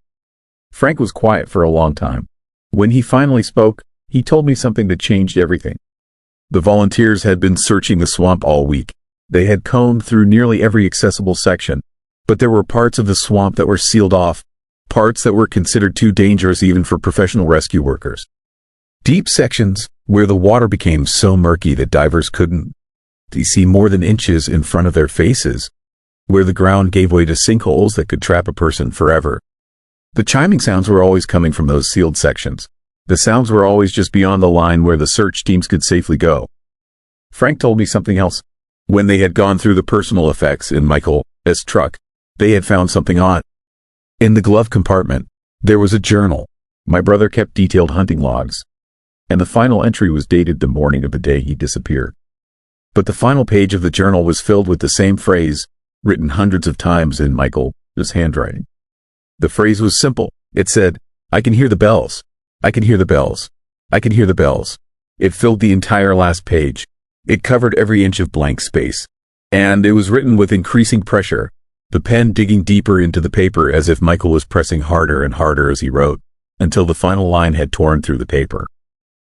Frank was quiet for a long time. When he finally spoke, he told me something that changed everything. The volunteers had been searching the swamp all week. They had combed through nearly every accessible section, but there were parts of the swamp that were sealed off, parts that were considered too dangerous even for professional rescue workers. Deep sections where the water became so murky that divers couldn't see more than inches in front of their faces, where the ground gave way to sinkholes that could trap a person forever. The chiming sounds were always coming from those sealed sections. The sounds were always just beyond the line where the search teams could safely go. Frank told me something else. When they had gone through the personal effects in Michael's truck, they had found something odd. In the glove compartment, there was a journal. My brother kept detailed hunting logs, and the final entry was dated the morning of the day he disappeared. But the final page of the journal was filled with the same phrase, written hundreds of times in Michael's handwriting. The phrase was simple. It said, "I can hear the bells. I can hear the bells. I can hear the bells." It filled the entire last page. It covered every inch of blank space. And it was written with increasing pressure, the pen digging deeper into the paper as if Michael was pressing harder and harder as he wrote, until the final line had torn through the paper.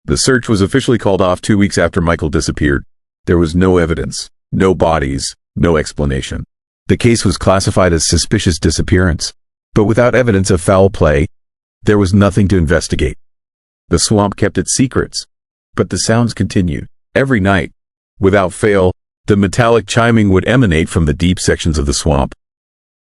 The search was officially called off 2 weeks after Michael disappeared. There was no evidence, no bodies, no explanation. The case was classified as suspicious disappearance, but without evidence of foul play, there was nothing to investigate. The swamp kept its secrets, but the sounds continued. Every night, without fail, the metallic chiming would emanate from the deep sections of the swamp.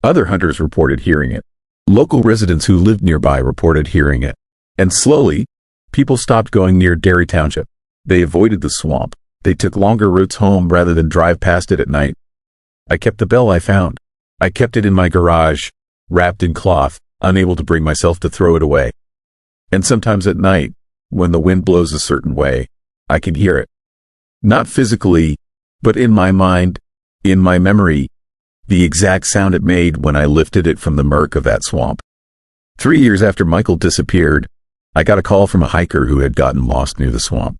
Other hunters reported hearing it. Local residents who lived nearby reported hearing it. And slowly, people stopped going near Derry Township. They avoided the swamp. They took longer routes home rather than drive past it at night. I kept the bell I found. I kept it in my garage, wrapped in cloth, unable to bring myself to throw it away. And sometimes at night, when the wind blows a certain way, I can hear it. Not physically, but in my mind, in my memory, the exact sound it made when I lifted it from the murk of that swamp. 3 years after Michael disappeared, I got a call from a hiker who had gotten lost near the swamp.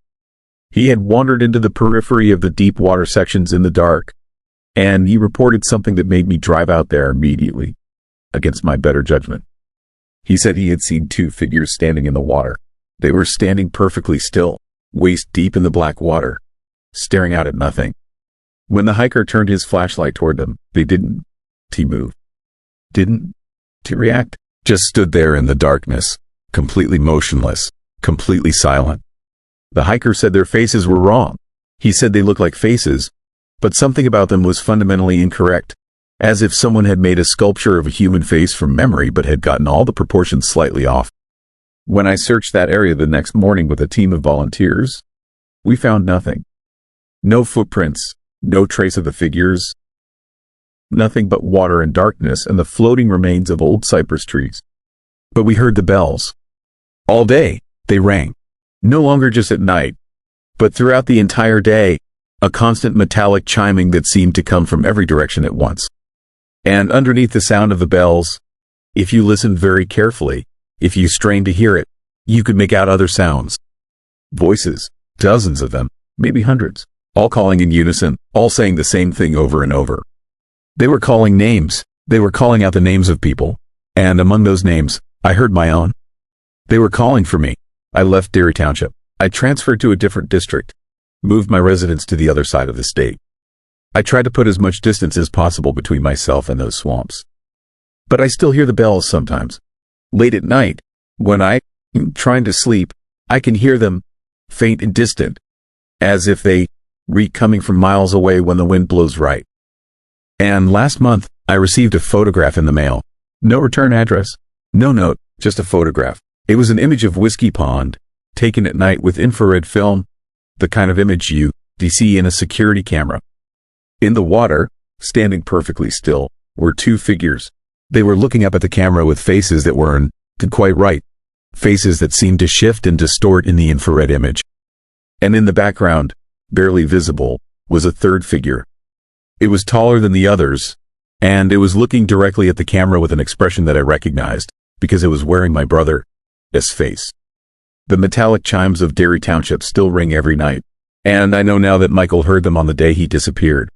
He had wandered into the periphery of the deep water sections in the dark, and he reported something that made me drive out there immediately, against my better judgment. He said he had seen 2 figures standing in the water. They were standing perfectly still, waist deep in the black water, staring out at nothing. When the hiker turned his flashlight toward them, they didn't move. Didn't react. Just stood there in the darkness, completely motionless, completely silent. The hiker said their faces were wrong. He said they looked like faces, but something about them was fundamentally incorrect, as if someone had made a sculpture of a human face from memory but had gotten all the proportions slightly off. When I searched that area the next morning with a team of volunteers, we found nothing. No footprints, no trace of the figures, nothing but water and darkness and the floating remains of old cypress trees. But we heard the bells. All day, they rang. No longer just at night, but throughout the entire day, a constant metallic chiming that seemed to come from every direction at once. And underneath the sound of the bells, if you listened very carefully, if you strained to hear it, you could make out other sounds. Voices, dozens of them, maybe hundreds, all calling in unison, all saying the same thing over and over. They were calling names. They were calling out the names of people. And among those names, I heard my own. They were calling for me. I left Derry Township. I transferred to a different district, moved my residence to the other side of the state. I tried to put as much distance as possible between myself and those swamps. But I still hear the bells sometimes. Late at night, when I'm trying to sleep, I can hear them, faint and distant, as if they reek coming from miles away when the wind blows right. And last month, I received a photograph in the mail. No return address, no note, just a photograph. It was an image of Whiskey Pond, taken at night with infrared film, the kind of image you see in a security camera. In the water, standing perfectly still, were 2 figures. They were looking up at the camera with faces that weren't quite right, faces that seemed to shift and distort in the infrared image. And in the background, barely visible, was a 3rd figure. It was taller than the others, and it was looking directly at the camera with an expression that I recognized, because it was wearing my brother's face. The metallic chimes of Derry Township still ring every night, and I know now that Michael heard them on the day he disappeared.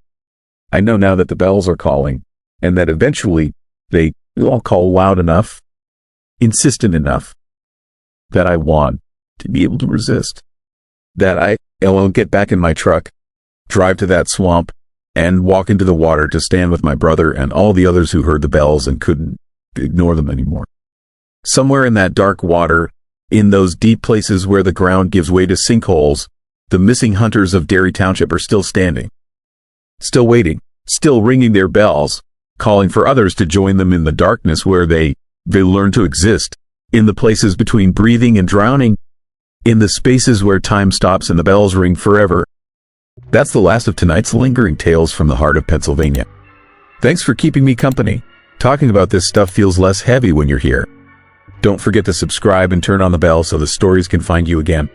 I know now that the bells are calling, and that eventually they all call loud enough, insistent enough, that I want to be able to resist. That I will get back in my truck, drive to that swamp, and walk into the water to stand with my brother and all the others who heard the bells and couldn't ignore them anymore. Somewhere in that dark water, in those deep places where the ground gives way to sinkholes, the missing hunters of Derry Township are still standing. Still waiting, still ringing their bells, calling for others to join them in the darkness where they They learn to exist in the places between breathing and drowning, in the spaces where time stops and the bells ring forever. That's the last of tonight's lingering tales from the heart of Pennsylvania. Thanks for keeping me company. Talking about this stuff feels less heavy when you're here. Don't forget to subscribe and turn on the bell so the stories can find you again.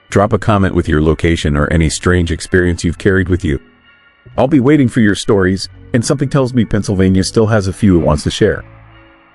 Drop a comment with your location or any strange experience you've carried with you. I'll be waiting for your stories, and something tells me Pennsylvania still has a few it wants to share.